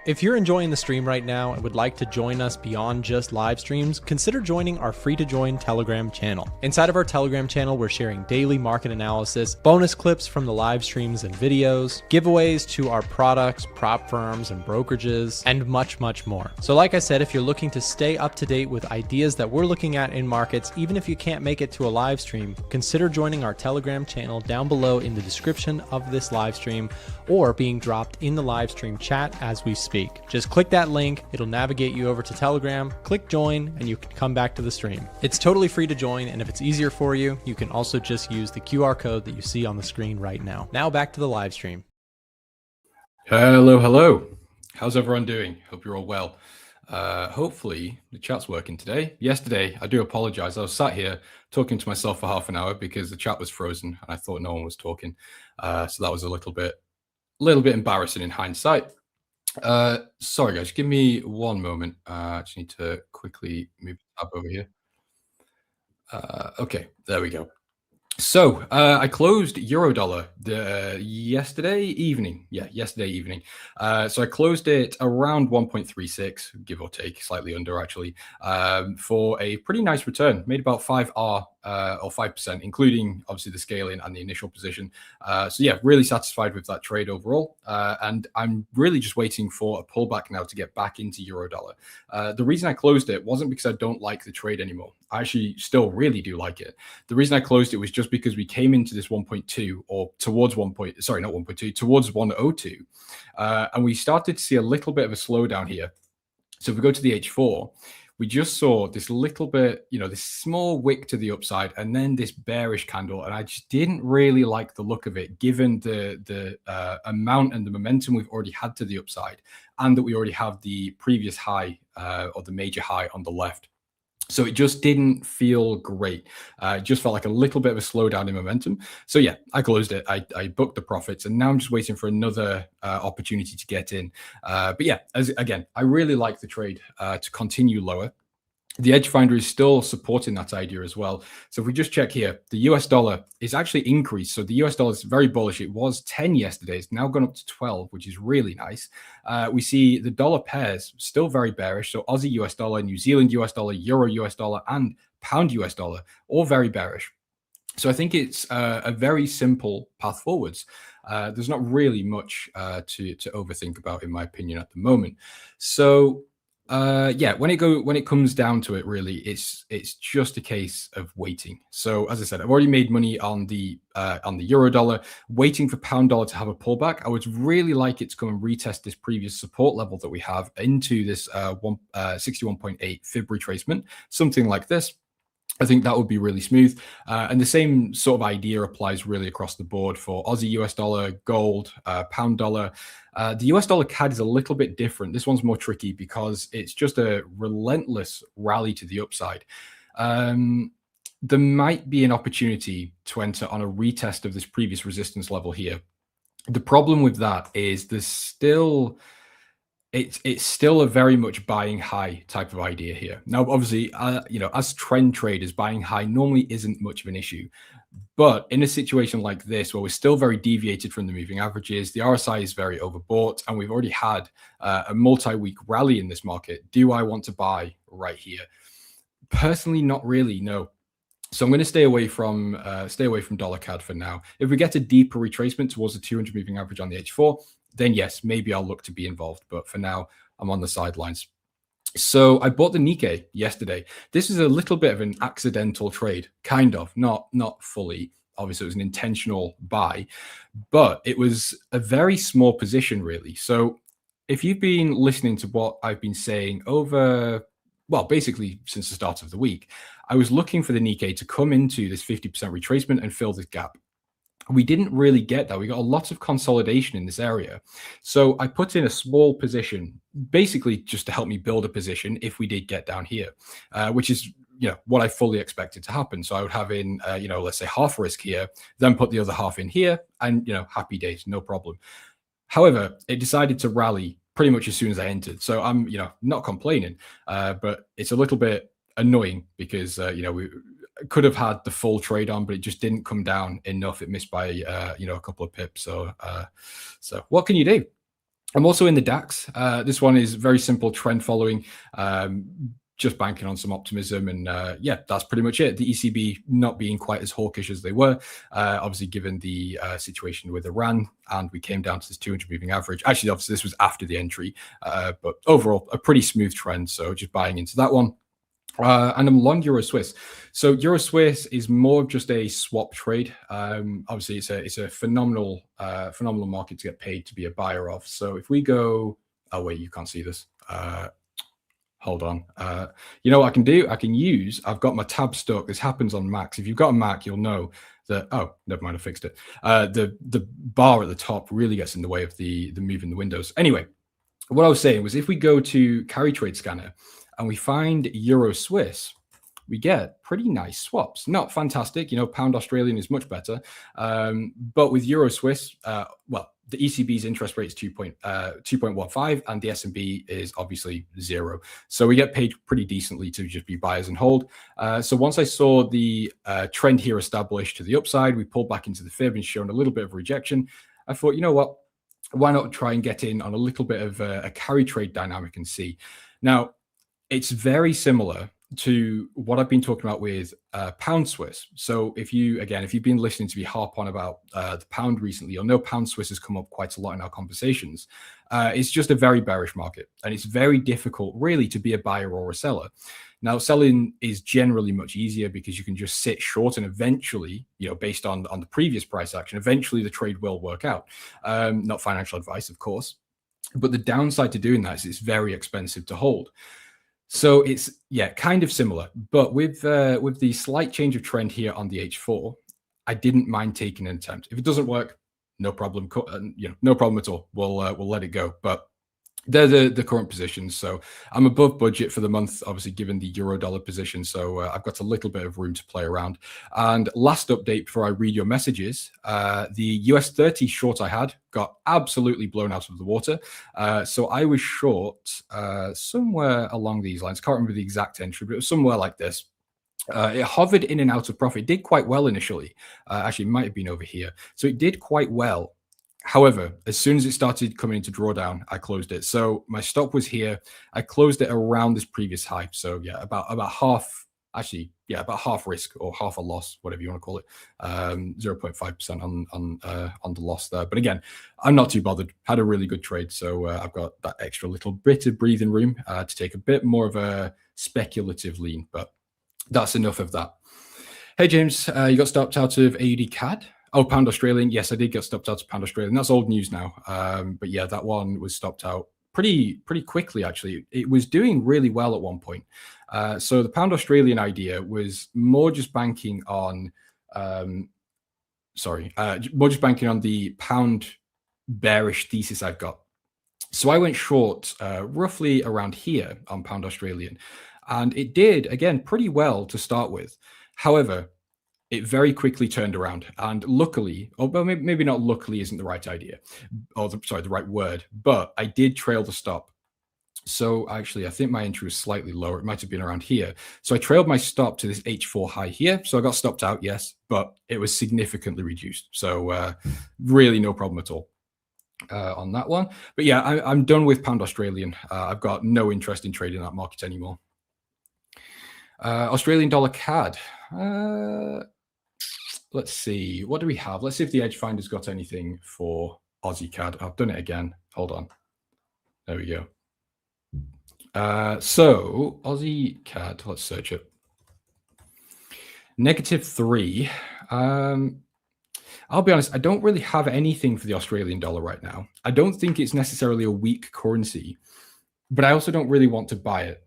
If you're enjoying the stream right now and would like to join us beyond just live streams, consider joining our free to join Telegram channel. Inside of our Telegram channel, we're sharing daily market analysis, bonus clips from the live streams and videos, giveaways to our products, prop firms and brokerages, and much, much more. So like I said, if you're looking to stay up to date with ideas that we're looking at in markets, even if you can't make it to a live stream, consider joining our Telegram channel down below in the description of this live stream, or being dropped in the live stream chat as we speak. Just click that link, it'll navigate you over to Telegram, click join, and you can come back to the stream. It's totally free to join, and if it's easier for you, you can also just use the QR code that you see on the screen right now. Now back to the live stream. Hello. How's everyone doing? Hope you're all well. Hopefully the chat's working today. Yesterday, I do apologize. I was sat here talking to myself for half an hour because the chat was frozen and I thought no one was talking. So that was a little bit embarrassing in hindsight. Sorry guys, give me one moment. I just need to quickly move the tab over here. Okay, there we go. So I closed Eurodollar yesterday evening. Yeah, yesterday evening. So I closed it around 1.36, give or take, slightly under actually, for a pretty nice return. Made about 5R or 5%, including obviously the scaling and the initial position. So yeah, really satisfied with that trade overall. And I'm really just waiting for a pullback now to get back into Eurodollar. The reason I closed it wasn't because I don't like the trade anymore. I actually still really do like it. The reason I closed it was just because we came into this 1.2 or towards towards 102. And we started to see a little bit of a slowdown here. So if we go to the H4, we just saw this little bit, this small wick to the upside and then this bearish candle. And I just didn't really like the look of it, given the amount and the momentum we've already had to the upside, and that we already have the previous high or the major high on the left. So it just didn't feel great. It just felt like a little bit of a slowdown in momentum. So yeah, I closed it. I booked the profits, and now I'm just waiting for another opportunity to get in. But yeah, again, I really like the trade to continue lower. The edge finder is still supporting that idea as well. So if we just check here, the US dollar is actually increased. So the US dollar is very bullish. It was 10 yesterday. It's now gone up to 12, which is really nice. We see the dollar pairs still very bearish. So Aussie US dollar, New Zealand US dollar, Euro US dollar, and Pound US dollar, all very bearish. So I think it's a very simple path forwards. There's not really much to overthink about, in my opinion, at the moment. So yeah, when it comes down to it, really, it's just a case of waiting. So as I said, I've already made money on the euro dollar, waiting for pound dollar to have a pullback. I would really like it to come and retest this previous support level that we have into this 61.8 fib retracement, something like this. I think that would be really smooth. And the same sort of idea applies really across the board for Aussie US dollar, gold, pound dollar. The US dollar CAD is a little bit different. This one's more tricky because it's just a relentless rally to the upside. There might be an opportunity to enter on a retest of this previous resistance level here. The problem with that is there's still... It's still a very much buying high type of idea here. Now, obviously, as trend traders, buying high normally isn't much of an issue. But in a situation like this, where we're still very deviated from the moving averages, the RSI is very overbought, and we've already had a multi-week rally in this market, do I want to buy right here? Personally, not really, no. So I'm going to stay away from dollar CAD for now. If we get a deeper retracement towards the 200 moving average on the H4, then yes, maybe I'll look to be involved. But for now, I'm on the sidelines. So I bought the Nikkei yesterday. This is a little bit of an accidental trade, kind of, not fully. Obviously, it was an intentional buy, but it was a very small position, really. So if you've been listening to what I've been saying over, well, basically since the start of the week, I was looking for the Nikkei to come into this 50% retracement and fill this gap. We didn't really get that. We got a lot of consolidation in this area. So I put in a small position, basically just to help me build a position if we did get down here, which is what I fully expected to happen. So I would have in, let's say half risk here, then put the other half in here, and, happy days, no problem. However, it decided to rally pretty much as soon as I entered. So I'm, not complaining, but it's a little bit annoying because, we could have had the full trade on, but it just didn't come down enough. It missed by, a couple of pips. So what can you do? I'm also in the DAX. This one is very simple trend following, just banking on some optimism. And yeah, that's pretty much it. The ECB not being quite as hawkish as they were, obviously given the situation with Iran, and we came down to this 200 moving average. Actually, obviously this was after the entry, but overall a pretty smooth trend. So just buying into that one. And I'm long Euro Swiss. So Euro Swiss is more of just a swap trade. Obviously, it's a phenomenal market to get paid to be a buyer of. So if we go, oh wait, you can't see this. Hold on. You know what I can do? I've got my tab stuck. This happens on Macs. If you've got a Mac, you'll know that. Oh, never mind. I fixed it. The bar at the top really gets in the way of the move in the windows. Anyway, what I was saying was, if we go to carry trade scanner and we find Euro Swiss, we get pretty nice swaps. Not fantastic, pound Australian is much better. But with Euro Swiss, well, the ECB's interest rate is 2.15 and the S&B is obviously 0. So we get paid pretty decently to just be buyers and hold. So once I saw the trend here established to the upside, we pulled back into the fib and shown a little bit of rejection. I thought, you know what? Why not try and get in on a little bit of a carry trade dynamic and see. Now, it's very similar to what I've been talking about with pound Swiss. So if you've been listening to me harp on about the pound recently, you'll know pound Swiss has come up quite a lot in our conversations. It's just a very bearish market, and it's very difficult really to be a buyer or a seller. Now, selling is generally much easier because you can just sit short, and eventually, based on the previous price action, eventually the trade will work out. Not financial advice, of course, but the downside to doing that is it's very expensive to hold. So it's, kind of similar, but with the slight change of trend here on the H4, I didn't mind taking an attempt. If it doesn't work, no problem. No problem at all. We'll let it go. But they're the current positions. So I'm above budget for the month, obviously, given the euro dollar position. So I've got a little bit of room to play around. And last update before I read your messages, the US 30 short I had got absolutely blown out of the water. So I was short somewhere along these lines. Can't remember the exact entry, but it was somewhere like this. It hovered in and out of profit. It did quite well initially. Actually, it might have been over here. So it did quite well. However, as soon as it started coming into drawdown, I closed it. So my stop was here. I closed it around this previous high. So yeah, about half, actually, about half risk or half a loss, whatever you want to call it. 0.5% on the loss there. But again, I'm not too bothered. Had a really good trade. So I've got that extra little bit of breathing room to take a bit more of a speculative lean, but that's enough of that. Hey, James, you got stopped out of AUD CAD? Oh, pound Australian. Yes, I did get stopped out to pound Australian. That's old news now. But yeah, that one was stopped out pretty quickly, actually. It was doing really well at one point. So the pound Australian idea was more just banking on, more just banking on the pound bearish thesis I've got. So I went short roughly around here on pound Australian. And it did, again, pretty well to start with. However, it very quickly turned around, and luckily, or maybe not luckily isn't the right idea, or the right word, but I did trail the stop. So actually, I think my entry was slightly lower. It might have been around here. So I trailed my stop to this H4 high here. So I got stopped out, yes, but it was significantly reduced. So really no problem at all on that one. But yeah, I'm done with pound Australian. I've got no interest in trading that market anymore. Australian dollar CAD. Let's see. What do we have? Let's see if the Edge Finder's got anything for Aussie CAD. I've done it again. Hold on. There we go. So Aussie CAD. Let's search it. -3. I'll be honest. I don't really have anything for the Australian dollar right now. I don't think it's necessarily a weak currency, but I also don't really want to buy it.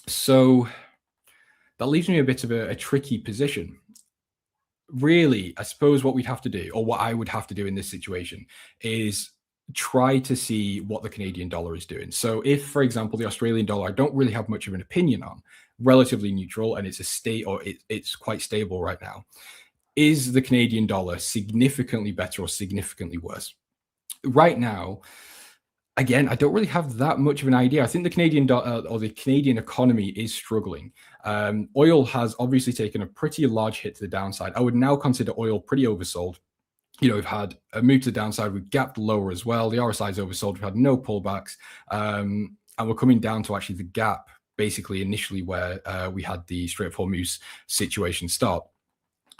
So that leaves me a bit of a tricky position. Really, I suppose what we'd have to do, or what I would have to do in this situation, is try to see what the Canadian dollar is doing. So if, for example, the Australian dollar, I don't really have much of an opinion on, relatively neutral, and it's quite stable right now. Is the Canadian dollar significantly better or significantly worse? Right now, again, I don't really have that much of an idea. I think the Canadian dollar or the Canadian economy is struggling. Oil has obviously taken a pretty large hit to the downside. I would now consider oil pretty oversold. we've had a move to the downside. We've gapped lower as well. The RSI is oversold. We've had no pullbacks. And we're coming down to actually the gap, basically initially where we had the Strait of Hormuz situation start.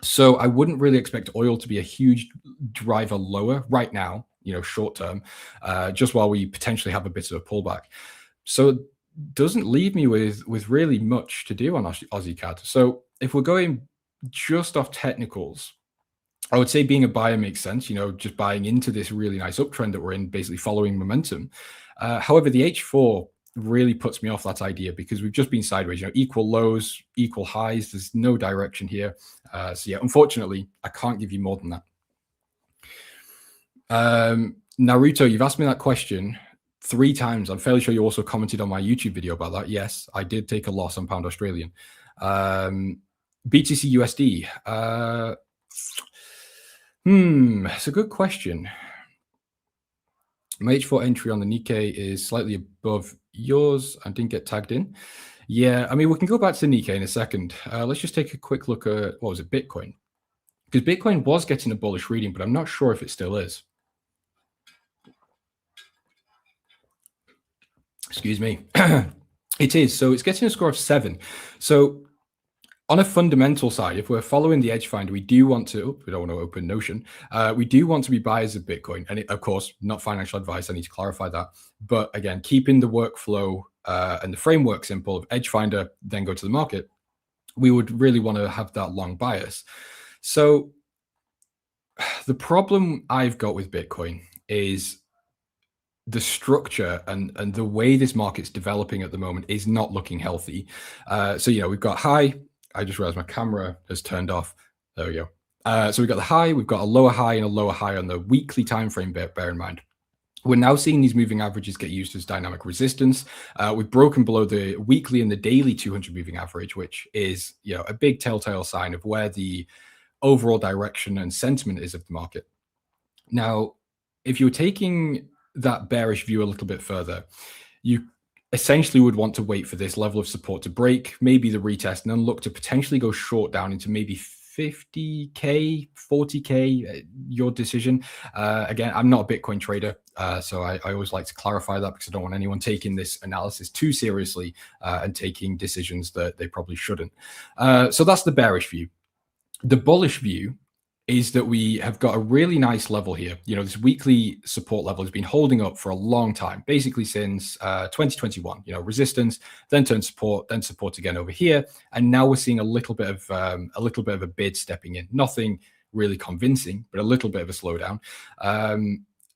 So I wouldn't really expect oil to be a huge driver lower right now, short term, just while we potentially have a bit of a pullback. So it doesn't leave me with really much to do on Aussie CAD. So if we're going just off technicals, I would say being a buyer makes sense, just buying into this really nice uptrend that we're in, basically following momentum. However, the H4 really puts me off that idea because we've just been sideways, equal lows, equal highs. There's no direction here. So yeah, unfortunately, I can't give you more than that. Naruto, you've asked me that question 3 times. I'm fairly sure you also commented on my YouTube video about that. Yes, I did take a loss on pound Australian. BTC USD. It's a good question. My H4 entry on the Nikkei is slightly above yours. I didn't get tagged in. Yeah, I mean, we can go back to the Nikkei in a second. Let's just take a quick look at, what was it, Bitcoin? Because Bitcoin was getting a bullish reading, but I'm not sure if it still is. Excuse me. It is. So it's getting a score of 7. So on a fundamental side, if we're following the edge finder, we don't want to open Notion. We do want to be buyers of Bitcoin. And of course, not financial advice. I need to clarify that. But again, keeping the workflow and the framework simple of edge finder, then go to the market, we would really want to have that long bias. So the problem I've got with Bitcoin is the structure and the way this market's developing at the moment is not looking healthy. So, we've got high. I just realized my camera has turned off. There we go. So we've got the high, we've got a lower high and a lower high on the weekly time frame, bear in mind. We're now seeing these moving averages get used as dynamic resistance. We've broken below the weekly and the daily 200 moving average, which is a big telltale sign of where the overall direction and sentiment is of the market. Now, if you're taking that bearish view a little bit further, you essentially would want to wait for this level of support to break, maybe the retest, and then look to potentially go short down into maybe 50K, 40K, your decision. Again, I'm not a Bitcoin trader, so I always like to clarify that because I don't want anyone taking this analysis too seriously and taking decisions that they probably shouldn't. So that's the bearish view. The bullish view is that we have got a really nice level here. This weekly support level has been holding up for a long time, basically since 2021. Resistance, then turn support, then support again over here, and now we're seeing a little bit of a bid stepping in. Nothing really convincing, but a little bit of a slowdown.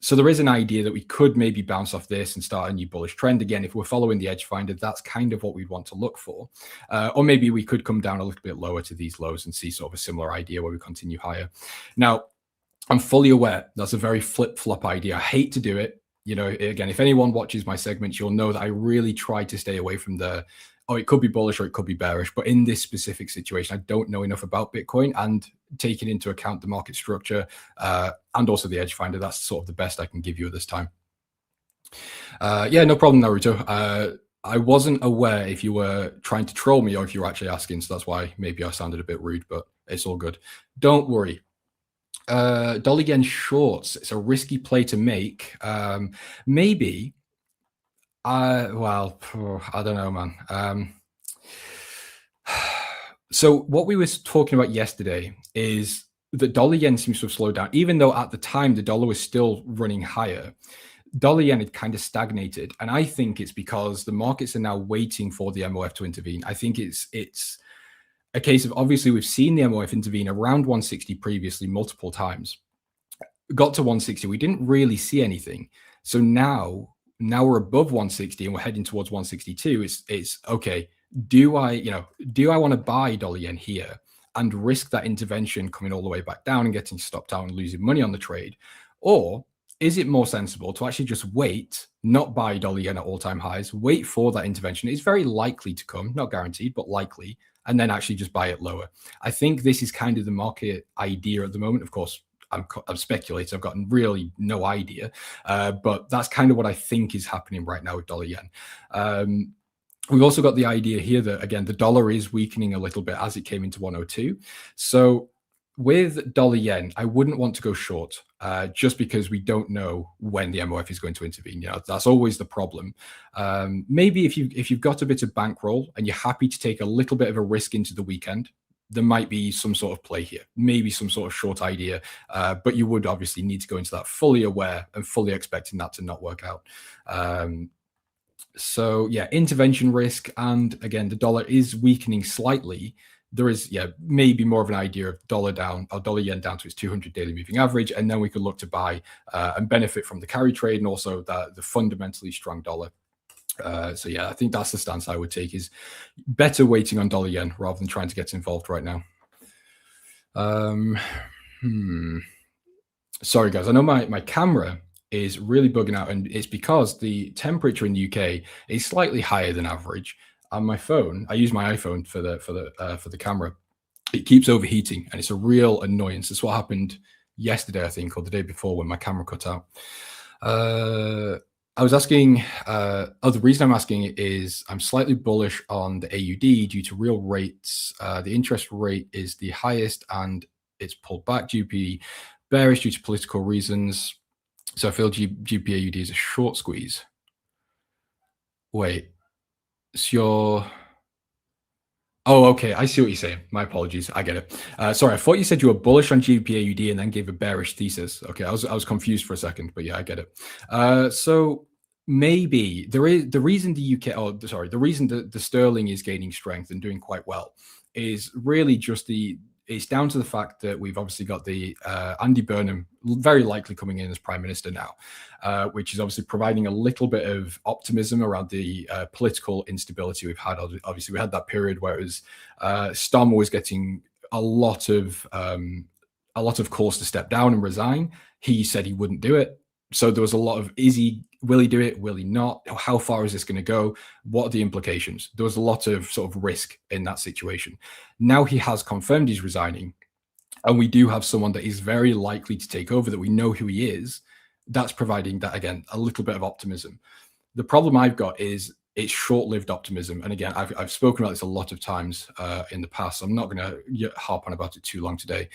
So there is an idea that we could maybe bounce off this and start a new bullish trend. Again, if we're following the edge finder, that's kind of what we'd want to look for. Or maybe we could come down a little bit lower to these lows and see sort of a similar idea where we continue higher. Now, I'm fully aware that's a very flip-flop idea. I hate to do it. Again, if anyone watches my segments, you'll know that I really try to stay away from it could be bullish or it could be bearish. But in this specific situation, I don't know enough about Bitcoin, and taking into account the market structure and also the edge finder, that's sort of the best I can give you at this time. Yeah, no problem, Naruto. I wasn't aware if you were trying to troll me or if you were actually asking, so that's why maybe I sounded a bit rude, but it's all good. Don't worry. Dollar yen shorts, it's a risky play to make. Maybe. Well, I don't know, man. So what we were talking about yesterday is the dollar yen seems to have slowed down, even though at the time the dollar was still running higher. Dollar yen had kind of stagnated, and I think it's because the markets are now waiting for the MOF to intervene. I think it's a case of, obviously we've seen the MOF intervene around 160 previously multiple times. Got to 160, we didn't really see anything. So now we're above 160 and we're heading towards 162. It's okay. Do I want to buy dollar yen here and risk that intervention coming all the way back down and getting stopped out and losing money on the trade? Or is it more sensible to actually just wait, not buy dollar yen at all-time highs, wait for that intervention? It's very likely to come, not guaranteed, but likely, and then actually just buy it lower. I think this is kind of the market idea at the moment. Of course, I'm speculating. I've got really no idea, but that's kind of what I think is happening right now with dollar yen. We've also got the idea here that, again, the dollar is weakening a little bit as it came into 102. So with dollar yen, I wouldn't want to go short just because we don't know when the MOF is going to intervene. You know, that's always the problem. Maybe if you've got a bit of bankroll and you're happy to take a little bit of a risk into the weekend, there might be some sort of play here, maybe some sort of short idea, but you would obviously need to go into that fully aware and fully expecting that to not work out. So yeah, intervention risk, and again, the dollar is weakening slightly. There is, yeah, maybe more of an idea of dollar down or dollar yen down to its 200 daily moving average, and then we could look to buy and benefit from the carry trade and also the fundamentally strong dollar. So yeah, I think that's the stance I would take, is better waiting on dollar yen rather than trying to get involved right now. Sorry guys, I know my camera is really bugging out, and it's because the temperature in the UK is slightly higher than average. And my phone, I use my iPhone for the camera. It keeps overheating, and it's a real annoyance. It's what happened yesterday, I think, or the day before, when my camera cut out. I was asking, the reason I'm asking is I'm slightly bullish on the AUD due to real rates. The interest rate is the highest, and it's pulled back. GBP bearish due to political reasons. So I feel GBP AUD is a short squeeze. Wait, so oh, okay, I see what you're saying. My apologies, I get it. Sorry, I thought you said you were bullish on GBP AUD and then gave a bearish thesis. Okay, I was confused for a second, but yeah, I get it. So maybe the reason the UK, oh sorry, the reason the sterling is gaining strength and doing quite well is really just it's down to the fact that we've obviously got the Andy Burnham very likely coming in as Prime Minister now, which is obviously providing a little bit of optimism around the political instability we've had. Obviously, we had that period where it was Starmer was getting a lot of calls to step down and resign. He said he wouldn't do it. So there was a lot of, will he do it? Will he not? How far is this going to go? What are the implications? There was a lot of sort of risk in that situation. Now he has confirmed he's resigning, and we do have someone that is very likely to take over, that we know who he is. That's providing that, again, a little bit of optimism. The problem I've got is it's short-lived optimism. And again, I've spoken about this a lot of times in the past. So I'm not going to harp on about it too long today.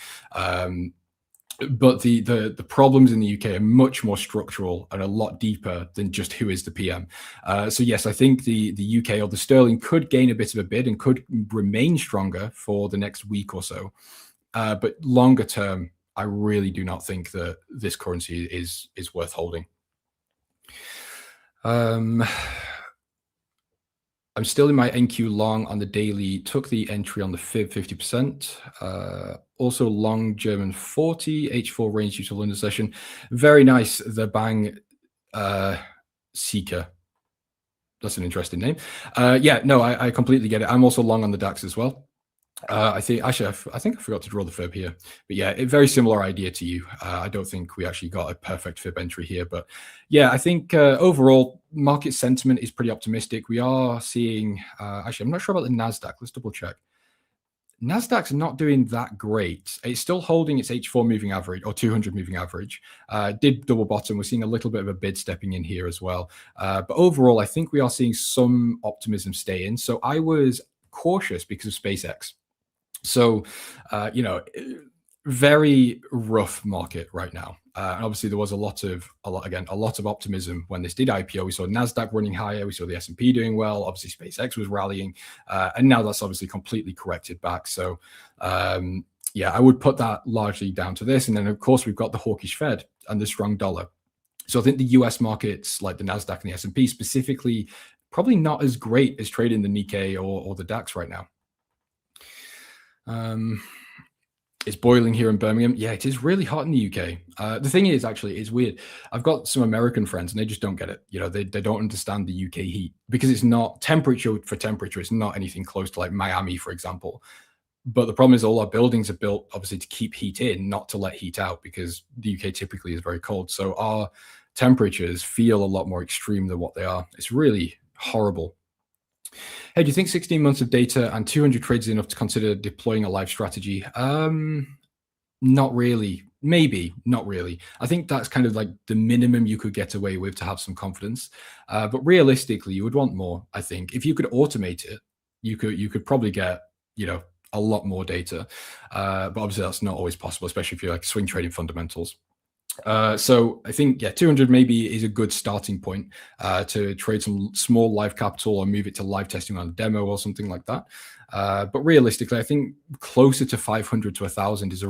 But the problems in the UK are much more structural and a lot deeper than just who is the PM. So yes, I think the UK or the sterling could gain a bit of a bid and could remain stronger for the next week or so. But longer term, I really do not think that this currency is worth holding. I'm still in my NQ long on the daily, took the entry on the fib 50%. Also long German 40, H4 range due to London session. Very nice, the Bang Seeker. That's an interesting name. Yeah, no, I completely get it. I'm also long on the DAX as well. I think I forgot to draw the fib here, but yeah, a very similar idea to you. I don't think we actually got a perfect fib entry here, but yeah, I think overall market sentiment is pretty optimistic. We are seeing, actually, I'm not sure about the Nasdaq. Let's double check. Nasdaq's not doing that great. It's still holding its H4 moving average or 200 moving average. Did double bottom. We're seeing a little bit of a bid stepping in here as well. But overall, I think we are seeing some optimism stay in. So I was cautious because of SpaceX. So, you know, very rough market right now. And obviously there was a lot of optimism when this did IPO. We saw Nasdaq running higher. We saw the S&P doing well. Obviously SpaceX was rallying, and now that's obviously completely corrected back. So, yeah, I would put that largely down to this. And then of course we've got the hawkish Fed and the strong dollar. So I think the US markets, like the Nasdaq and the S&P specifically, probably not as great as trading the Nikkei or the DAX right now. It's boiling here in Birmingham. Yeah, it is really hot in the UK. The thing is, actually, it's weird. I've got some American friends and they just don't get it. You know, they don't understand the UK heat because it's not temperature for temperature. It's not anything close to like Miami, for example. But the problem is all our buildings are built obviously to keep heat in, not to let heat out, because the UK typically is very cold. So our temperatures feel a lot more extreme than what they are. It's really horrible. Hey, do you think 16 months of data and 200 trades is enough to consider deploying a live strategy? Not really. Maybe, not really. I think that's kind of like the minimum you could get away with to have some confidence. But realistically, you would want more, I think. If you could automate it, you could probably get, you know, a lot more data. But obviously that's not always possible, especially if you're like swing trading fundamentals. So I think, yeah, 200 maybe is a good starting point to trade some small live capital or move it to live testing on a demo or something like that. But realistically, I think closer to 500 to 1,000 is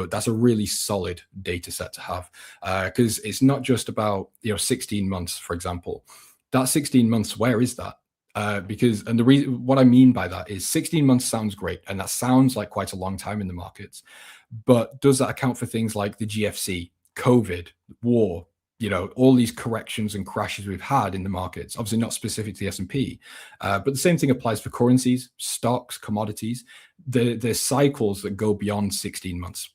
that's a really solid data set to have, because it's not just about, 16 months, for example. That 16 months, where is that? And the reason, what I mean by that is 16 months sounds great, and that sounds like quite a long time in the markets. But does that account for things like the GFC, COVID, war, all these corrections and crashes we've had in the markets? Obviously not specific to the S&P, but the same thing applies for currencies, stocks, commodities. There's cycles that go beyond 16 months.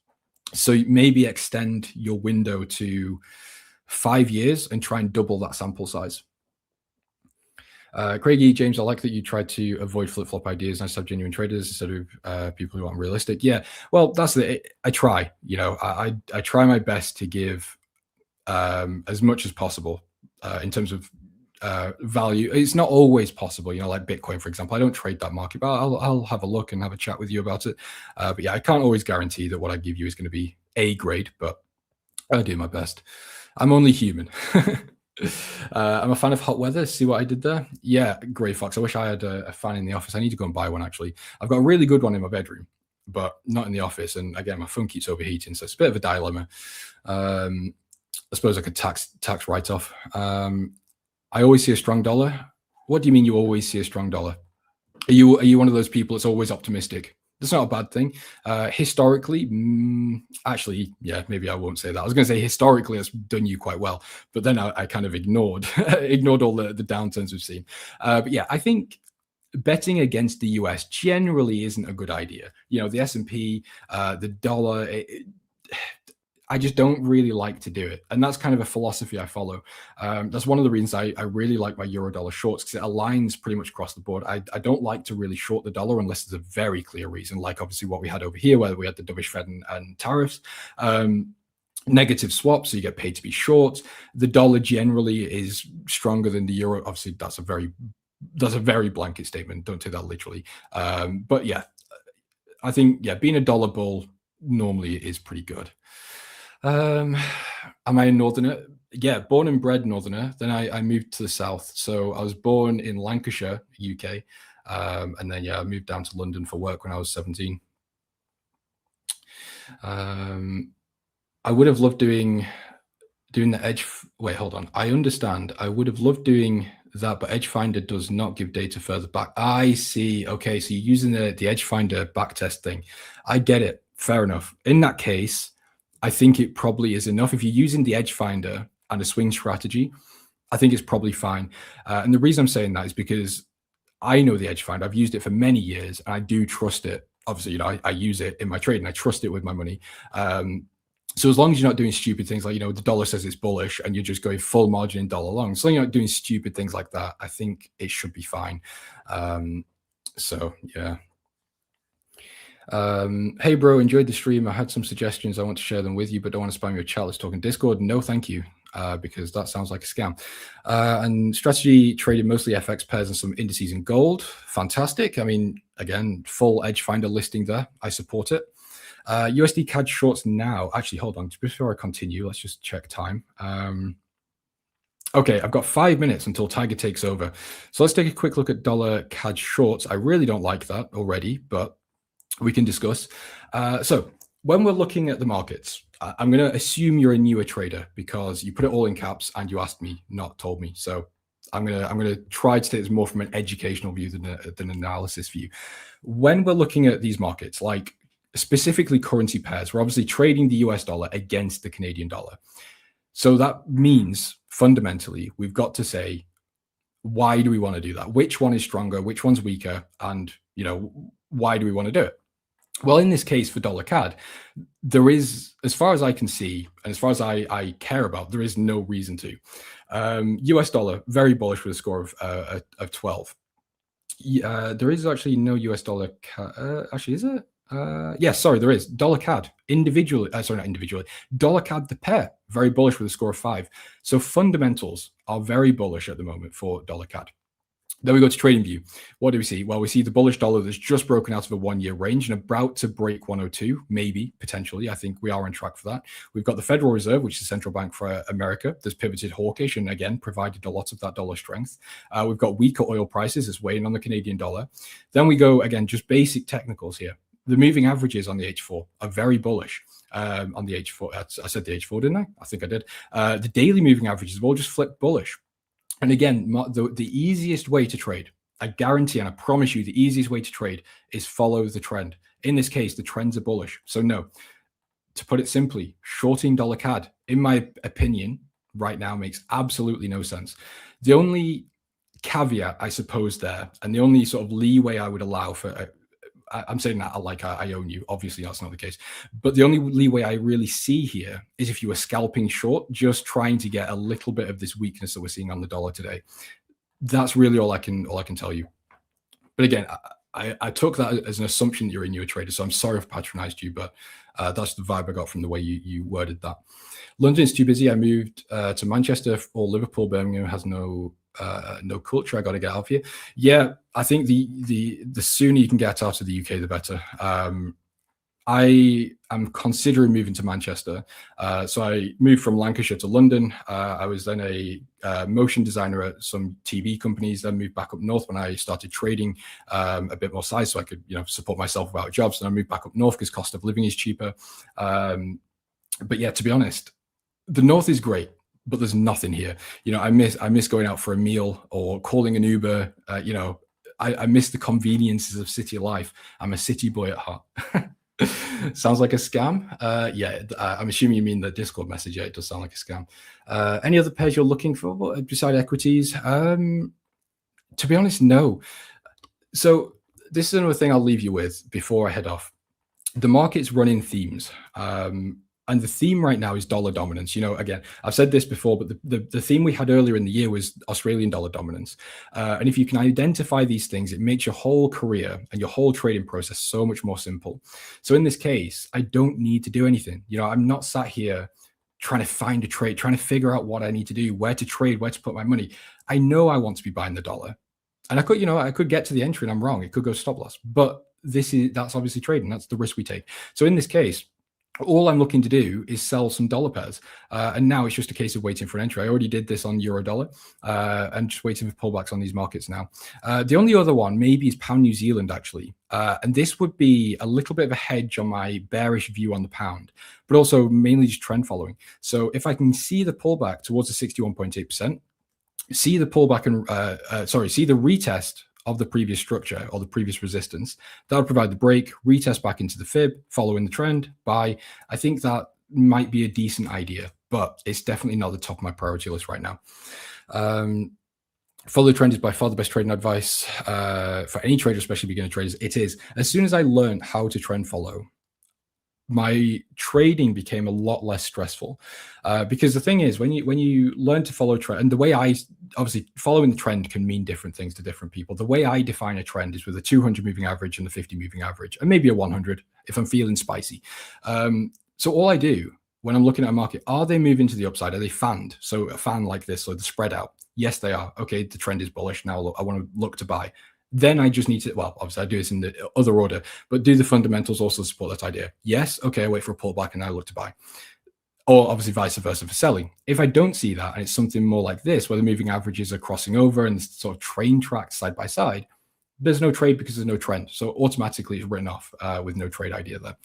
So maybe extend your window to 5 years and try and double that sample size. Craigie, James, I like that you tried to avoid flip-flop ideas. Nice to have genuine traders instead of people who aren't realistic. Yeah, well, that's it. I try. I try my best to give as much as possible in terms of value. It's not always possible, like Bitcoin, for example. I don't trade that market, but I'll have a look and have a chat with you about it. But yeah, I can't always guarantee that what I give you is going to be A grade, but I do my best. I'm only human. I'm a fan of hot weather. See what I did there? Yeah, Grey Fox. I wish I had a fan in the office. I need to go and buy one, actually. I've got a really good one in my bedroom, but not in the office. And again, my phone keeps overheating, so it's a bit of a dilemma. I suppose I could tax write-off. I always see a strong dollar. What do you mean you always see a strong dollar? Are you one of those people that's always optimistic? That's not a bad thing. Historically, actually, yeah, maybe I won't say that. I was going to say historically, it's done you quite well, but then I kind of ignored all the downturns we've seen. But yeah, I think betting against the US generally isn't a good idea. The S&P, the dollar, I just don't really like to do it. And that's kind of a philosophy I follow. That's one of the reasons I really like my Euro-dollar shorts, because it aligns pretty much across the board. I don't like to really short the dollar unless there's a very clear reason, like obviously what we had over here, where we had the dovish Fed and tariffs. Negative swaps, so you get paid to be short. The dollar generally is stronger than the euro. Obviously, that's a very blanket statement. Don't take that literally. But yeah, I think, yeah, being a dollar bull normally is pretty good. Am I a northerner? Yeah, born and bred northerner. Then I moved to the south. So I was born in Lancashire, UK. And then, yeah, I moved down to London for work when I was 17. I would have loved doing the edge. Wait, hold on. I understand. I would have loved doing that, but Edge Finder does not give data further back. I see. Okay, so you're using the Edge Finder backtest thing. I get it. Fair enough. In that case, I think it probably is enough. If you're using the Edge Finder and a swing strategy, I think it's probably fine. And the reason I'm saying that is because I know the Edge Finder. I've used it for many years, and I do trust it. Obviously, I use it in my trade, and I trust it with my money. So as long as you're not doing stupid things like, the dollar says it's bullish and you're just going full margin in dollar long, so you're not doing stupid things like that, I think it should be fine. So yeah. Hey bro, enjoyed the stream. I had some suggestions. I want to share them with you, but don't want to spam your chat. Let's talk in Discord. No, thank you, because that sounds like a scam. And strategy traded mostly FX pairs and some indices and gold. Fantastic. I mean, again, full Edge Finder listing there. I support it. USD CAD shorts now. Actually, hold on. Before I continue, let's just check time. Okay, I've got 5 minutes until Tiger takes over. So let's take a quick look at dollar CAD shorts. I really don't like that already, but we can discuss. So when we're looking at the markets, I'm going to assume you're a newer trader because you put it all in caps and you asked me, not told me. So I'm going to try to take this more from an educational view than an analysis view. When we're looking at these markets, like specifically currency pairs, we're obviously trading the US dollar against the Canadian dollar. So that means fundamentally we've got to say, why do we want to do that? Which one is stronger? Which one's weaker? And, why do we want to do it? Well, in this case for dollar CAD, there is, as far as I can see, and as far as I care about, there is no reason to. US dollar, very bullish with a score of 12. There is actually no US dollar. Actually, is it? Yes, sorry, there is. Dollar CAD individually. Sorry, not individually. Dollar CAD the pair, very bullish with a score of 5. So fundamentals are very bullish at the moment for dollar CAD. Then we go to TradingView. What do we see? Well, we see the bullish dollar that's just broken out of a 1-year range and about to break 102, maybe, potentially. I think we are on track for that. We've got the Federal Reserve, which is the central bank for America, that's pivoted hawkish and, again, provided a lot of that dollar strength. We've got weaker oil prices that's weighing on the Canadian dollar. Then we go, again, just basic technicals here. The moving averages on the H4 are very bullish. On the H4, I said the H4, didn't I? I think I did. The daily moving averages have all just flipped bullish. And again, the easiest way to trade, I guarantee and I promise you, the easiest way to trade is follow the trend. In this case, the trends are bullish. So no, to put it simply, shorting dollar CAD, in my opinion, right now makes absolutely no sense. The only caveat, I suppose, there, and the only sort of leeway I would allow for, I'm saying that like I own you. Obviously, that's not the case. But the only leeway I really see here is if you were scalping short, just trying to get a little bit of this weakness that we're seeing on the dollar today. That's really all I can tell you. But again, I took that as an assumption that you're a newer trader, so I'm sorry if I patronized you, but that's the vibe I got from the way you worded that. London's too busy. I moved to Manchester or Liverpool. Birmingham has no culture. I got to get out of here. Yeah, I think the sooner you can get out of the UK, the better. I am considering moving to Manchester. So I moved from Lancashire to London. I was then a motion designer at some TV companies, then moved back up north when I started trading a bit more size so I could, support myself without jobs. And I moved back up north because cost of living is cheaper. But yeah, to be honest, the north is great, but there's nothing here. I miss going out for a meal or calling an Uber. I miss the conveniences of city life. I'm a city boy at heart. Sounds like a scam. Yeah, I'm assuming you mean the Discord message. Yeah, it does sound like a scam. Any other pairs you're looking for beside equities? To be honest, no. So this is another thing I'll leave you with before I head off. The market's running themes. And the theme right now is dollar dominance. Again, I've said this before, but the theme we had earlier in the year was Australian dollar dominance. And if you can identify these things, it makes your whole career and your whole trading process so much more simple. So in this case, I don't need to do anything. I'm not sat here trying to find a trade, trying to figure out what I need to do, where to trade, where to put my money. I know I want to be buying the dollar. And I could get to the entry and I'm wrong. It could go stop loss. But that's obviously trading. That's the risk we take. So in this case, all I'm looking to do is sell some dollar pairs. And now it's just a case of waiting for an entry. I already did this on euro dollar. I'm just waiting for pullbacks on these markets now. The only other one maybe is pound New Zealand, actually. And this would be a little bit of a hedge on my bearish view on the pound, but also mainly just trend following. So if I can see the pullback towards the 61.8%, see the pullback and see the retest of the previous structure or the previous resistance, that would provide the break, retest back into the fib, following the trend, buy. I think that might be a decent idea, but it's definitely not the top of my priority list right now. Follow the trend is by far the best trading advice for any trader, especially beginner traders. It is. As soon as I learned how to trend follow, my trading became a lot less stressful because the thing is, when you learn to follow trend, and the way obviously following the trend can mean different things to different people. The way I define a trend is with a 200 moving average and the 50 moving average, and maybe a 100 if I'm feeling spicy. So all I do when I'm looking at a market, are they moving to the upside? Are they fanned? So a fan like this, so the spread out. Yes, they are. Okay, the trend is bullish. Now I want to look to buy. Then I just need to, well, obviously I do this in the other order, but do the fundamentals also support that idea? Yes. Okay, I wait for a pullback and I look to buy. Or obviously vice versa for selling. If I don't see that, and it's something more like this, where the moving averages are crossing over and sort of train tracks side by side, there's no trade because there's no trend. So automatically it's written off with no trade idea there.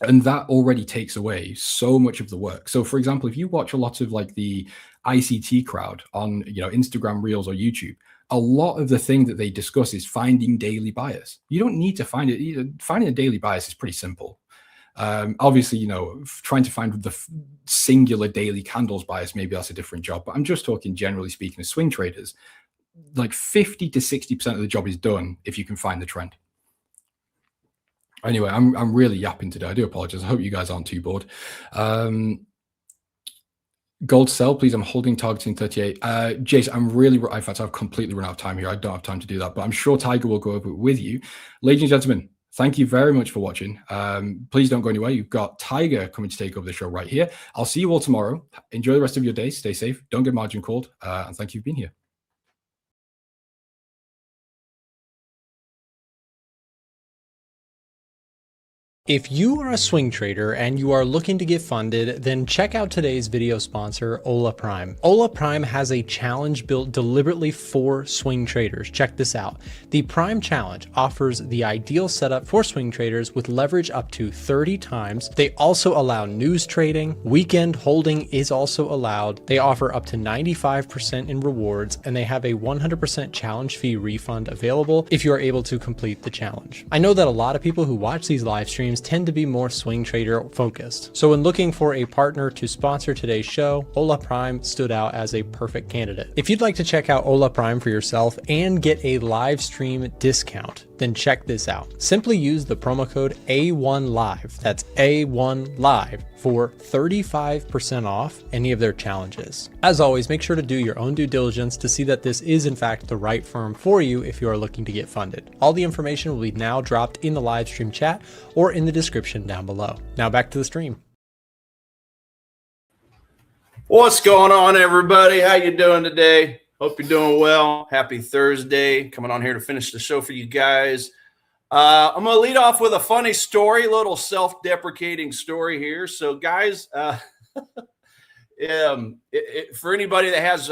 And that already takes away so much of the work. So for example, if you watch a lot of like the ICT crowd on Instagram Reels or YouTube, a lot of the thing that they discuss is finding daily bias. You don't need to find it. Finding a daily bias is pretty simple. Obviously, trying to find the singular daily candles bias, maybe that's a different job. But I'm just talking generally speaking as swing traders, like 50 to 60% of the job is done if you can find the trend. Anyway, I'm really yapping today. I do apologize. I hope you guys aren't too bored. Gold sell, please. I'm holding targeting 38. Jace, in fact, I've completely run out of time here. I don't have time to do that, but I'm sure Tiger will go over it with you. Ladies and gentlemen, thank you very much for watching. Please don't go anywhere. You've got Tiger coming to take over the show right here. I'll see you all tomorrow. Enjoy the rest of your day. Stay safe. Don't get margin called. And thank you for being here. If you are a swing trader and you are looking to get funded, then check out today's video sponsor, Ola Prime. Ola Prime has a challenge built deliberately for swing traders. Check this out. The Prime Challenge offers the ideal setup for swing traders with leverage up to 30 times. They also allow news trading. Weekend holding is also allowed. They offer up to 95% in rewards, and they have a 100% challenge fee refund available if you are able to complete the challenge. I know that a lot of people who watch these live streams tend to be more swing trader focused. So when looking for a partner to sponsor today's show, Ola Prime stood out as a perfect candidate. If you'd like to check out Ola Prime for yourself and get a live stream discount, then check this out. Simply use the promo code A1Live, that's A1 Live, for 35% off any of their challenges. As always, make sure to do your own due diligence to see that this is in fact the right firm for you if you are looking to get funded. All the information will be now dropped in the live stream chat or in the description down below. Now back to the stream. What's going on, everybody? How you doing today? Hope you're doing well. Happy Thursday. Coming on here to finish the show for you guys. I'm going to lead off with a funny story, a little self-deprecating story here. So, guys, for anybody that has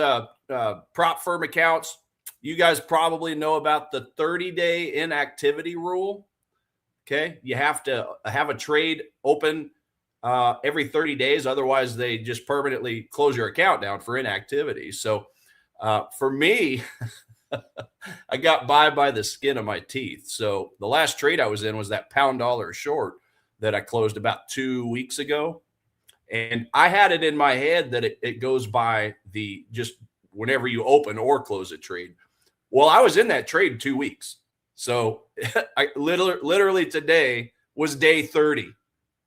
prop firm accounts, you guys probably know about the 30-day inactivity rule. Okay, you have to have a trade open every 30 days. Otherwise, they just permanently close your account down for inactivity. So, for me, I got by the skin of my teeth. So the last trade I was in was that $1 short that I closed about 2 weeks ago. And I had it in my head that it goes by the just whenever you open or close a trade. Well, I was in that trade 2 weeks. So I literally today was day 30.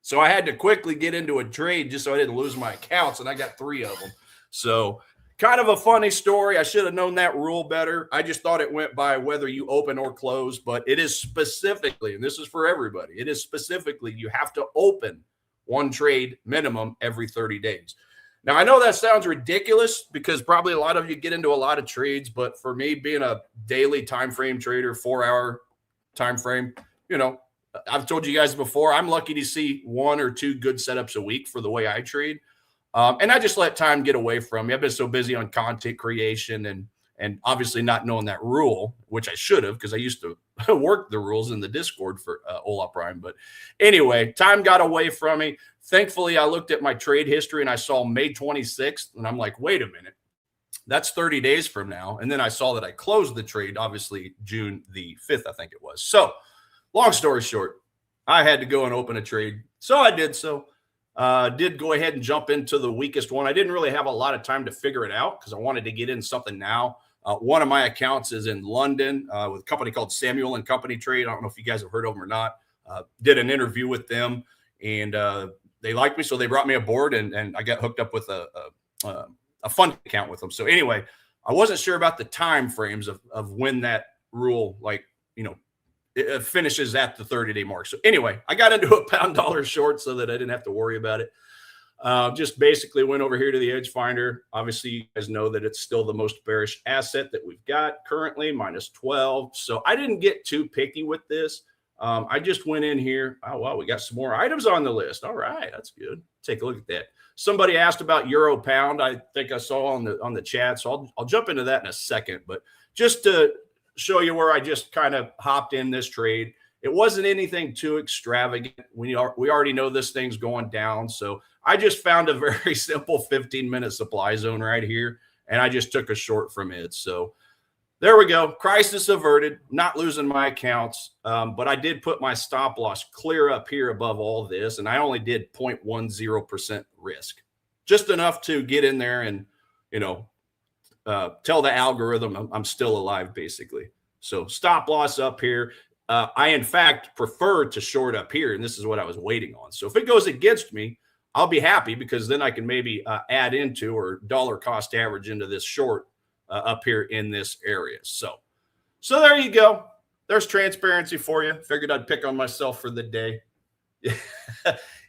So I had to quickly get into a trade just so I didn't lose my accounts. And I got 3 of them. So kind of a funny story. I should have known that rule better. I just thought it went by whether you open or close, but it is specifically, and this is for everybody, it is specifically you have to open one trade minimum every 30 days. Now, I know that sounds ridiculous because probably a lot of you get into a lot of trades, but for me, being a daily time frame trader, 4-hour time frame, you know, I've told you guys before, I'm lucky to see 1 or 2 good setups a week for the way I trade. And I just let time get away from me. I've been so busy on content creation and obviously not knowing that rule, which I should have because I used to work the rules in the Discord for Ola Prime. But anyway, time got away from me. Thankfully, I looked at my trade history and I saw May 26th. And I'm like, wait a minute. That's 30 days from now. And then I saw that I closed the trade, obviously, June the 5th, I think it was. So long story short, I had to go and open a trade. So I did so. Did go ahead and jump into the weakest one. I didn't really have a lot of time to figure it out because I wanted to get in something now. One of my accounts is in London with a company called Samuel and Company Trade. I don't know if you guys have heard of them or not. Did an interview with them and they liked me. So they brought me aboard and I got hooked up with a fund account with them. So anyway, I wasn't sure about the time frames of when that rule, like, you know, it finishes at the 30-day mark. So anyway, I got into a $1 short so that I didn't have to worry about it. Just basically went over here to the Edge Finder. Obviously, you guys know that it's still the most bearish asset that we've got currently, minus 12. So I didn't get too picky with this. I just went in here. Oh, wow, we got some more items on the list. All right, that's good. Take a look at that. Somebody asked about Euro Pound. I think I saw on the chat. So I'll jump into that in a second. But just to show you where I just kind of hopped in this trade. It wasn't anything too extravagant. We already know this thing's going down. So I just found a very simple 15-minute supply zone right here, and I just took a short from it. So there we go. Crisis averted, not losing my accounts. But I did put my stop loss clear up here above all this, and I only did 0.10% risk. Just enough to get in there and, you know, tell the algorithm I'm still alive, basically. So stop loss up here. I, in fact, prefer to short up here, and this is what I was waiting on. So if it goes against me, I'll be happy because then I can maybe add into or dollar cost average into this short up here in this area. So there you go. There's transparency for you. Figured I'd pick on myself for the day.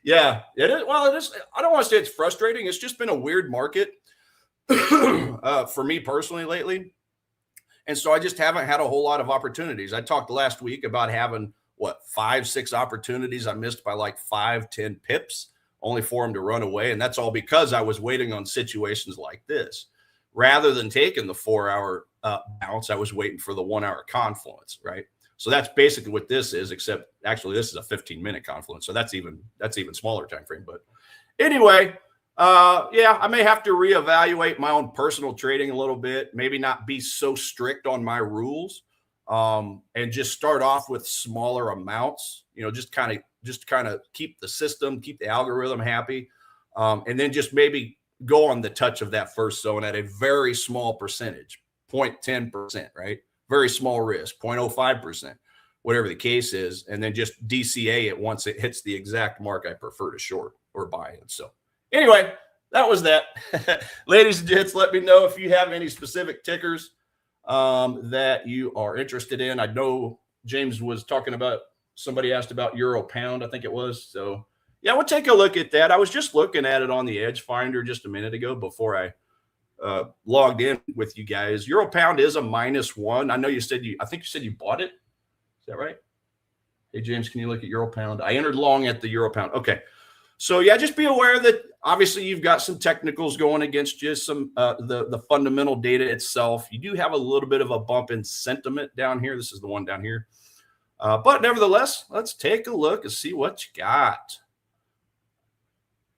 Yeah, it is. Well, it is. I don't want to say it's frustrating. It's just been a weird market for me personally lately. And so I just haven't had a whole lot of opportunities. I talked last week about having what, 5, 6 opportunities I missed by like 5, 10 pips, only for him to run away. And that's all because I was waiting on situations like this. Rather than taking the 4-hour bounce, I was waiting for the 1-hour confluence, right? So that's basically what this is, except actually this is a 15-minute confluence. So that's even smaller time frame. But anyway, yeah, I may have to reevaluate my own personal trading a little bit, maybe not be so strict on my rules, and just start off with smaller amounts, just kind of keep the system, keep the algorithm happy. And then just maybe go on the touch of that first zone at a very small percentage, 0.10%, right? Very small risk, 0.05%, whatever the case is. And then just DCA it once it hits the exact mark I prefer to short or buy in. So anyway, that was that. Ladies and gents, let me know if you have any specific tickers that you are interested in. I know James was talking about, somebody asked about Euro Pound, I think it was. So yeah, we'll take a look at that. I was just looking at it on the Edge Finder just a minute ago before I logged in with you guys. Euro Pound is a -1. I know you said I think you said you bought it. Is that right? Hey, James, can you look at Euro Pound? I entered long at the Euro Pound. Okay. So yeah, just be aware that obviously you've got some technicals going against you, some the fundamental data itself. You do have a little bit of a bump in sentiment down here. This is the one down here. But nevertheless, let's take a look and see what you got.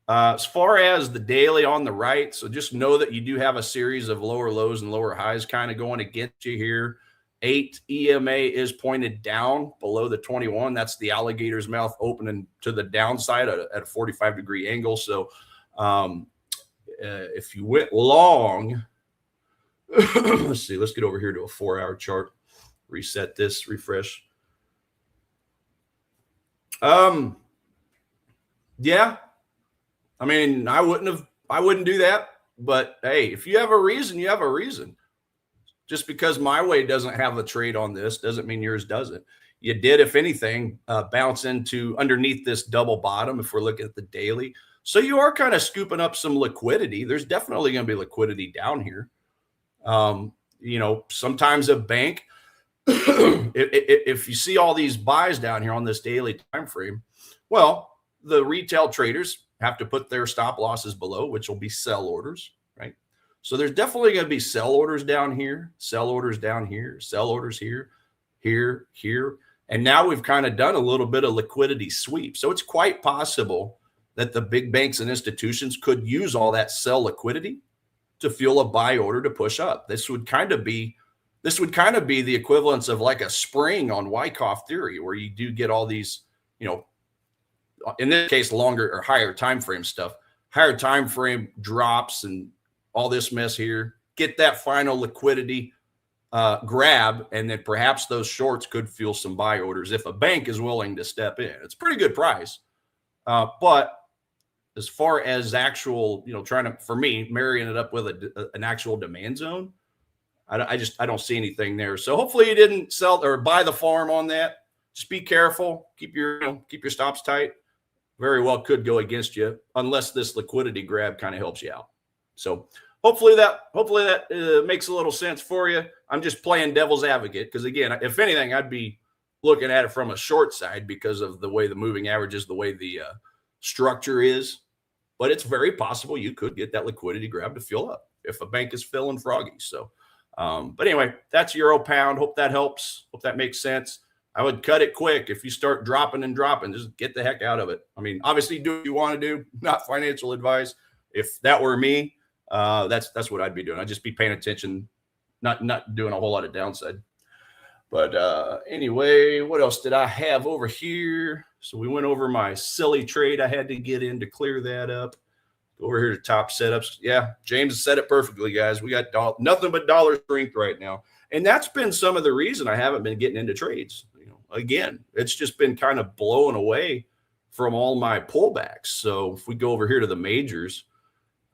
As far as the daily on the right, so just know that you do have a series of lower lows and lower highs kind of going against you here. 8 EMA is pointed down below the 21. That's the alligator's mouth opening to the downside at a 45-degree angle. So if you went long, let's see, let's get over here to a 4-hour chart, reset this, refresh. Yeah, I mean, I wouldn't do that, but hey, if you have a reason, you have a reason. Just because my way doesn't have a trade on this doesn't mean yours doesn't. You did, if anything, bounce into underneath this double bottom if we're looking at the daily. So you are kind of scooping up some liquidity. There's definitely going to be liquidity down here. Sometimes a bank, if you see all these buys down here on this daily time frame, well, the retail traders have to put their stop losses below, which will be sell orders, right? So there's definitely going to be sell orders down here, sell orders down here, sell orders here, here. And now we've kind of done a little bit of liquidity sweep. So it's quite possible that the big banks and institutions could use all that sell liquidity to fuel a buy order to push up. This would kind of be the equivalence of like a spring on Wyckoff theory, where you do get all these, in this case, longer or higher time frame stuff, higher time frame drops and all this mess here, get that final liquidity grab, and then perhaps those shorts could fuel some buy orders if a bank is willing to step in. It's a pretty good price. But as far as actual, for me, marrying it up with an actual demand zone, I don't see anything there. So hopefully you didn't sell or buy the farm on that. Just be careful. Keep your stops tight. Very well could go against you unless this liquidity grab kind of helps you out. So hopefully that makes a little sense for you. I'm just playing devil's advocate because, again, if anything, I'd be looking at it from a short side because of the way the moving average is, the way the structure is. But it's very possible you could get that liquidity grab to fill up if a bank is feeling froggy. So, but anyway, that's Euro Pound. Hope that helps. Hope that makes sense. I would cut it quick. If you start dropping and dropping, just get the heck out of it. I mean, obviously do what you want to do, not financial advice. If that were me, that's what I'd be doing. I'd just be paying attention, not doing a whole lot of downside. But anyway, what else did I have over here? So we went over my silly trade I had to get in to clear that up. Go over here to top setups. Yeah, James said it perfectly, guys. We got nothing but dollar strength right now. And that's been some of the reason I haven't been getting into trades. Again, it's just been kind of blown away from all my pullbacks. So if we go over here to the majors,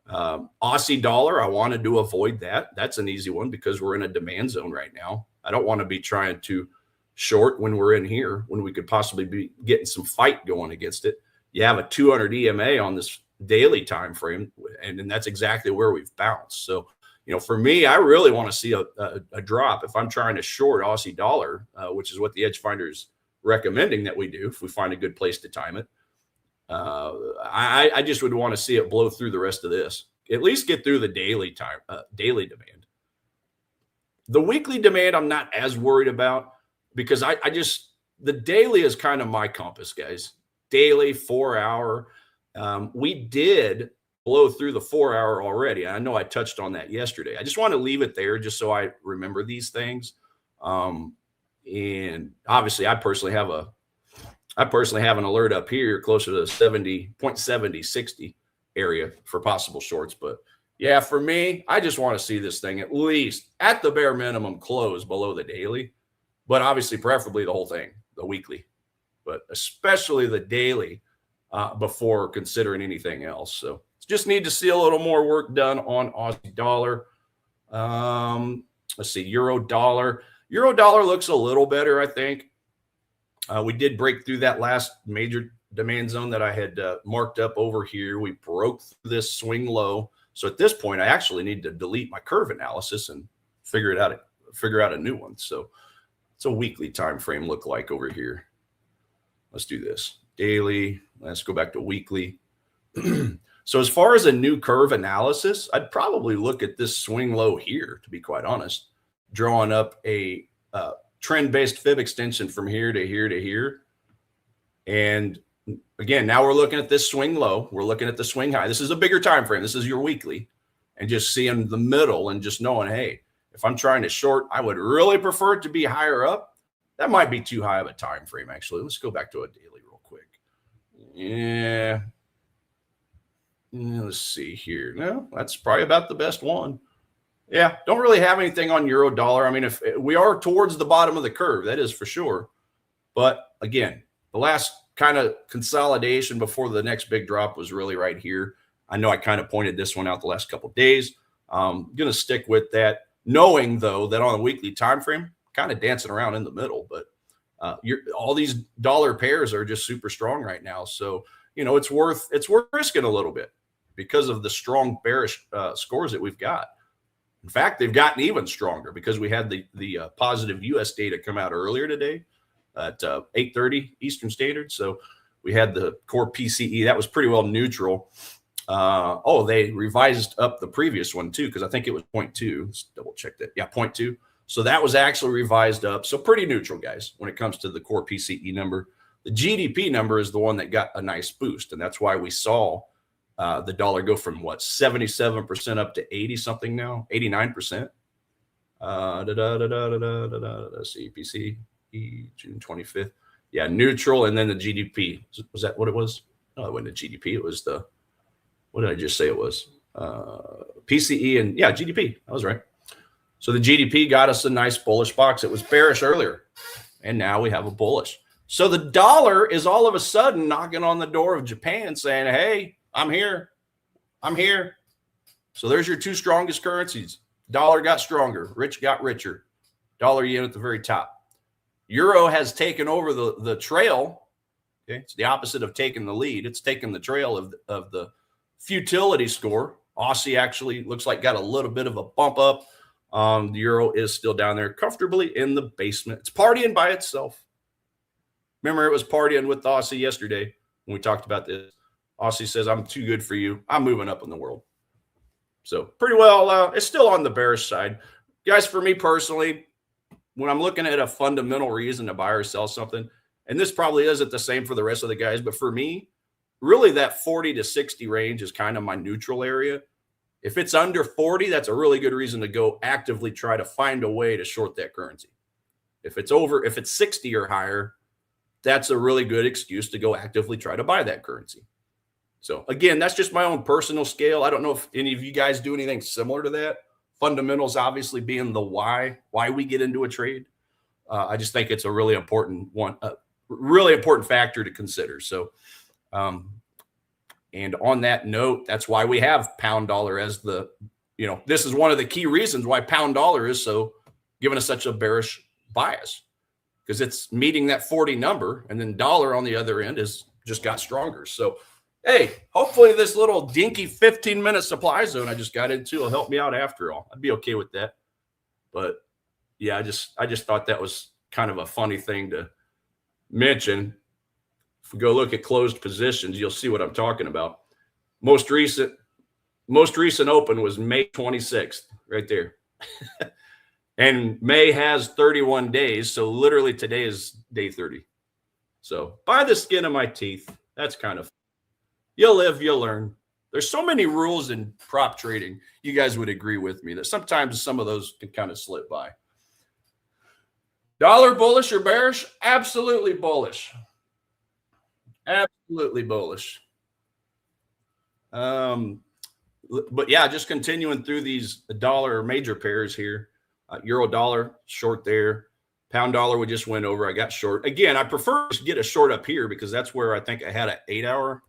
Aussie dollar, I wanted to avoid that. That's an easy one because we're in a demand zone right now. I don't want to be trying to short when we're in here, when we could possibly be getting some fight going against it. You have a 200 EMA on this daily time frame, and that's exactly where we've bounced. So, for me, I really want to see a drop if I'm trying to short Aussie dollar, which is what the Edge Finder is recommending that we do if we find a good place to time it. I just would want to see it blow through the rest of this. At least get through the daily demand. The weekly demand I'm not as worried about, because the daily is kind of my compass, guys. Daily, 4 hour. We did blow through the 4 hour already. I know I touched on that yesterday. I just want to leave it there just so I remember these things. And obviously I personally have an alert up here closer to the 70.70, 60 area for possible shorts. But yeah, for me, I just want to see this thing at least at the bare minimum close below the daily, but obviously preferably the whole thing, the weekly, but especially the daily before considering anything else. So just need to see a little more work done on Aussie dollar. Let's see, euro dollar. Euro dollar looks a little better, I think. We did break through that last major demand zone that I had marked up over here. We broke through this swing low. So at this point, I actually need to delete my curve analysis and figure out a new one. So it's a weekly time frame look like over here. Let's do this. Daily. Let's go back to weekly. So as far as a new curve analysis, I'd probably look at this swing low here, to be quite honest, drawing up a trend-based fib extension from here to here to here. And again, now we're looking at this swing low. We're looking at the swing high. This is a bigger time frame. This is your weekly. And just seeing the middle and just knowing, hey, if I'm trying to short, I would really prefer it to be higher up. That might be too high of a time frame, actually. Let's go back to a daily real quick. Yeah. Let's see here. No, that's probably about the best one. Yeah, don't really have anything on euro dollar. I mean, if we are towards the bottom of the curve, that is for sure. But again, the last kind of consolidation before the next big drop was really right here. I know I kind of pointed this one out the last couple of days. I'm going to stick with that, knowing though that on a weekly time frame, kind of dancing around in the middle. But all these dollar pairs are just super strong right now. So, you know, it's worth risking a little bit because of the strong bearish scores that we've got. In fact, they've gotten even stronger because we had the positive U.S. data come out earlier today at 8:30 Eastern Standard. So we had the core PCE. That was pretty well neutral. They revised up the previous one too, because I think it was 0.2. Let's double check that. Yeah, 0.2. So that was actually revised up. So pretty neutral, guys, when it comes to the core PCE number. The GDP number is the one that got a nice boost, and that's why we saw the dollar go from 77% up to 80 something now, 89%. Let's see, PCE, June 25th. Yeah, neutral, and then the GDP. Was that what it was? No, it wasn't the GDP. It was what did I just say it was? PCE and GDP. I was right. So the GDP got us a nice bullish box. It was bearish earlier, and now we have a bullish. So the dollar is all of a sudden knocking on the door of Japan saying, hey, I'm here. I'm here. So there's your two strongest currencies. Dollar got stronger. Rich got richer. Dollar yen at the very top. Euro has taken over the trail. Okay, it's the opposite of taking the lead. It's taken the trail of the futility score. Aussie actually looks like got a little bit of a bump up. The euro is still down there comfortably in the basement. It's partying by itself. Remember, it was partying with the Aussie yesterday when we talked about this. Aussie says, I'm too good for you. I'm moving up in the world. So pretty well, it's still on the bearish side. Guys, for me personally, when I'm looking at a fundamental reason to buy or sell something, and this probably isn't the same for the rest of the guys, but for me, really that 40 to 60 range is kind of my neutral area. If it's under 40, that's a really good reason to go actively try to find a way to short that currency. If it's 60 or higher, that's a really good excuse to go actively try to buy that currency. So again, that's just my own personal scale. I don't know if any of you guys do anything similar to that. Fundamentals obviously being the why we get into a trade. I just think it's a really important one, really important factor to consider. So, and on that note, that's why we have pound dollar as this is one of the key reasons why pound dollar is so giving us such a bearish bias, because it's meeting that 40 number, and then dollar on the other end is just got stronger. So, hey, hopefully this little dinky 15-minute supply zone I just got into will help me out after all. I'd be okay with that. But yeah, I just thought that was kind of a funny thing to mention, if we go look at closed positions, you'll see what I'm talking about. Most recent open was May 26th, right there. And May has 31 days, so literally today is day 30. So by the skin of my teeth, that's kind of, you'll live, you'll learn. There's so many rules in prop trading. You guys would agree with me that sometimes some of those can kind of slip by. Dollar bullish or bearish? Absolutely bullish. Absolutely bullish. But yeah, just continuing through these dollar major pairs here. Euro dollar short there. Pound dollar we just went over. I got short. Again, I prefer to get a short up here because that's where I think I had an 8 hour.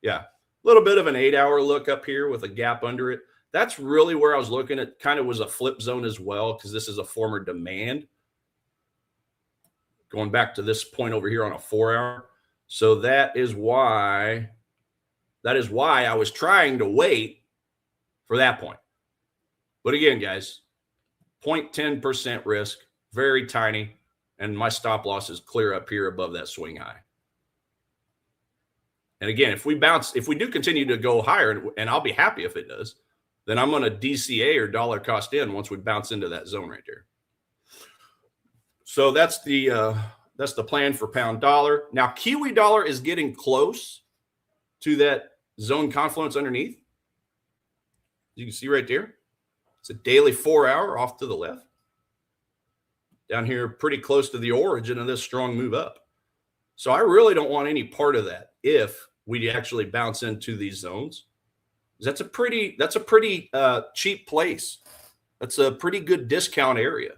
Yeah, a little bit of an 8 hour look up here with a gap under it. That's really where I was looking at. Kind of was a flip zone as well because this is a former demand. Going back to this point over here on a 4 hour. So that is why I was trying to wait for that point. But again, guys, 0.10% risk, very tiny, and my stop loss is clear up here above that swing high. And again, if we do continue to go higher, and I'll be happy if it does, then I'm going to DCA or dollar cost in once we bounce into that zone right there. So that's the plan for pound dollar. Now, Kiwi dollar is getting close to that zone confluence underneath. You can see right there. It's a daily 4 hour off to the left. Down here, pretty close to the origin of this strong move up. So I really don't want any part of that if we actually bounce into these zones. That's a pretty cheap place. That's a pretty good discount area.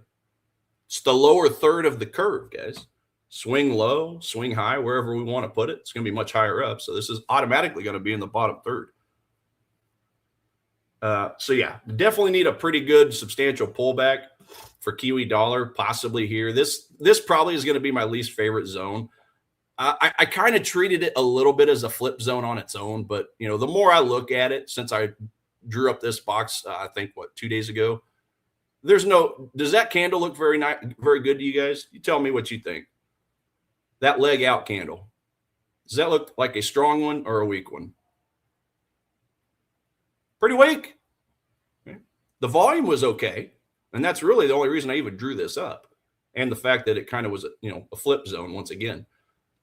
It's the lower third of the curve, guys. Swing low, swing high, wherever we want to put it. It's going to be much higher up. So this is automatically going to be in the bottom third. So yeah, definitely need a pretty good substantial pullback for Kiwi dollar, possibly here. This probably is going to be my least favorite zone. I kind of treated it a little bit as a flip zone on its own, but you know, the more I look at it, since I drew up this box, I think 2 days ago, does that candle look very good to you guys? You tell me what you think. That leg out candle, does that look like a strong one or a weak one? Pretty weak. Okay. The volume was okay, and that's really the only reason I even drew this up, and the fact that it kind of was a flip zone once again.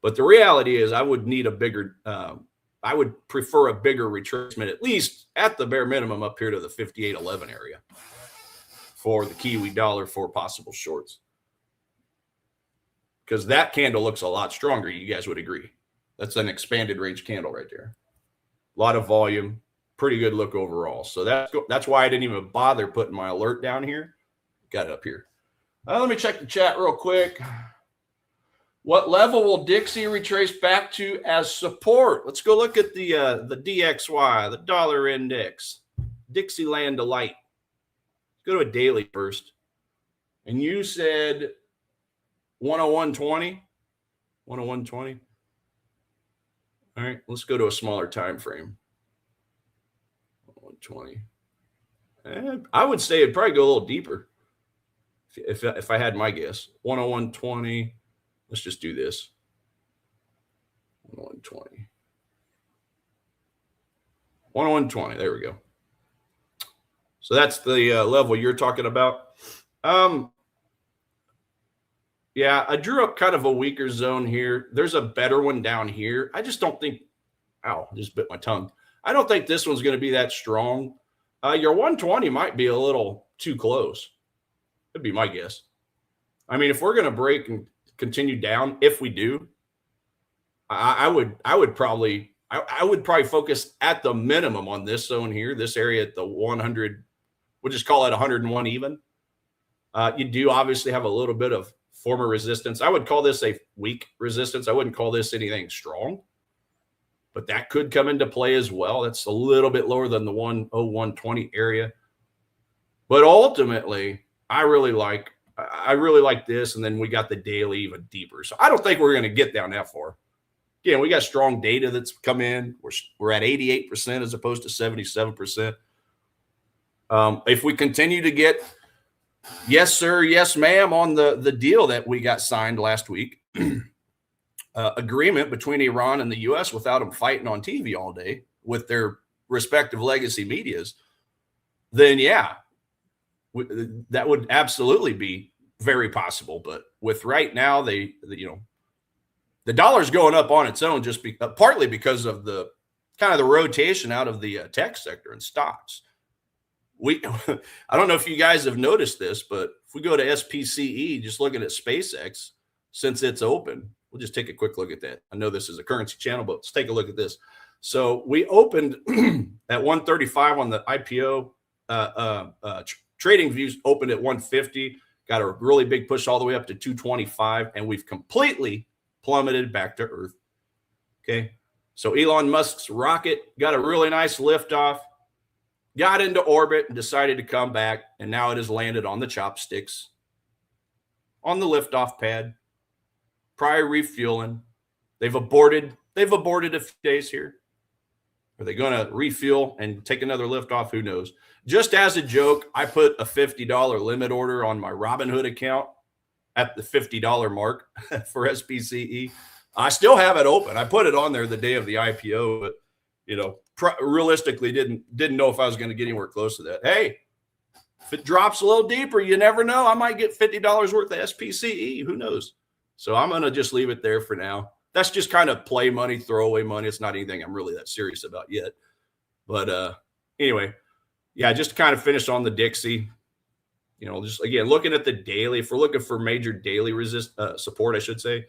But the reality is I would need a bigger I would prefer a bigger retracement, at least at the bare minimum up here to the 58.11 area for the Kiwi dollar for possible shorts, because that candle looks a lot stronger. You guys would agree. That's an expanded range candle right there. A lot of volume. Pretty good look overall. So that's why I didn't even bother putting my alert down here. Got it up here. Let me check the chat real quick. What level will Dixie retrace back to as support? Let's go look at the DXY, the dollar index, Dixieland Delight. Let's go to a daily first. And you said 101.20? 101.20? All right, let's go to a smaller time frame. 120. I would say it'd probably go a little deeper if I had my guess. 101.20. Let's just do this. 101.20. 101.20. There we go. So that's the level you're talking about. Yeah, I drew up kind of a weaker zone here. There's a better one down here. I just don't think. Ow, just bit my tongue. I don't think this one's going to be that strong. Your 120 might be a little too close. That'd be my guess. I mean, if we're going to break and continue down, if we do, I would probably focus at the minimum on this zone here, this area at the 100. We'll just call it 101 even. You do obviously have a little bit of former resistance. I would call this a weak resistance. I wouldn't call this anything strong. But that could come into play as well. That's a little bit lower than the 101.20 area. But ultimately, I really like this. And then we got the daily even deeper. So I don't think we're going to get down that far. Again, we got strong data that's come in. We're at 88% as opposed to 77%. If we continue to get yes, sir, yes, ma'am on the deal that we got signed last week, agreement between Iran and the U.S. without them fighting on TV all day with their respective legacy medias, then yeah, that would absolutely be very possible. But with right now, the dollar's going up on its own, just partly because of the kind of the rotation out of the tech sector and stocks. I don't know if you guys have noticed this, but if we go to SPCE, just looking at SpaceX, since it's open, we'll just take a quick look at that. I know this is a currency channel, but let's take a look at this. So we opened at 135 on the IPO. Trading views opened at 150, got a really big push all the way up to 225, and we've completely plummeted back to earth. Okay. So Elon Musk's rocket got a really nice liftoff, got into orbit and decided to come back, and now it has landed on the chopsticks on the liftoff pad, prior refueling. They've aborted a few days here. Are they going to refuel and take another liftoff? Who knows? Just as a joke, I put a $50 limit order on my Robinhood account at the $50 mark for SPCE. I still have it open. I put it on there the day of the IPO, but realistically didn't know if I was going to get anywhere close to that. Hey, if it drops a little deeper, you never know. I might get $50 worth of SPCE. Who knows? So I'm going to just leave it there for now. That's just kind of play money, throwaway money. It's not anything I'm really that serious about yet. But anyway, yeah, just to kind of finish on the Dixie, just again, looking at the daily, if we're looking for major daily support, I should say,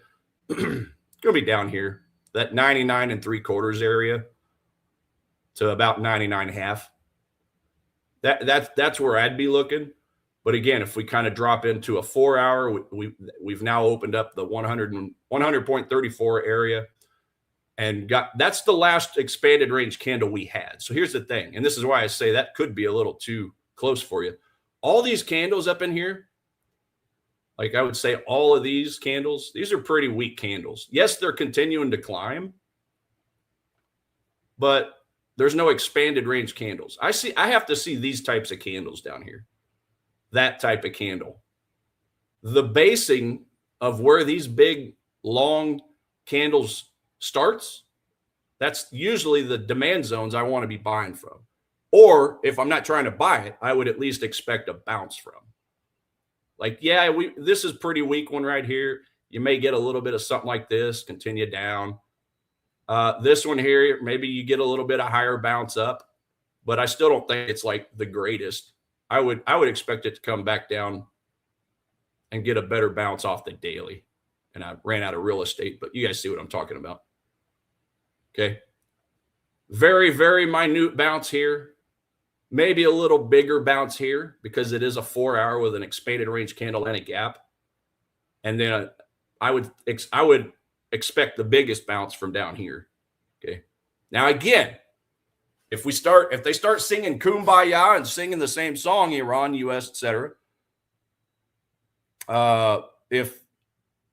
it's going to be down here, that 99 3/4 area to about 99.5. That's where I'd be looking. But again, if we kind of drop into a 4 hour, we've now opened up the 100.34 area and that's the last expanded range candle we had. So here's the thing, and this is why I say that could be a little too close for you. All these candles up in here, like I would say all of these candles, these are pretty weak candles. Yes, they're continuing to climb, but there's no expanded range candles. I have to see these types of candles down here. That type of candle. The basing of where these big, long candles starts, that's usually the demand zones I want to be buying from. Or if I'm not trying to buy it, I would at least expect a bounce from. Like, yeah, this is pretty weak one right here. You may get a little bit of something like this, continue down. This one here, maybe you get a little bit of higher bounce up, but I still don't think it's like the greatest. I would expect it to come back down and get a better bounce off the daily. And I ran out of real estate, but you guys see what I'm talking about. Okay. Very, very minute bounce here. Maybe a little bigger bounce here because it is a 4 hour with an expanded range candle and a gap. And then I would expect the biggest bounce from down here. Okay. Now, again, if they start singing Kumbaya and singing the same song, Iran, US, etc., if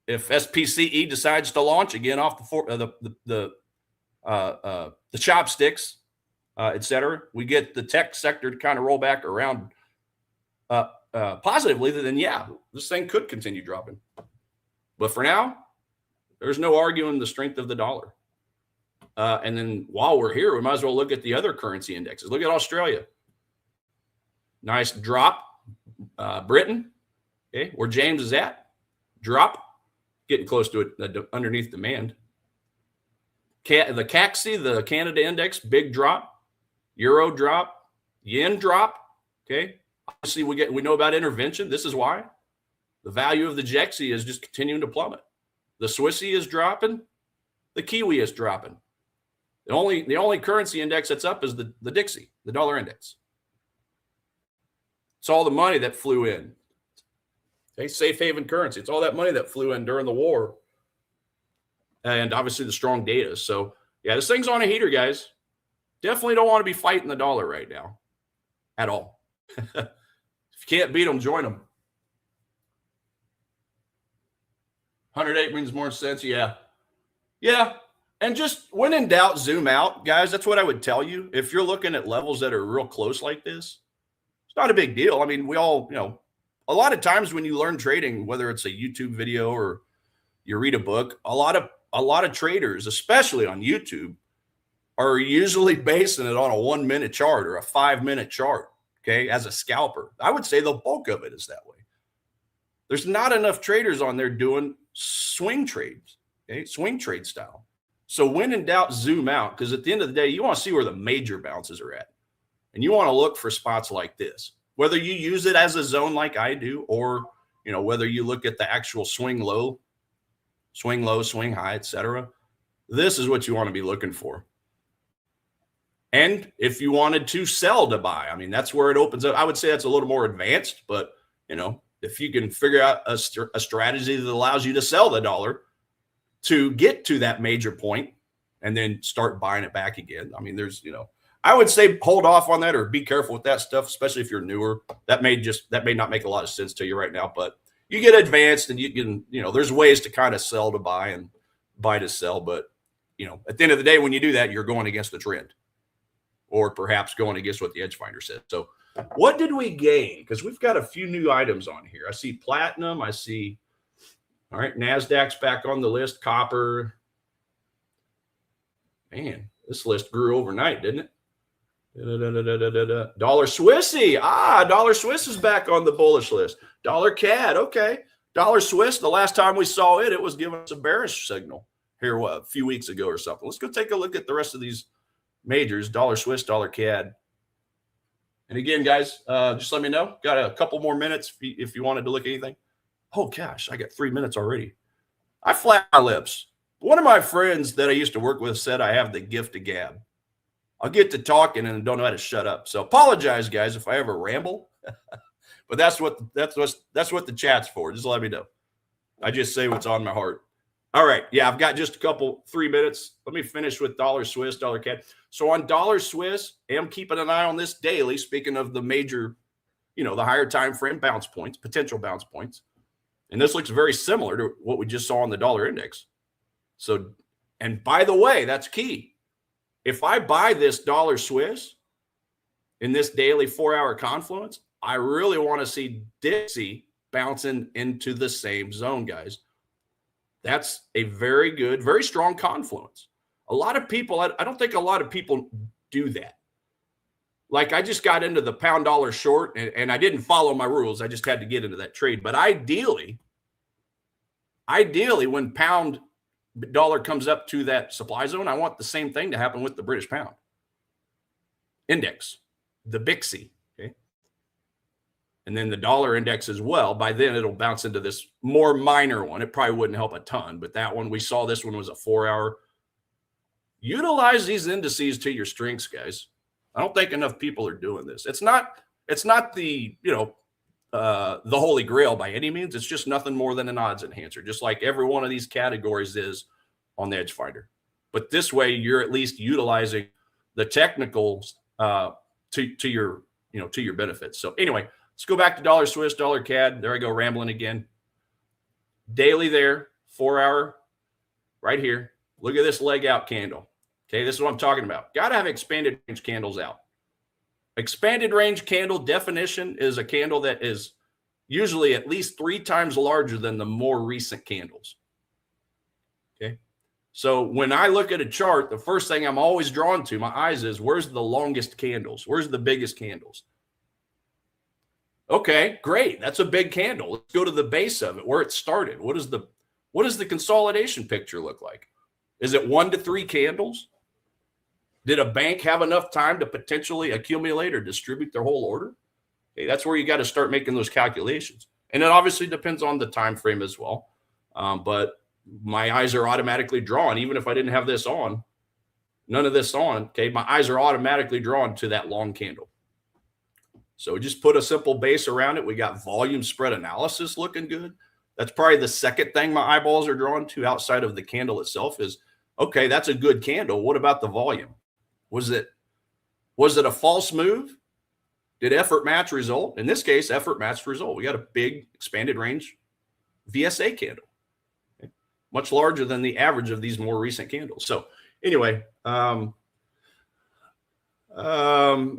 SPCE decides to launch again off the chopsticks, etc., we get the tech sector to kind of roll back around positively, then yeah, this thing could continue dropping. But for now, there's no arguing the strength of the dollar. And then while we're here, we might as well look at the other currency indexes. Look at Australia. Nice drop. Britain, okay, where James is at, drop. Getting close to it underneath demand. The CACSI, the Canada index, big drop. Euro drop. Yen drop. Okay. Obviously, we know about intervention. This is why. The value of the JEXI is just continuing to plummet. The Swissy is dropping. The Kiwi is dropping. The only currency index that's up is the Dixie, the dollar index. It's all the money that flew in. Okay, safe haven currency. It's all that money that flew in during the war. And obviously the strong data. So yeah, this thing's on a heater, guys. Definitely don't want to be fighting the dollar right now at all. If you can't beat them, join them. 108 brings more sense. Yeah. Yeah. And just when in doubt, zoom out, guys. That's what I would tell you. If you're looking at levels that are real close like this, it's not a big deal. I mean, we all, a lot of times when you learn trading, whether it's a YouTube video or, you read a book. A lot of traders, especially on YouTube, are usually basing it on a 1 minute chart or a 5 minute chart. Okay, as a scalper, I would say the bulk of it is that way. There's not enough traders on there doing swing trades, okay, swing trade style. So when in doubt, zoom out, because at the end of the day, you want to see where the major bounces are at. And you want to look for spots like this, whether you use it as a zone like I do, or, you know, whether you look at the actual swing low, swing high, etc. This is what you want to be looking for. And if you wanted to sell to buy, I mean, that's where it opens up. I would say that's a little more advanced, but, you know, if you can figure out a strategy that allows you to sell the dollar to get to that major point and then start buying it back again. I mean, there's, you know, I would say hold off on that or be careful with that stuff, especially if you're newer. That may not make a lot of sense to you right now, but you get advanced and you can, you know, there's ways to kind of sell to buy and buy to sell. But, you know, at the end of the day, when you do that, you're going against the trend or perhaps going against what the edge finder said. So what did we gain? Because we've got a few new items on here. I see platinum. I see, all right, Nasdaq's back on the list. Copper. Man, this list grew overnight, didn't it? Dollar Swissy. Dollar Swiss is back on the bullish list. Dollar CAD. Okay. Dollar Swiss, the last time we saw it, it was giving us a bearish signal here a few weeks ago or something. Let's go take a look at the rest of these majors. Dollar Swiss, Dollar CAD. And again, guys, just let me know. Got a couple more minutes if you wanted to look at anything. Oh, gosh, I got 3 minutes already. I flap my lips. One of my friends that I used to work with said I have the gift of gab. I'll get to talking and don't know how to shut up. So apologize, guys, if I ever ramble. But that's what the chat's for. Just let me know. I just say what's on my heart. All right. Yeah, I've got just a couple, 3 minutes. Let me finish with Dollar Swiss, Dollar CAD. So on Dollar Swiss, I am keeping an eye on this daily. Speaking of the major, you know, the higher time frame bounce points, potential bounce points. And this looks very similar to what we just saw on the dollar index. So, and by the way, that's key. If I buy this Dollar Swiss in this daily 4-hour confluence, I really want to see Dixie bouncing into the same zone, guys. That's a very good, very strong confluence. A lot of people, I don't think a lot of people do that. Like I just got into the pound dollar short and I didn't follow my rules. I just had to get into that trade. But ideally, when pound dollar comes up to that supply zone, I want the same thing to happen with the British pound index, the BIXI. Okay. And then the dollar index as well. By then it'll bounce into this more minor one. It probably wouldn't help a ton, but that one we saw, this one was a 4-hour. Utilize these indices to your strengths, guys. I don't think enough people are doing this. It's not the, you know, the holy grail by any means. It's just nothing more than an odds enhancer, just like every one of these categories is on the edge finder. But this way, you're at least utilizing the technicals to your, you know, to your benefits. So anyway, let's go back to Dollar Swiss, Dollar CAD. There I go, rambling again. Daily there, 4-hour, right here. Look at this leg out candle. Okay, this is what I'm talking about. Got to have expanded range candles out. Expanded range candle definition is a candle that is usually at least 3 times larger than the more recent candles. Okay, so when I look at a chart, the first thing I'm always drawn to, my eyes, is where's the longest candles? Where's the biggest candles? Okay, great. That's a big candle. Let's go to the base of it, where it started. What does the consolidation picture look like? Is it 1 to 3 candles? Did a bank have enough time to potentially accumulate or distribute their whole order? Okay, that's where you got to start making those calculations. And it obviously depends on the time frame as well. But my eyes are automatically drawn, even if I didn't have this on, none of this on, okay, my eyes are automatically drawn to that long candle. So just put a simple base around it. We got volume spread analysis looking good. That's probably the second thing my eyeballs are drawn to outside of the candle itself is, okay, that's a good candle. What about the volume? Was it a false move? Did effort match result? In this case, effort matched result. We got a big expanded range VSA candle, okay? Much larger than the average of these more recent candles. So anyway, and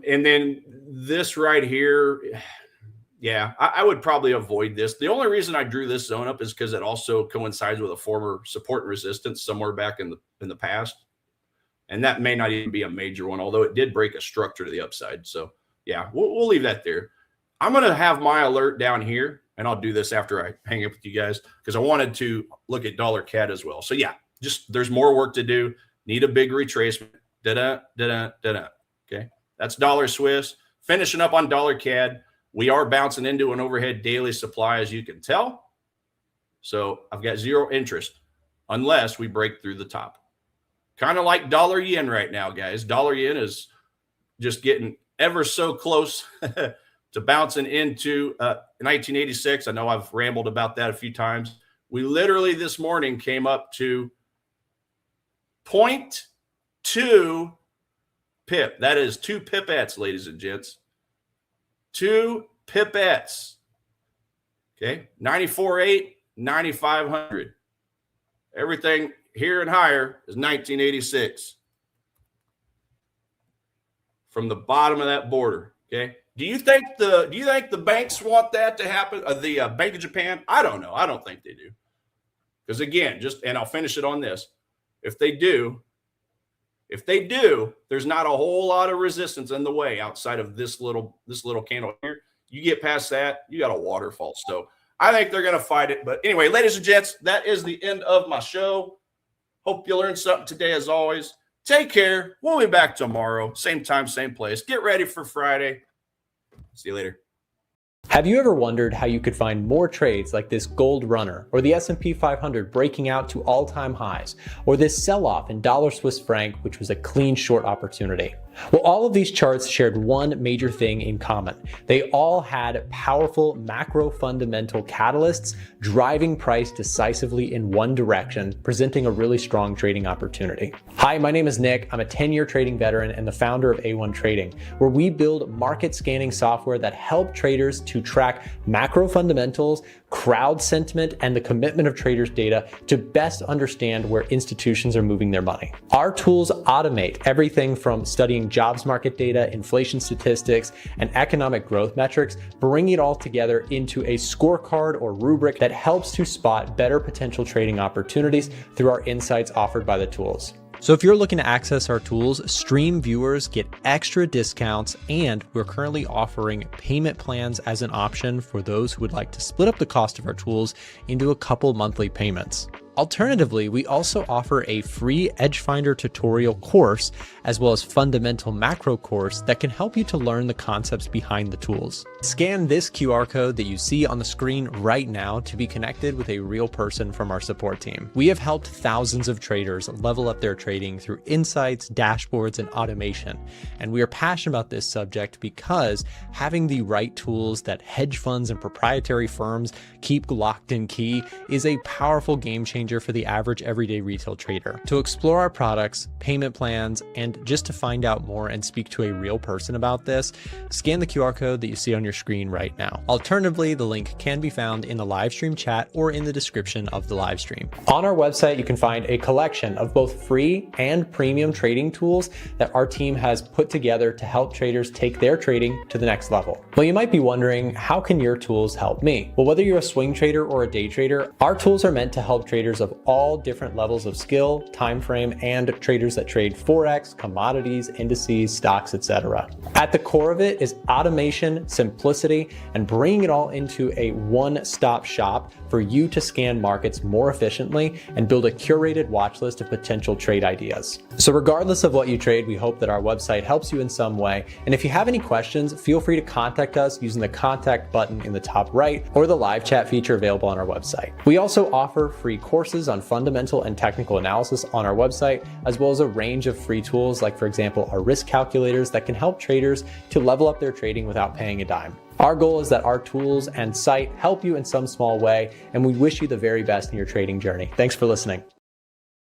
then this right here, Yeah, I would probably avoid this. The only reason I drew this zone up is because it also coincides with a former support and resistance somewhere back in the past. And that may not even be a major one, although it did break a structure to the upside. So yeah, we'll leave that there. I'm going to have my alert down here, and I'll do this after I hang up with you guys because I wanted to look at dollar CAD as well. So yeah, just there's more work to do. Need a big retracement. Okay, that's dollar Swiss. Finishing up on dollar CAD. We are bouncing into an overhead daily supply, as you can tell. So I've got zero interest unless we break through the top. Kind of like dollar yen right now, guys. Dollar yen is just getting ever so close to bouncing into 1986. I know I've rambled about that a few times. We literally this morning came up to 0.2 pip. That is 2 pipettes, ladies and gents. 2 pipettes. Okay, 94.8, 9,500. Everything here and higher is 1986 from the bottom of that border. Okay, do you think the banks want that to happen? The Bank of Japan? I don't know. I don't think they do. Because again, and I'll finish it on this. If they do, there's not a whole lot of resistance in the way outside of this little candle here. You get past that, you got a waterfall. So I think they're going to fight it. But anyway, ladies and gents, that is the end of my show. Hope you learned something today, as always. Take care. We'll be back tomorrow. Same time, same place. Get ready for Friday. See you later. Have you ever wondered how you could find more trades like this gold runner, or the S&P 500 breaking out to all-time highs, or this sell-off in dollar Swiss franc, which was a clean short opportunity? Well, all of these charts shared one major thing in common. They all had powerful macro fundamental catalysts driving price decisively in one direction, presenting a really strong trading opportunity. Hi, my name is Nick. I'm a 10-year trading veteran and the founder of A1 Trading, where we build market scanning software that help traders to track macro fundamentals, crowd sentiment, and the commitment of traders' data to best understand where institutions are moving their money. Our tools automate everything from studying jobs market data, inflation statistics, and economic growth metrics, bringing it all together into a scorecard or rubric that helps to spot better potential trading opportunities through our insights offered by the tools. So if you're looking to access our tools, stream viewers get extra discounts, and we're currently offering payment plans as an option for those who would like to split up the cost of our tools into a couple monthly payments. Alternatively, we also offer a free Edge Finder tutorial course, as well as fundamental macro course that can help you to learn the concepts behind the tools. Scan this QR code that you see on the screen right now to be connected with a real person from our support team. We have helped thousands of traders level up their trading through insights, dashboards, and automation. And we are passionate about this subject because having the right tools that hedge funds and proprietary firms keep locked in key is a powerful game changer for the average everyday retail trader. To explore our products, payment plans, and just to find out more and speak to a real person about this, scan the QR code that you see on your screen right now. Alternatively, the link can be found in the live stream chat or in the description of the live stream. On our website, you can find a collection of both free and premium trading tools that our team has put together to help traders take their trading to the next level. Well, you might be wondering, how can your tools help me? Well, whether you're a swing trader or a day trader, our tools are meant to help traders of all different levels of skill, time frame, and traders that trade Forex, commodities, indices, stocks, etc. At the core of it is automation, simplicity, and bringing it all into a one-stop shop for you to scan markets more efficiently and build a curated watch list of potential trade ideas. So regardless of what you trade, we hope that our website helps you in some way. And if you have any questions, feel free to contact us using the contact button in the top right or the live chat feature available on our website. We also offer free courses on fundamental and technical analysis on our website, as well as a range of free tools like, for example, our risk calculators that can help traders to level up their trading without paying a dime. Our goal is that our tools and site help you in some small way, and we wish you the very best in your trading journey. Thanks for listening.